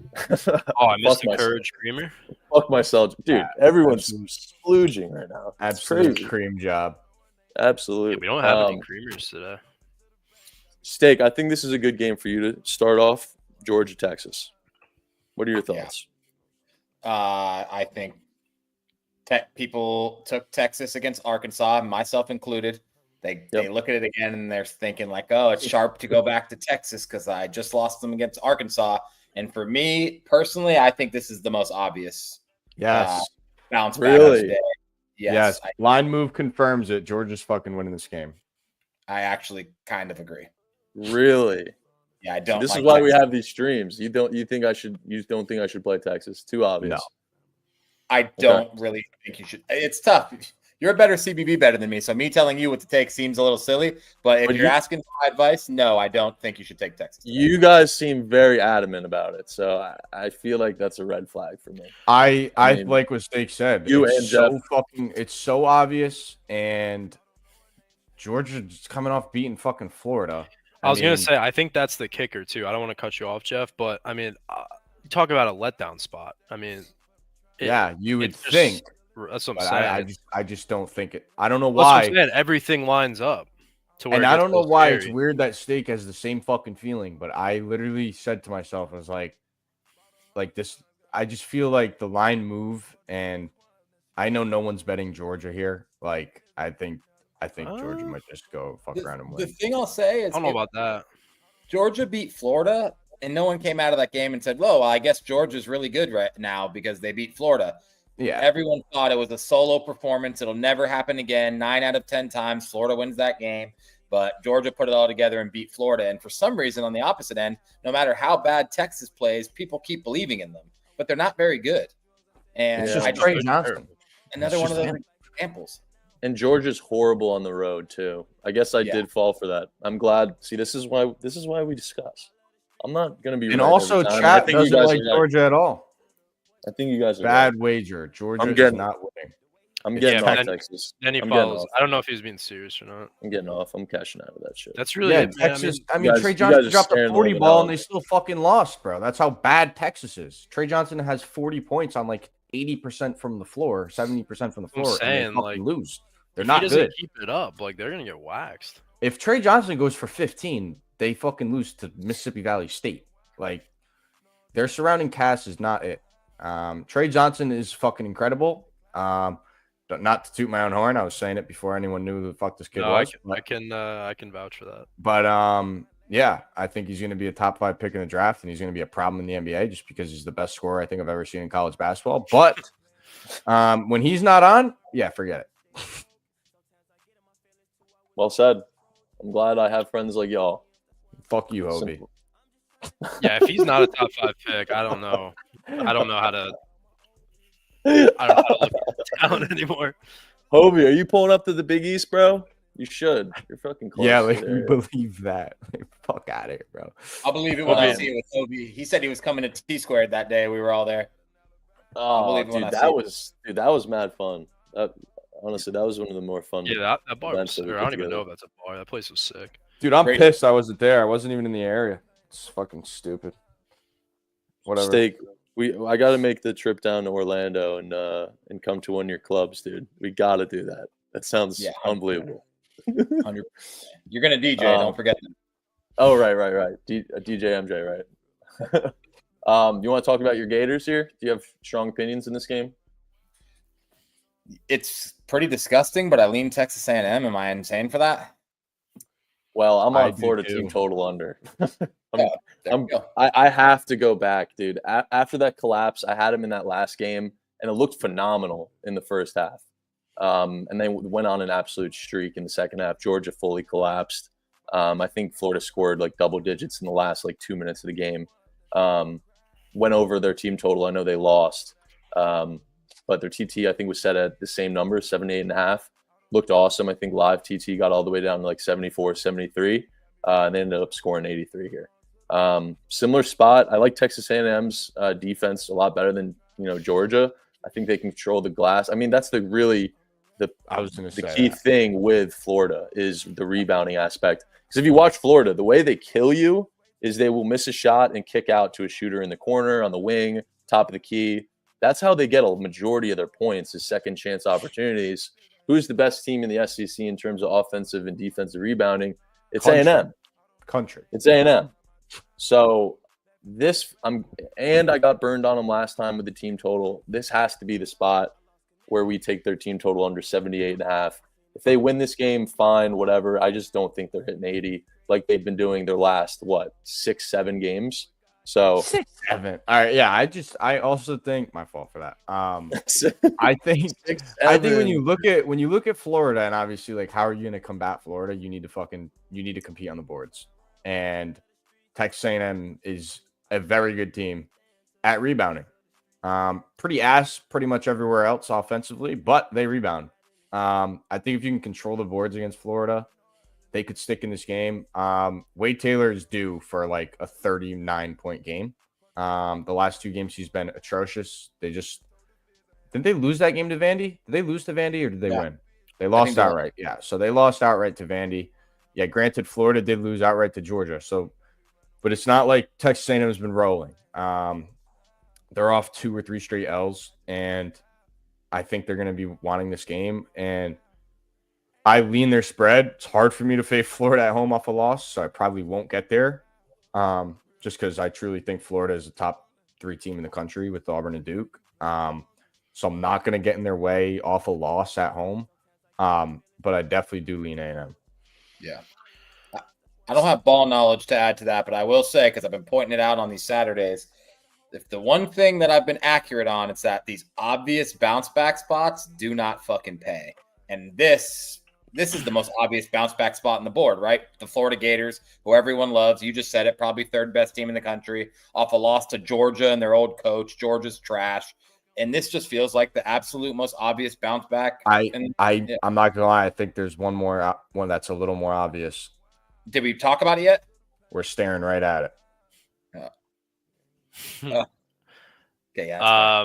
Oh, I missed Fuck the Courage Creamer. Fuck myself. Dude, Yeah, everyone's absolute- splooging right now. It's Absolute crazy. cream job. Absolutely. Yeah, we don't have any creamers today. Steak, I think this is a good game for you to start off. Georgia, Texas. What are your Yeah. thoughts? I think people took Texas against Arkansas, myself included. They look at it again and they're thinking like, oh, it's sharp to go back to Texas because I just lost them against Arkansas. And for me personally, I think this is the most obvious Yes. bounce back Really? today. Yes. Line move confirms it. Georgia's fucking winning this game. I actually kind of agree. Really? Yeah, I don't. This like is why we Texas. have these streams. You don't think I should play Texas? Too obvious. No. I don't really think you should. It's tough. You're a better CBB better than me, so me telling you what to take seems a little silly. But if you're asking for my advice, no, I don't think you should take Texas. You guys seem very adamant about it, so I feel like that's a red flag for me. I mean, like what Steak said. you It's and so Jeff. fucking. It's so obvious, and Georgia's coming off beating fucking Florida. I was mean, gonna say, I think that's the kicker too. I don't want to cut you off, Jeff, but I mean, talk about a letdown spot. I mean, yeah, you would it's just- think. That's what I'm But saying. I just don't think it. I don't know That's what why. I'm saying. Everything lines up to where And it I gets don't know so why it's scary. weird that Steak has the same fucking feeling, but I literally said to myself, I was like this. I just feel like the line move and I know no one's betting Georgia here. Like, I think Georgia might just go fuck around and The win. thing I'll say I is, don't know if about that. Georgia beat Florida, and no one came out of that game and said, "Whoa, well, I guess Georgia's really good right now because they beat Florida." Yeah. Everyone thought it was a solo performance. It'll never happen again. 9 out of 10 times, Florida wins that game. But Georgia put it all together and beat Florida. And for some reason, on the opposite end, no matter how bad Texas plays, people keep believing in them. But they're not very good. And It's Yeah. just Trey Johnson. another It's one of just those him. examples. And Georgia's horrible on the road too. I guess I did fall for that. I'm glad. See, this is why we discuss. I'm not gonna be And right also, every time. I chat think you doesn't guys like are right. Georgia at all. I think you guys are Bad right. wager. Georgia I'm is getting- not winning. I'm Yeah, getting but off then- Texas. Then he I'm getting follows. off. I don't know if he was being serious or not. I'm getting off. I'm cashing out of that shit. That's really Yeah, it, man. Texas. you guys- Trey you Johnson guys are dropped a staring 40 over ball now. and they still fucking lost, bro. That's how bad Texas is. Trey Johnson has 40 points on like 80% from the floor, 70% from the I'm floor, and saying, they fucking like, lose. They're If not he doesn't good. keep it up, like they're gonna get waxed. If Trey Johnson goes for 15, they fucking lose to Mississippi Valley State. Like, their surrounding cast is not it. Trey Johnson is fucking incredible. Not to toot my own horn, I was saying it before anyone knew who the fuck this kid No, was. I can vouch for that. But yeah, I think he's going to be a top 5 pick in the draft, and he's going to be a problem in the NBA just because he's the best scorer I think I've ever seen in college basketball. But when he's not on, yeah, forget it. Well said. I'm glad I have friends like y'all. Fuck you, Hobie. Simple. Yeah, if he's not a top 5 pick, I don't know. I don't know how to. I don't know how to look down anymore. Hobie, are you pulling up to the Big East, bro? You should. You're fucking close. Yeah, to like the you area. believe that. Like, fuck out of here, bro. I'll believe it when I Okay. see it with Toby. He said he was coming to T Squared that day. We were all there. Oh, believe it when dude, I see that it. was mad fun. Honestly, that was one of the more fun. Yeah, that bar was. events that we Or I put don't even together. know if that's a bar. That place was sick. Dude, I'm Great. pissed I wasn't there. I wasn't even in the area. It's fucking stupid. Whatever. Steak. I got to make the trip down to Orlando and come to one of your clubs, dude. We got to do that. That sounds Yeah, unbelievable. 100%. You're gonna DJ. Don't forget that. Oh, right. DJ MJ, right? You want to talk about your Gators here? Do you have strong opinions in this game? It's pretty disgusting, but I lean Texas A&M. Am I insane for that? Well, I'm I on do Florida too. team total under. There we go. I have to go back, dude. After that collapse, I had him in that last game, and it looked phenomenal in the first half. And they went on an absolute streak in the second half. Georgia fully collapsed. I think Florida scored like double digits in the last like 2 minutes of the game. Went over their team total. I know they lost, but their TT I think was set at the same number, 78.5. Looked awesome. I think live TT got all the way down to like 74, 73. And they ended up scoring 83 here. Similar spot. I like Texas A&M's defense a lot better than Georgia. I think they control the glass. I mean, that's the I was going to the say key that. thing with Florida is the rebounding aspect. Because if you watch Florida, the way they kill you is they will miss a shot and kick out to a shooter in the corner, on the wing, top of the key. That's how they get a majority of their points, is second chance opportunities. Who's the best team in the SEC in terms of offensive and defensive rebounding? It's A&M. Country. It's A&M. So I got burned on them last time with the team total. This has to be the spot where we take their team total under 78.5. If they win this game, fine, whatever. I just don't think they're hitting 80 like they've been doing their last 6-7 games. So 6-7. All right, yeah. I also think my fault for that. I think 6-7. when you look at Florida, and obviously like how are you going to combat Florida? You need to compete on the boards. And Texas A&M is a very good team at rebounding. Pretty much everywhere else offensively, but they rebound. I think if you can control the boards against Florida, they could stick in this game. Wade Taylor is due for like a 39-point game. The last 2 games he's been atrocious. Didn't they lose that game to Vandy? Did they lose to Vandy or did they win? They lost outright. Yeah, so they lost outright to Vandy. Yeah, granted, Florida did lose outright to Georgia. So, but it's not like Texas A&M has been rolling. They're off 2 or 3 straight L's, and I think they're going to be wanting this game. And I lean their spread. It's hard for me to face Florida at home off a loss, so I probably won't get there. Just because I truly think Florida is a top 3 team in the country with Auburn and Duke. so I'm not going to get in their way off a loss at home. But I definitely do lean A&M. Yeah. I don't have ball knowledge to add to that, but I will say, because I've been pointing it out on these Saturdays, if the one thing that I've been accurate on, it's that these obvious bounce back spots do not fucking pay. And this is the most obvious bounce back spot on the board, right? The Florida Gators, who everyone loves. You just said it, probably third best team in the country, off a loss to Georgia and their old coach. Georgia's trash. And this just feels like the absolute most obvious bounce back. I'm not gonna lie. I think there's one that's a little more obvious. Did we talk about it yet? We're staring right at it. Okay, yeah.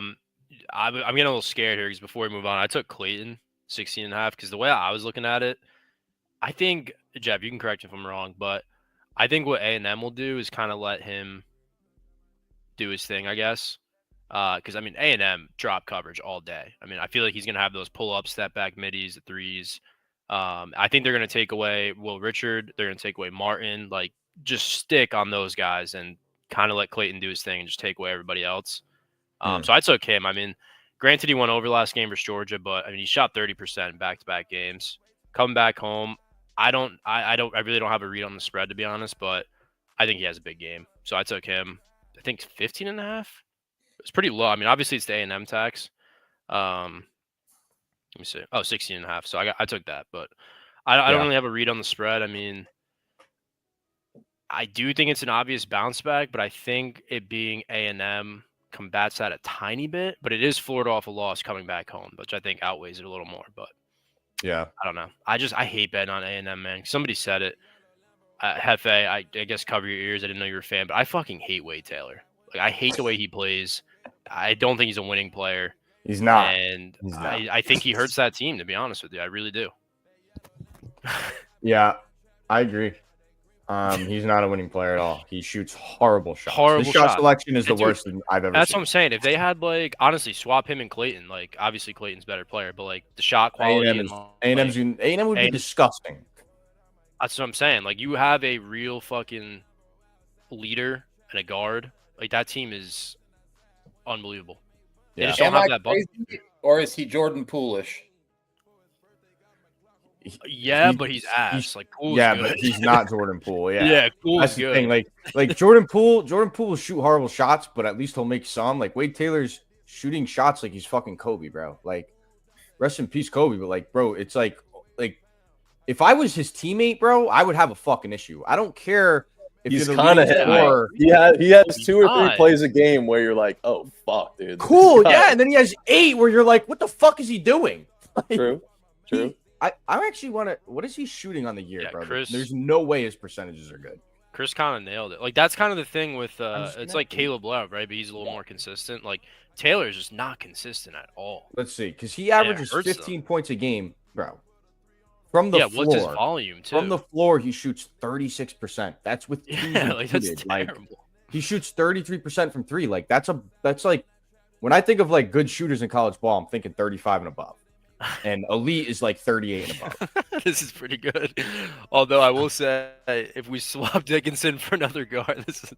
I'm getting a little scared here because before we move on, I took Clayton 16.5 because the way I was looking at it, I think, Jeff, you can correct me if I'm wrong, but I think what A&M will do is kind of let him do his thing, I guess. Because, I mean, A&M drop coverage all day. I mean, I feel like he's going to have those pull-ups, step-back middies, the threes. I think they're going to take away Will Richard. They're going to take away Martin. Like, just stick on those guys and kind of let Clayton do his thing and just take away everybody else. So I took him. I mean, granted, he went over last game versus Georgia, but I mean, he shot 30% in back-to-back games. Coming back home, I really don't have a read on the spread, to be honest, but I think he has a big game. So I took him. I think 15.5. It's pretty low. I mean, obviously it's the A&M tax. Let me see. Oh, 16.5. So I took that, but I don't really have a read on the spread. I mean, I do think it's an obvious bounce back, but I think it being A&M combats that a tiny bit, but it is Florida off a loss coming back home, which I think outweighs it a little more. But yeah, I don't know. I hate betting on A&M, man. Somebody said it. Hefe, I guess cover your ears. I didn't know you were a fan, but I fucking hate Wade Taylor. Like, I hate the way he plays. I don't think he's a winning player. He's not. And I think he hurts that team, to be honest with you. I really do. Yeah, I agree. He's not a winning player at all. He shoots horrible shots. His shot selection is the worst I've ever seen. That's what I'm saying. If they had, like, honestly, swap him and Clayton, like, obviously Clayton's a better player, but, like, the shot quality A&M would be disgusting. That's what I'm saying. Like, you have a real fucking leader and a guard. Like, that team is unbelievable. They just don't have that bump. Or is he Jordan Poolish? Yeah, but he's ass. Like, Poole's good. But he's not Jordan Poole. Yeah, yeah, Poole's that's good. The thing. Like Jordan Poole will shoot horrible shots, but at least he'll make some. Like, Wade Taylor's shooting shots like he's fucking Kobe, bro. Like, rest in peace, Kobe. But, like, bro, it's like if I was his teammate, bro, I would have a fucking issue. I don't care if he's kind of he has 2 or 3 plays a game where you're like, oh fuck, dude. Cool, yeah, and then he has 8 where you're like, what the fuck is he doing? Like, true. I actually want to. What is he shooting on the year, bro? Chris, there's no way his percentages are good. Chris kind of nailed it. Like, that's kind of the thing with it's like Caleb Love, right? But he's a little more consistent. Like, Taylor is just not consistent at all. Let's see, because he averages 15 points a game, bro. From the floor, what's his volume too? From the floor, he shoots 36%. That's with that's terrible. He shoots 33% from 3. Like, that's like when I think of like good shooters in college ball, I'm thinking 35 and above. And elite is like 38 and above. This is pretty good. Although I will say, if we swap Dickinson for another guard, this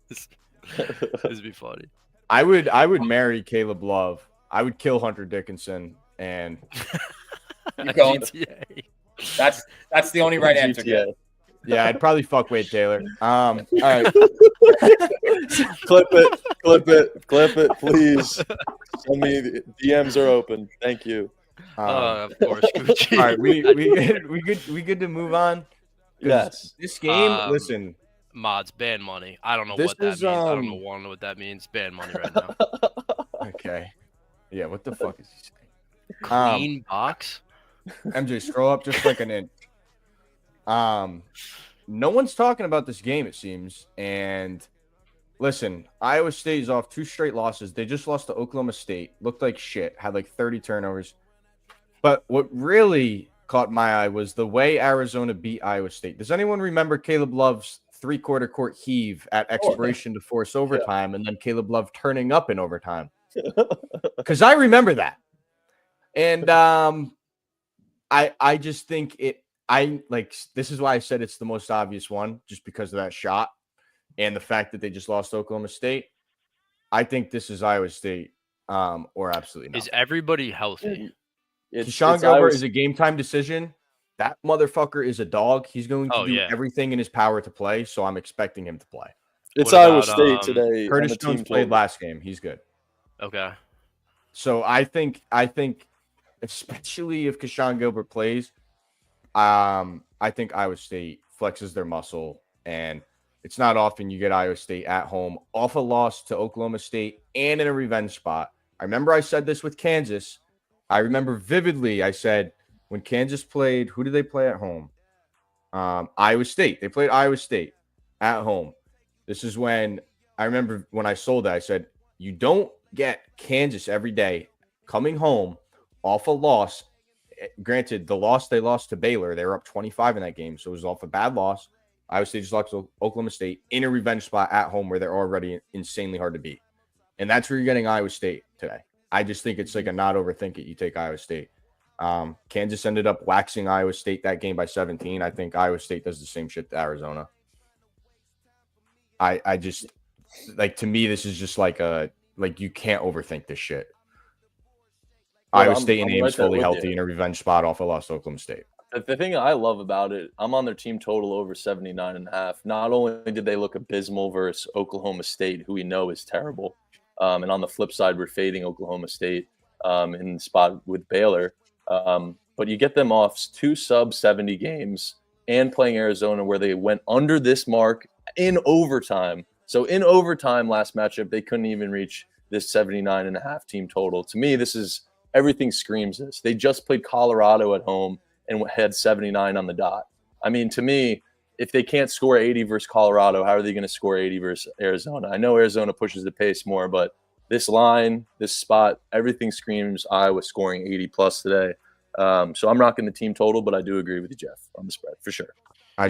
would be funny. I would marry Caleb Love. I would kill Hunter Dickinson and GTA. That's the only right answer. Yeah, I'd probably fuck Wade Taylor. All right. Clip it, please. Tell me DMs are open. Thank you. Of course, Gucci. All right, we good to move on. Yes. This game, listen. Mods ban money. I don't know what that means. I don't know what that means. Ban money right now. Okay. Yeah. What the fuck is he saying? Clean box. MJ, scroll up just like an inch. No one's talking about this game, it seems. And listen, Iowa State is off 2 straight losses. They just lost to Oklahoma State. Looked like shit. Had like 30 turnovers. But what really caught my eye was the way Arizona beat Iowa State. Does anyone remember Caleb Love's 3-quarter court heave at expiration to force overtime, and then Caleb Love turning up in overtime? Because I remember that. And I just think this is why I said it's the most obvious one, just because of that shot and the fact that they just lost Oklahoma State. I think this is Iowa State or absolutely Is not. everybody healthy? Keyshawn it's Gilbert Iowa- is a game time decision. That motherfucker is a dog. He's going to Oh, do yeah. everything in his power to play, so I'm expecting him to play. It's What Iowa about, State today. on Curtis the Jones team played total. last game. He's good. Okay. So I think especially if Keyshawn Gilbert plays, I think Iowa State flexes their muscle, and it's not often you get Iowa State at home off a loss to Oklahoma State and in a revenge spot. I remember I said this with Kansas. I remember vividly I said when Kansas played, who did they play at home? Iowa State. They played Iowa State at home. This is when I remember when I sold it, I said, you don't get Kansas every day coming home off a loss. Granted, the loss they lost to Baylor, they were up 25 in that game, so it was off a bad loss. Iowa State just lost to Oklahoma State in a revenge spot at home where they're already insanely hard to beat. And that's where you're getting Iowa State today. I just think it's like a not overthink it. You take Iowa State. Kansas ended up waxing Iowa State that game by 17. I think Iowa State does the same shit to Arizona. I just like, to me, this is just like you can't overthink this shit. Well, Iowa State and I'm Ames right there fully with healthy you. in a revenge spot off a loss to Oklahoma State. The thing I love about it, I'm on their team total over 79.5. Not only did they look abysmal versus Oklahoma State, who we know is terrible, and on the flip side, we're fading Oklahoma State in the spot with Baylor. But you get them off 2 sub-70 games and playing Arizona where they went under this mark in overtime. So in overtime last matchup, they couldn't even reach this 79.5 team total. To me, this is everything screams this. They just played Colorado at home and had 79 on the dot. I mean, to me, if they can't score 80 versus Colorado, how are they going to score 80 versus Arizona? I know Arizona pushes the pace more, but this line, this spot, everything screams Iowa scoring 80 plus today. So I'm rocking the team total, but I do agree with you, Jeff, on the spread for sure. I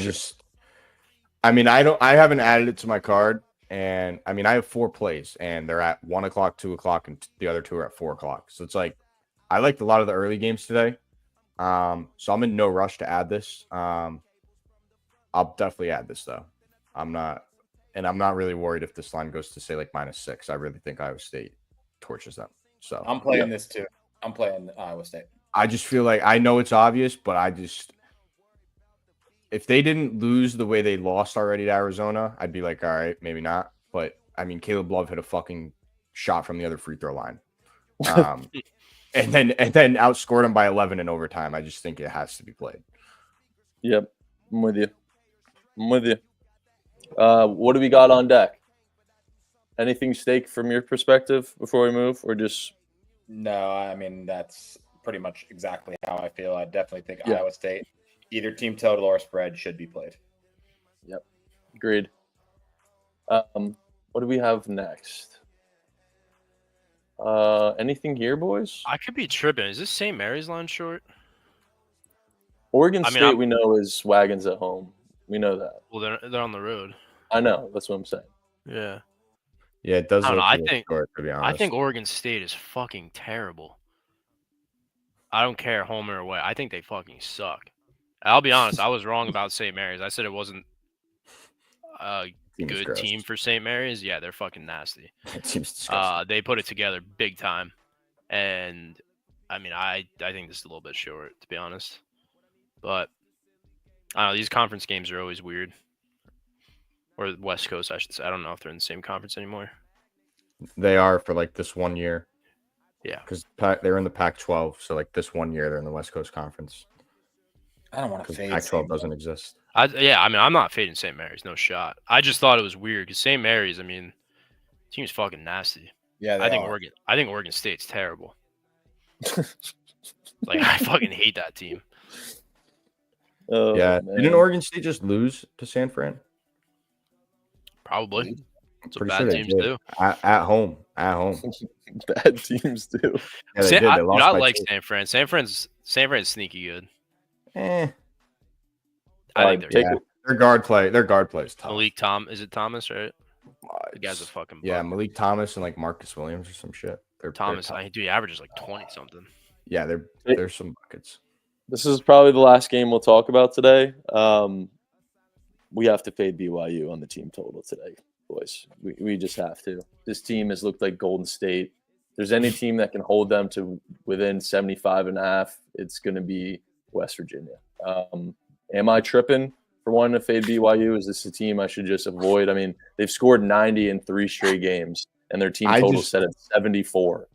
haven't added it to my card, and I mean, I have 4 plays, and they're at 1 o'clock, 2 o'clock, and the other 2 are at 4 o'clock. So it's like, I liked a lot of the early games today. So I'm in no rush to add this. I'll definitely add this though. I'm not really worried if this line goes to say like -6. I really think Iowa State torches them. So I'm playing this too. I'm playing Iowa State. I just feel like, I know it's obvious, but if they didn't lose the way they lost already to Arizona, I'd be like, all right, maybe not. But I mean, Caleb Love hit a fucking shot from the other free throw line. And then outscored them by 11 in overtime. I just think it has to be played. Yep, I'm with you. What do we got on deck? Anything stake from your perspective before we move, or just? No, I mean, that's pretty much exactly how I feel. I definitely think Iowa State, either team total or spread, should be played. Yep, agreed. What do we have next? Anything here, boys? I could be tripping. Is this St. Mary's line short? Oregon I mean, State, we know, is wagons at home. We know that. Well, they're on the road. I know. That's what I'm saying. Yeah. Yeah, it does I don't look know. a little short, to be honest. I think Oregon State is fucking terrible. I don't care home or away. I think they fucking suck. I'll be honest. I was wrong about St. Mary's. I said it wasn't a good team for St. Mary's. Yeah, they're fucking nasty. It seems disgusting. They put it together big time. And, I mean, I think this is a little bit short, to be honest. But, I don't know. These conference games are always weird. Or West Coast, I should say. I don't know if they're in the same conference anymore. They are for like this 1 year. Yeah. Because they're in the Pac-12. So like this 1 year, they're in the West Coast Conference. I don't want to Because fade. Pac-12 doesn't exist. Yeah, I mean, I'm not fading St. Mary's. No shot. I just thought it was weird because St. Mary's, I mean, team's fucking nasty. Yeah, I think Oregon State's terrible. Like, I fucking hate that team. Oh, Yeah. man. Didn't Oregon State just lose to San Fran? Probably. That's what Pretty bad sure they teams did. do. At home. Bad teams do. Yeah, they did. They I lost by like 2. San Fran. San Fran's sneaky good. Eh. I think they're Yeah. Their guard play is tough. Is it Thomas, right? The guy's a fucking Yeah, bum. Malik Thomas and like Marcus Williams or some shit. They're Thomas, tough. he averages like 20 something. Yeah, there's some buckets. This is probably the last game we'll talk about today. We have to fade BYU on the team total today, boys. We just have to. This team has looked like Golden State there's any team that can hold them to within 75.5, it's going to be West Virginia. Am I tripping for wanting to fade BYU? Is this a team I should just avoid? I mean, they've scored 90 in 3 straight games, and their team total set at 74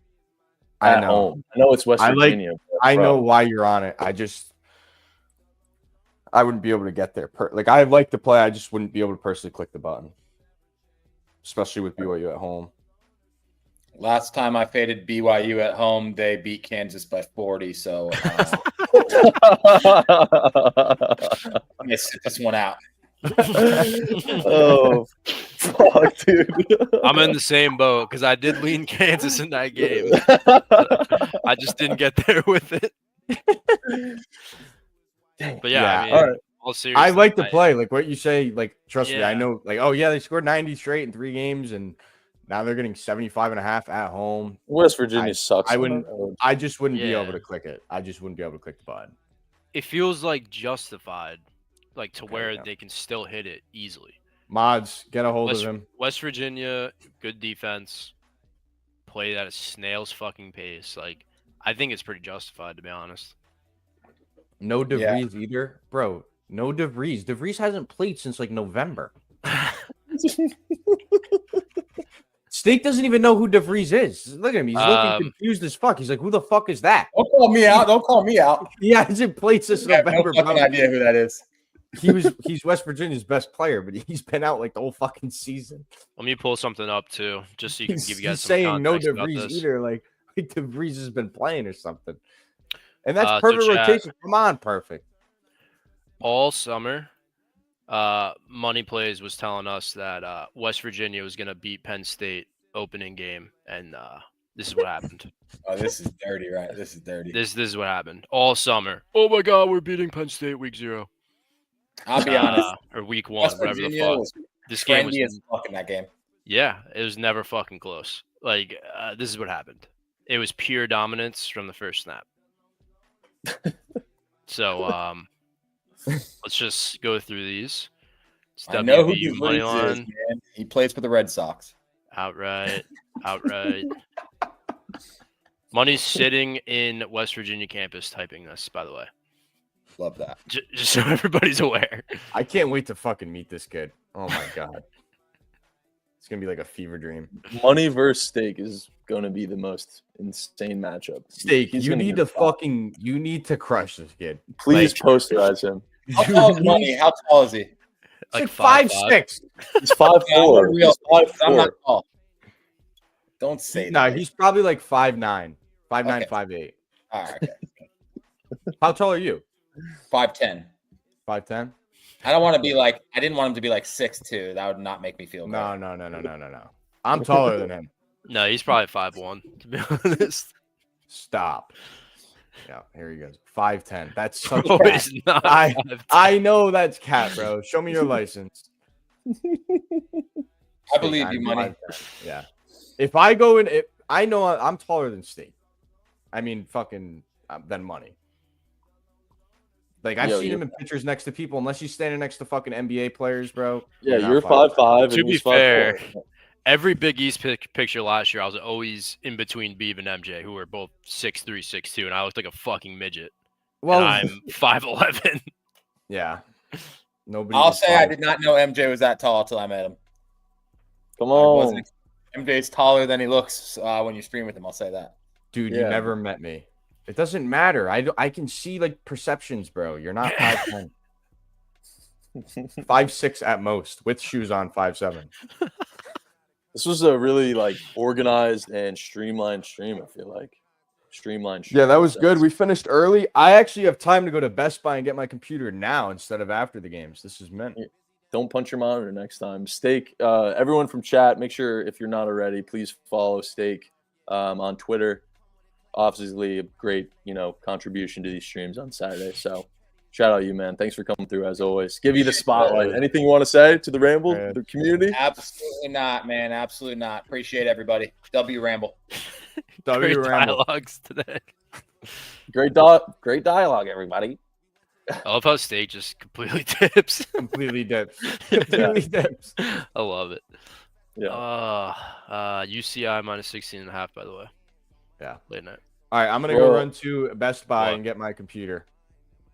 at home. I know it's West Virginia. I know why you're on it. I wouldn't be able to get there. I like to play. I just wouldn't be able to personally click the button, especially with BYU at home. Last time I faded BYU at home, they beat Kansas by 40. So I'm gonna sit this one out. Oh, fuck, dude. I'm in the same boat because I did lean Kansas in that game. I just didn't get there with it. But yeah, I mean, all right. all seriously, I like to play. Like what you say, like, trust me, I Yeah. know, like, oh yeah, they scored 90 straight in 3 games, and now they're getting 75.5 at home. West Virginia sucks. I just wouldn't be Yeah. able to click it. I just wouldn't be able to click the button. It feels like justified, like to where yeah. they can still hit it easily. Mods, get a hold of him. West Virginia, good defense, played at a snail's fucking pace. Like, I think it's pretty justified, to be honest. No DeVries either, bro. No DeVries. DeVries hasn't played since like November. Steak doesn't even know who DeVries is. Look at him. He's looking confused as fuck. He's like, who the fuck is that? Don't call me out. Don't call me out. He hasn't played since I have November. no fucking idea who that is. He's West Virginia's best player, but he's been out like the whole fucking season. Let me pull something up too, just so you can give you guys He's some saying no context about DeVries this. either. Like DeVries has been playing or something. And that's So perfect chat, rotation. Come on, perfect. all summer, Money Plays was telling us that West Virginia was going to beat Penn State opening game, and this is what happened. Oh, this is dirty, right? This is dirty. This is what happened all summer. Oh my God, we're beating Penn State week 0. I'll be honest. Or week 1, West whatever the Virginia fuck. was This game was trendy as fuck in that game. Yeah, it was never fucking close. Like, this is what happened. It was pure dominance from the first snap. So, let's just go through these. It's I know who WVU money DeVries is, line, man. He plays for the Red Sox. outright. Money's sitting in West Virginia campus typing this, by the way. Love that. Just so everybody's aware. I can't wait to fucking meet this kid. Oh my god. It's gonna be like a fever dream. Money versus Steak is going to be the most insane matchup. Steak, He's you gonna need get to fucked. you need to crush this kid. Please posterize him. How tall is Money? How tall is he? Like 5'6". He's 5'4". I'm real. He's 5'4". I'm not tall. Don't say No, that. he's probably like 5'9", 5'9", Okay. 5'8". All right. Okay. How tall are you? 5'10". 5'10"? I don't want to be like. I didn't want him to be like 6'2". That would not make me feel good. No. I'm taller than him. No, he's probably 5'1", to be honest. Stop. Yeah, here he goes. 5'10". That's such Bro, cat. he's not I 5'10". I know that's cat, bro. Show me your license. I believe you, I'm Money. 5'10". Yeah. If I go in, I know I'm taller than Steak. I mean, fucking than Money. Like I've seen him in pictures next to people. Unless you're standing next to fucking NBA players, bro. Yeah, you're 5'5". To be fair, every Big East picture last year, I was always in between Beeb and MJ, who were both 6'3", 6'2", and I looked like a fucking midget. Well, and I'm 5'11". yeah. Nobody. I'll say I did not know MJ was that tall until I met him. Come I on. wasn't. MJ's taller than he looks when you stream with him. I'll say that. Dude, you Yeah. never met me. It doesn't matter. I can see like perceptions, bro. You're not 5'10". 5'6" at most, with shoes on 5'7". This was a really like organized and streamlined stream, I feel like. Streamlined stream. Yeah, that was good. We finished early. I actually have time to go to Best Buy and get my computer now instead of after the games. This is meant. Don't punch your monitor next time. Steak, everyone from chat, make sure if you're not already, please follow Steak on Twitter. Obviously, a great, contribution to these streams on Saturday. So, shout out you, man. Thanks for coming through as always. Give you the spotlight. Anything you want to say to the Ramble, the community? Absolutely not, man. Absolutely not. Appreciate everybody. W Ramble. Great Ramble. dialogues today. Great dialogue, everybody. I love how Steak just completely tips. Completely dips. Completely dips. I love it. Yeah. UCI minus 16.5, by the way. Yeah. late night. All right, I'm gonna go run to Best Buy What? and get my computer.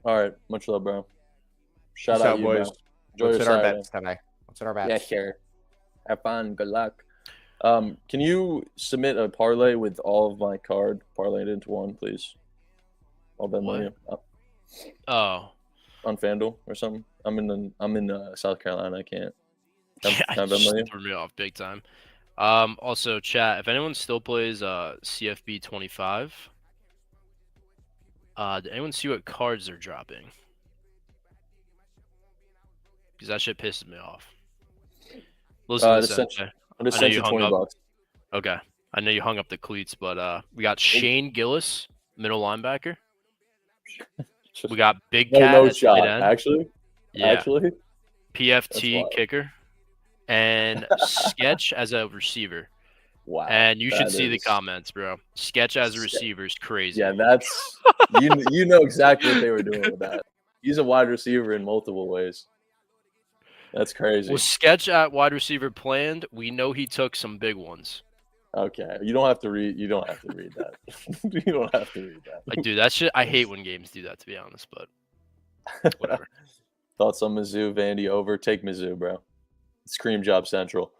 All right, much love, bro. Shout Peace out out, you, boys. bro. Enjoy Let's your hit our Saturday. bets today. Let's hit our bets. Yeah, sure. Have fun. Good luck. Can you submit a parlay with all of my card parlayed into one, please? I'll Venmo you Oh, on FanDuel or something. I'm in South Carolina. I can't. Can yeah, I it just Venmo you? threw me off big time. Also, chat. If anyone still plays CFB 25, did anyone see what cards they're dropping? Because that shit pisses me off. Listen to I this, just sent MJ. I just I know sent you you hung 20 up. bucks. Okay. I know you hung up the cleats, but we got Shane Gillis, middle linebacker. We got Big Cat No at tight shot. end. Actually, Yeah. that's PFT wild. kicker. And Sketch as a receiver. Wow. And you should that see the is- comments, bro. Sketch as a receiver is crazy. Yeah, that's you know exactly what they were doing with that. He's a wide receiver in multiple ways. That's crazy. Was Sketch at wide receiver planned? We know he took some big ones. Okay, you don't have to read. You don't have to read that. You don't have to read that. Like, dude, that shit. I hate when games do that, to be honest. But whatever. Thoughts on Mizzou, Vandy over? Take Mizzou, bro. It's cream job central.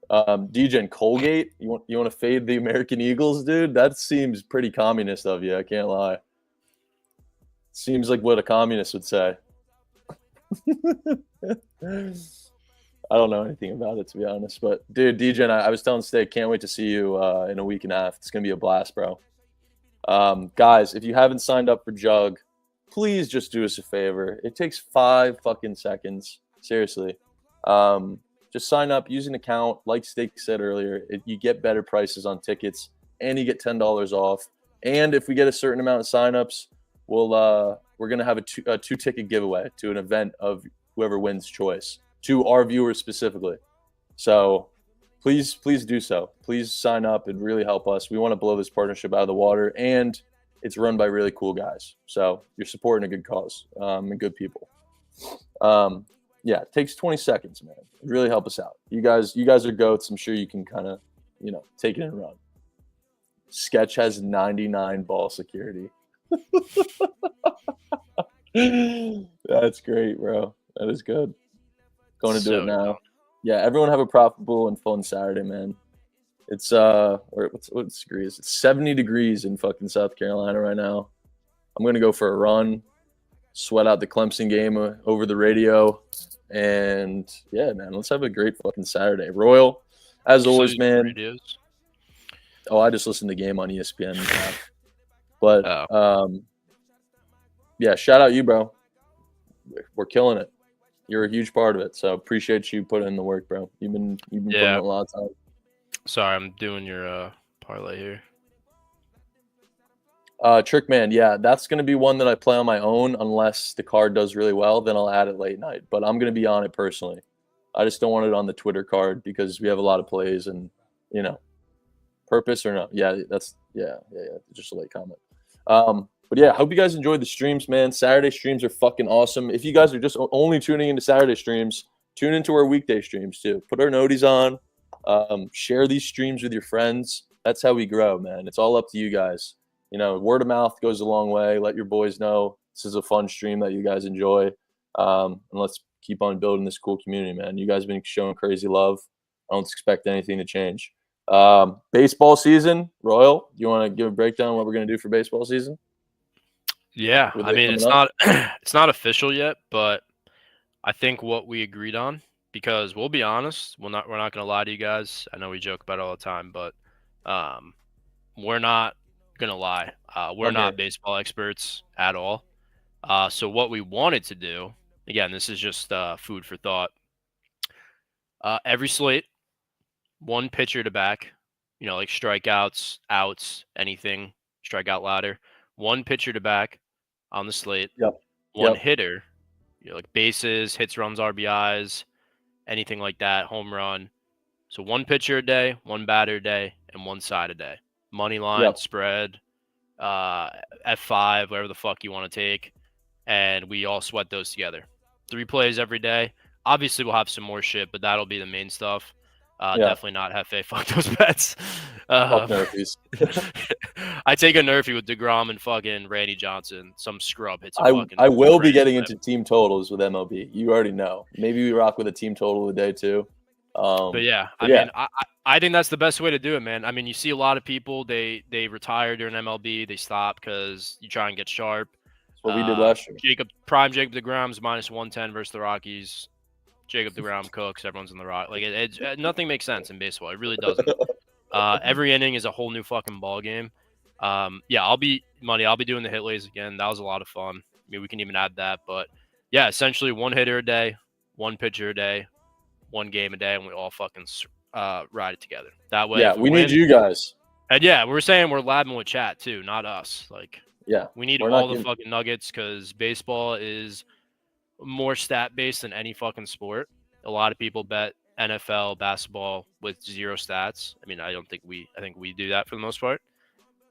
DJ and Colgate, you want to fade the American Eagles, dude? That seems pretty communist of you. I can't lie. Seems like what a communist would say. I don't know anything about it, to be honest. But, dude, DJ and I was telling Steak, can't wait to see you in a week and a half. It's going to be a blast, bro. Guys, if you haven't signed up for Jug, please just do us a favor. It takes 5 fucking seconds. Seriously. Just sign up, use an account. Like Steak said earlier, you get better prices on tickets, and you get $10 off. And if we get a certain amount of signups, we're going to have a 2-ticket giveaway to an event of whoever wins choice, to our viewers specifically. So please do so. Please sign up. It'd really help us. We want to blow this partnership out of the water, and it's run by really cool guys. So you're supporting a good cause and good people. Yeah, it takes 20 seconds, man. It really help us out. You guys are goats. I'm sure you can kind of, take it and run. Sketch has 99 ball security. That's great, bro. That is good. Going to do it now. Yeah, everyone have a profitable and fun Saturday, man. It's what's degrees? It's 70 degrees in fucking South Carolina right now. I'm gonna go for a run, sweat out the Clemson game over the radio, and yeah, man, let's have a great fucking Saturday. Royal, as always, man. Radios? Oh, I just listened to the game on ESPN. But yeah, shout out you, bro. We're killing it. You're a huge part of it, so appreciate you putting in the work, bro. You've been putting in a lot of time. Sorry, I'm doing your parlay here. Trickman, yeah, that's going to be one that I play on my own unless the card does really well. Then I'll add it late night. But I'm going to be on it personally. I just don't want it on the Twitter card because we have a lot of plays and, purpose or not. Yeah, that's just a late comment. But yeah, hope you guys enjoyed the streams, man. Saturday streams are fucking awesome. If you guys are just only tuning into Saturday streams, tune into our weekday streams too. Put our noties on. Share these streams with your friends. That's how we grow, man. It's all up to you guys. Word of mouth goes a long way. Let your boys know this is a fun stream that you guys enjoy. And let's keep on building this cool community, man. You guys have been showing crazy love. I don't expect anything to change. Baseball season, Royal, you want to give a breakdown of what we're going to do for baseball season? Yeah, I mean, it's not it's not official yet, but I think what we agreed on, because we'll be honest, we're not going to lie to you guys. I know we joke about it all the time, but we're not going to lie. We're not baseball experts at all. So what we wanted to do, again, this is just food for thought. Every slate, one pitcher to back, like strikeouts, outs, anything, strikeout ladder. One pitcher to back on the slate. Yep. One hitter, like bases, hits, runs, RBIs, anything like that, home run. So one pitcher a day, one batter a day, and one side a day. Money line, spread, F5, whatever the fuck you want to take. And we all sweat those together. 3 plays every day. Obviously, we'll have some more shit, but that'll be the main stuff. Yeah. Definitely not Hefe. Fuck those bets. Fuck Nerfies. I take a Nerfy with DeGrom and fucking Randy Johnson. Some scrub hits a I fucking. I will be grand getting slam. into team totals with MLB. You already know. Maybe we rock with a team total of the day too. But yeah, I mean, I think that's the best way to do it, man. I mean, you see a lot of people they retire during MLB, they stop because you try and get sharp. That's what we did last year. Jacob DeGrom's minus 110 versus the Rockies. Jacob DeGrom cooks. Everyone's in the rock. Like nothing makes sense in baseball. It really doesn't. Every inning is a whole new fucking ball game. Yeah, I'll be doing the hit lays again. That was a lot of fun. I mean, we can even add that, but yeah, essentially one hitter a day, one pitcher a day, one game a day, and we all fucking ride it together. That way, Yeah, we need you guys. And yeah, we're saying we're labbing with chat too, not us. Like, yeah, we need all the fucking nuggets because baseball is more stat based than any fucking sport. A lot of people bet NFL basketball with zero stats. I mean, I think we do that for the most part.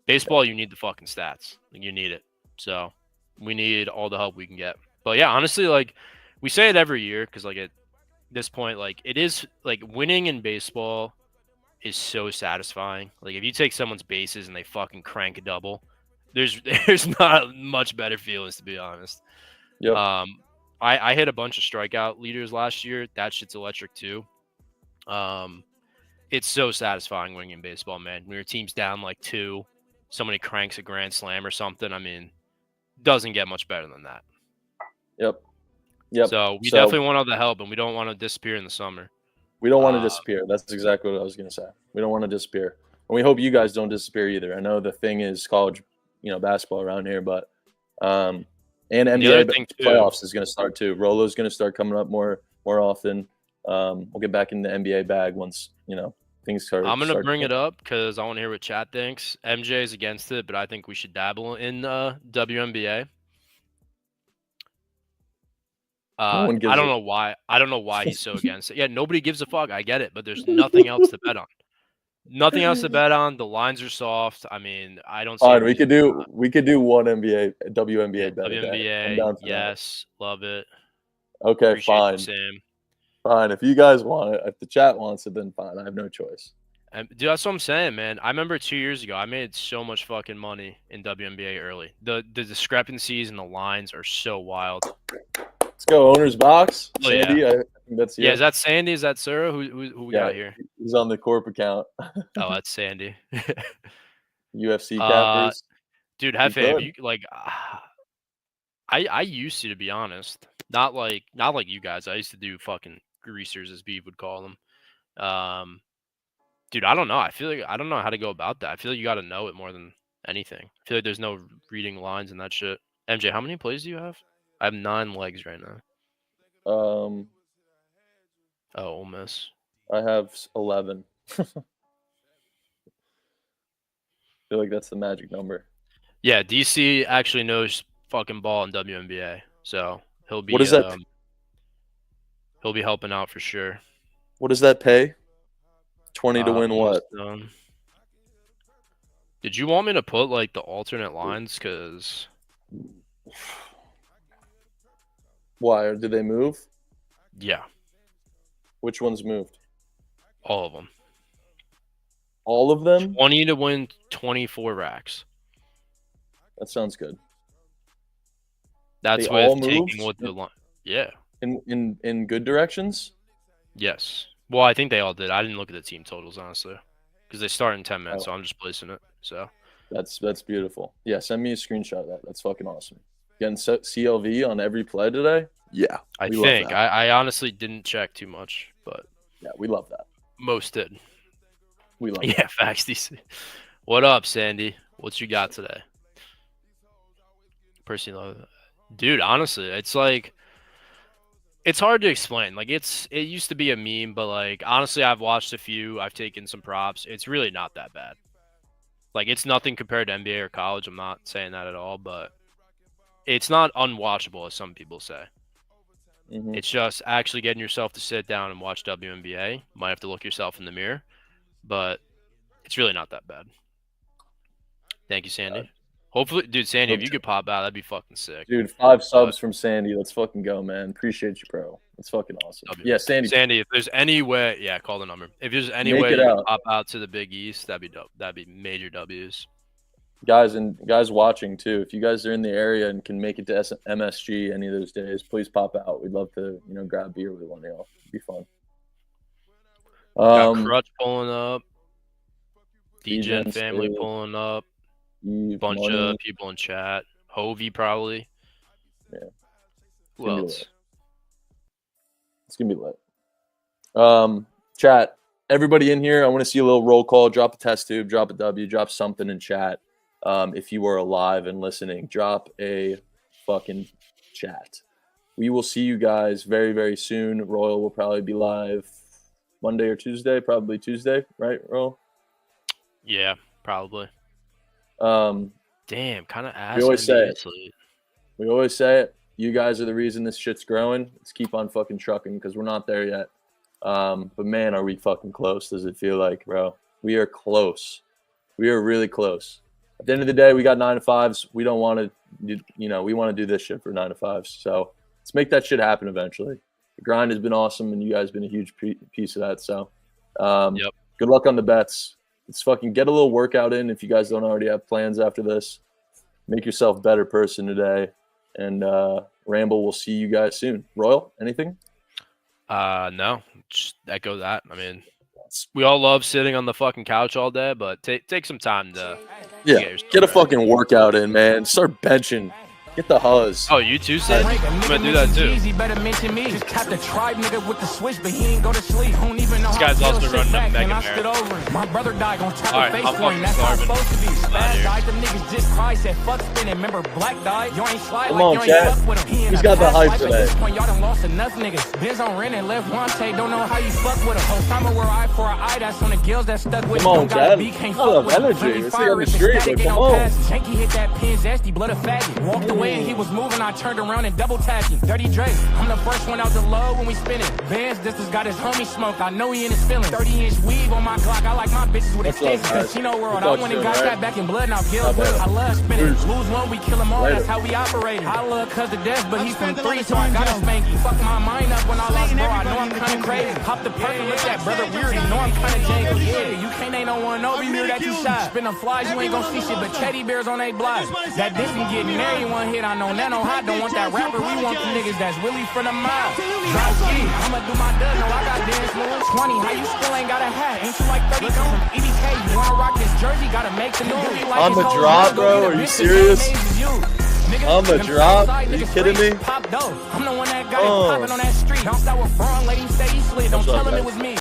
Baseball, you need the fucking stats. Like, you need it. So we need all the help we can get. But yeah, honestly, like, we say it every year because like at this point, like, it is like winning in baseball is so satisfying. Like, if you take someone's bases and they fucking crank a double, there's not much better feelings, to be honest. Yep. I hit a bunch of strikeout leaders last year. That shit's electric too. It's so satisfying winning in baseball, man. When your team's down like 2, somebody cranks a grand slam or something. I mean, doesn't get much better than that. Yep. So we definitely want all the help, and we don't want to disappear in the summer. We don't want to disappear. That's exactly what I was going to say. We don't want to disappear. And we hope you guys don't disappear either. I know the thing is college, basketball around here, but and NBA playoffs is going to start too. Rolo's going to start coming up more often. We'll get back in the NBA bag once, things start. I'm going to bring it up because I want to hear what chat thinks. MJ is against it, but I think we should dabble in WNBA. I don't know why. I don't know why he's so against it. Yeah, nobody gives a fuck. I get it, but there's nothing else to bet on. Nothing else to bet on. The lines are soft. I mean, I don't see. All right, we could do one WNBA bet. WNBA, yes, love it. Okay, Appreciate fine. You, Sam. Fine. If you guys want it, if the chat wants it, then fine. I have no choice. Dude, that's what I'm saying, man. I remember 2 years ago, I made so much fucking money in WNBA early. The discrepancies and the lines are so wild. Let's go, owner's box. Oh, Sandy, yeah. I think that's you. Yeah, is that Sandy? Is that Sarah? Who we got here? He's on the corp account. Oh, that's Sandy. UFC cappers. Dude, Hefe, you like I used to be honest. Not like you guys. I used to do fucking greasers, as Beeve would call them. Dude, I don't know. I feel like I don't know how to go about that. I feel like you got to know it more than anything. I feel like there's no reading lines and that shit. MJ, how many plays do you have? I have 9 legs right now. Oh, Ole Miss. I have 11. I feel like that's the magic number. Yeah, DC actually knows fucking ball in WNBA, so he'll be. What is that? He'll be helping out for sure. What does that pay? 20 to win what? Did you want me to put like the alternate lines? Cause why? Did they move? Yeah. Which ones moved? All of them. All of them? 20 to win 24 racks. That sounds good. That's they with taking with the line. Yeah. In good directions? Yes. Well, I think they all did. I didn't look at the team totals, honestly. Because they start in 10 minutes, so I'm just placing it. So that's beautiful. Yeah, send me a screenshot of that. That's fucking awesome. Getting CLV on every play today? Yeah. I think. I honestly didn't check too much, but yeah, we love that. Most did. We love that. Facts, DC. What up, Sandy? What you got today? Personally, dude, honestly, it's like it's hard to explain. Like it used to be a meme, but like honestly, I've watched a few. I've taken some props. It's really not that bad. Like it's nothing compared to NBA or college. I'm not saying that at all, but it's not unwatchable as some people say. Mm-hmm. It's just actually getting yourself to sit down and watch WNBA. Might have to look yourself in the mirror, but it's really not that bad. Thank you, Sandy. Hopefully, dude, Sandy, if you could pop out, that'd be fucking sick. Dude, 5 subs from Sandy. Let's fucking go, man. Appreciate you, bro. That's fucking awesome. W. Yeah, Sandy. Sandy, if there's any way, yeah, call the number. If there's any Make way it you out. can pop out to the Big East, that'd be dope. That'd be major W's. Guys watching too, if you guys are in the area and can make it to MSG any of those days, please pop out. We'd love to, grab beer with one of y'all. It'd be fun. Got Crutch pulling up. DJ DJN family Staley, pulling up. Eve, Bunch Money. of people in chat. Hovey probably. Yeah. Who Gonna be else? lit. It's gonna be lit. Chat. Everybody in here, I want to see a little roll call. Drop a test tube, drop a W, drop something in chat. If you are alive and listening, drop a fucking chat. We will see you guys very, very soon. Royal will probably be live Monday or Tuesday, probably Tuesday, right, Royal? Yeah, probably. Damn, kind of ass. We always say it. slate. We always say it. You guys are the reason this shit's growing. Let's keep on fucking trucking because we're not there yet. But man, are we fucking close? Does it feel like, bro? We are close. We are really close. At the end of the day, we got 9 to 5s. We don't want to, we want to do this shit for 9 to 5s. So let's make that shit happen eventually. The grind has been awesome, and you guys have been a huge piece of that. So Yep. Good luck on the bets. Let's fucking get a little workout in if you guys don't already have plans after this. Make yourself a better person today. And Ramble, we'll see you guys soon. Royal, anything? No, just echo that. I mean, we all love sitting on the fucking couch all day, but take some time to Get a fucking workout in, man. Start benching. Get the huzz. Oh, you too, Sid? I'm gonna do that too. This guy's also running a mega marathon. My brother died on top Alright, of face I'm for him. fucking That's how it's starving. supposed to be. Outta Last here. died, them niggas just cried, said fuck spinning. Remember Black died? You ain't slide Come like on, you ain't chat. fuck with him. He in Who's a got the past hype life. At today? this point, y'all done lost enough niggas. Benz on rent and left Wante, don't know how you fuck with him. Osama wear eye for an eye, that's on the gills that stuck with Come him. on, Don't gotta chat. be, can't I fuck love with him. energy. Friendly Let's see fire on the if it's street, static, like, ain't come no on. passes. Janky hit that pin, zesty, blood a faggot. Walked away and he was moving, I turned around and double tapped him. Dirty Drake, I'm the first one out the low when we spin it. Benz, this has got his homie smoke, I know he in his feelings. 30-inch weave on my Glock, I like my bitches with What's up, extensions. guys? Casino world, What's I up, went and Sid, got right? that back in blood, now Gil Not will. bad. I love spinning. Peace. Lose one, we kill them all, Later. that's how we operate. I love cuz to death, but he from 3, so I gotta spank you. Fuck my mind up when I lost, bro, I know I'm kinda crazy. Pop the perk and look at brother weird, you know I'm kinda janky. Yeah, you can't ain't no one over here that you shot. Spin them flies, you ain't gon' see shit but teddy bears on they block. That didn't get married, one hit, I know Nano Hot don't want that rapper, we want the niggas that's really for the mob. Zowski, I'ma do my dud, no I got dance moves. 20, how you still ain't got a hat? Ain't you like 32 from EDK? You wanna rock this jersey, gotta make the news. Like On his the whole drop, hood, bro? go Are get a you bitch serious? the same age as you. Nigga, On the them drop? Southside Are you niggas kidding free, me? Pop dope. I'm the one that got Oh. it poppin' on that street. Bounced out with Braun, let him say he slid. Don't What's up, tell him it guys? was me.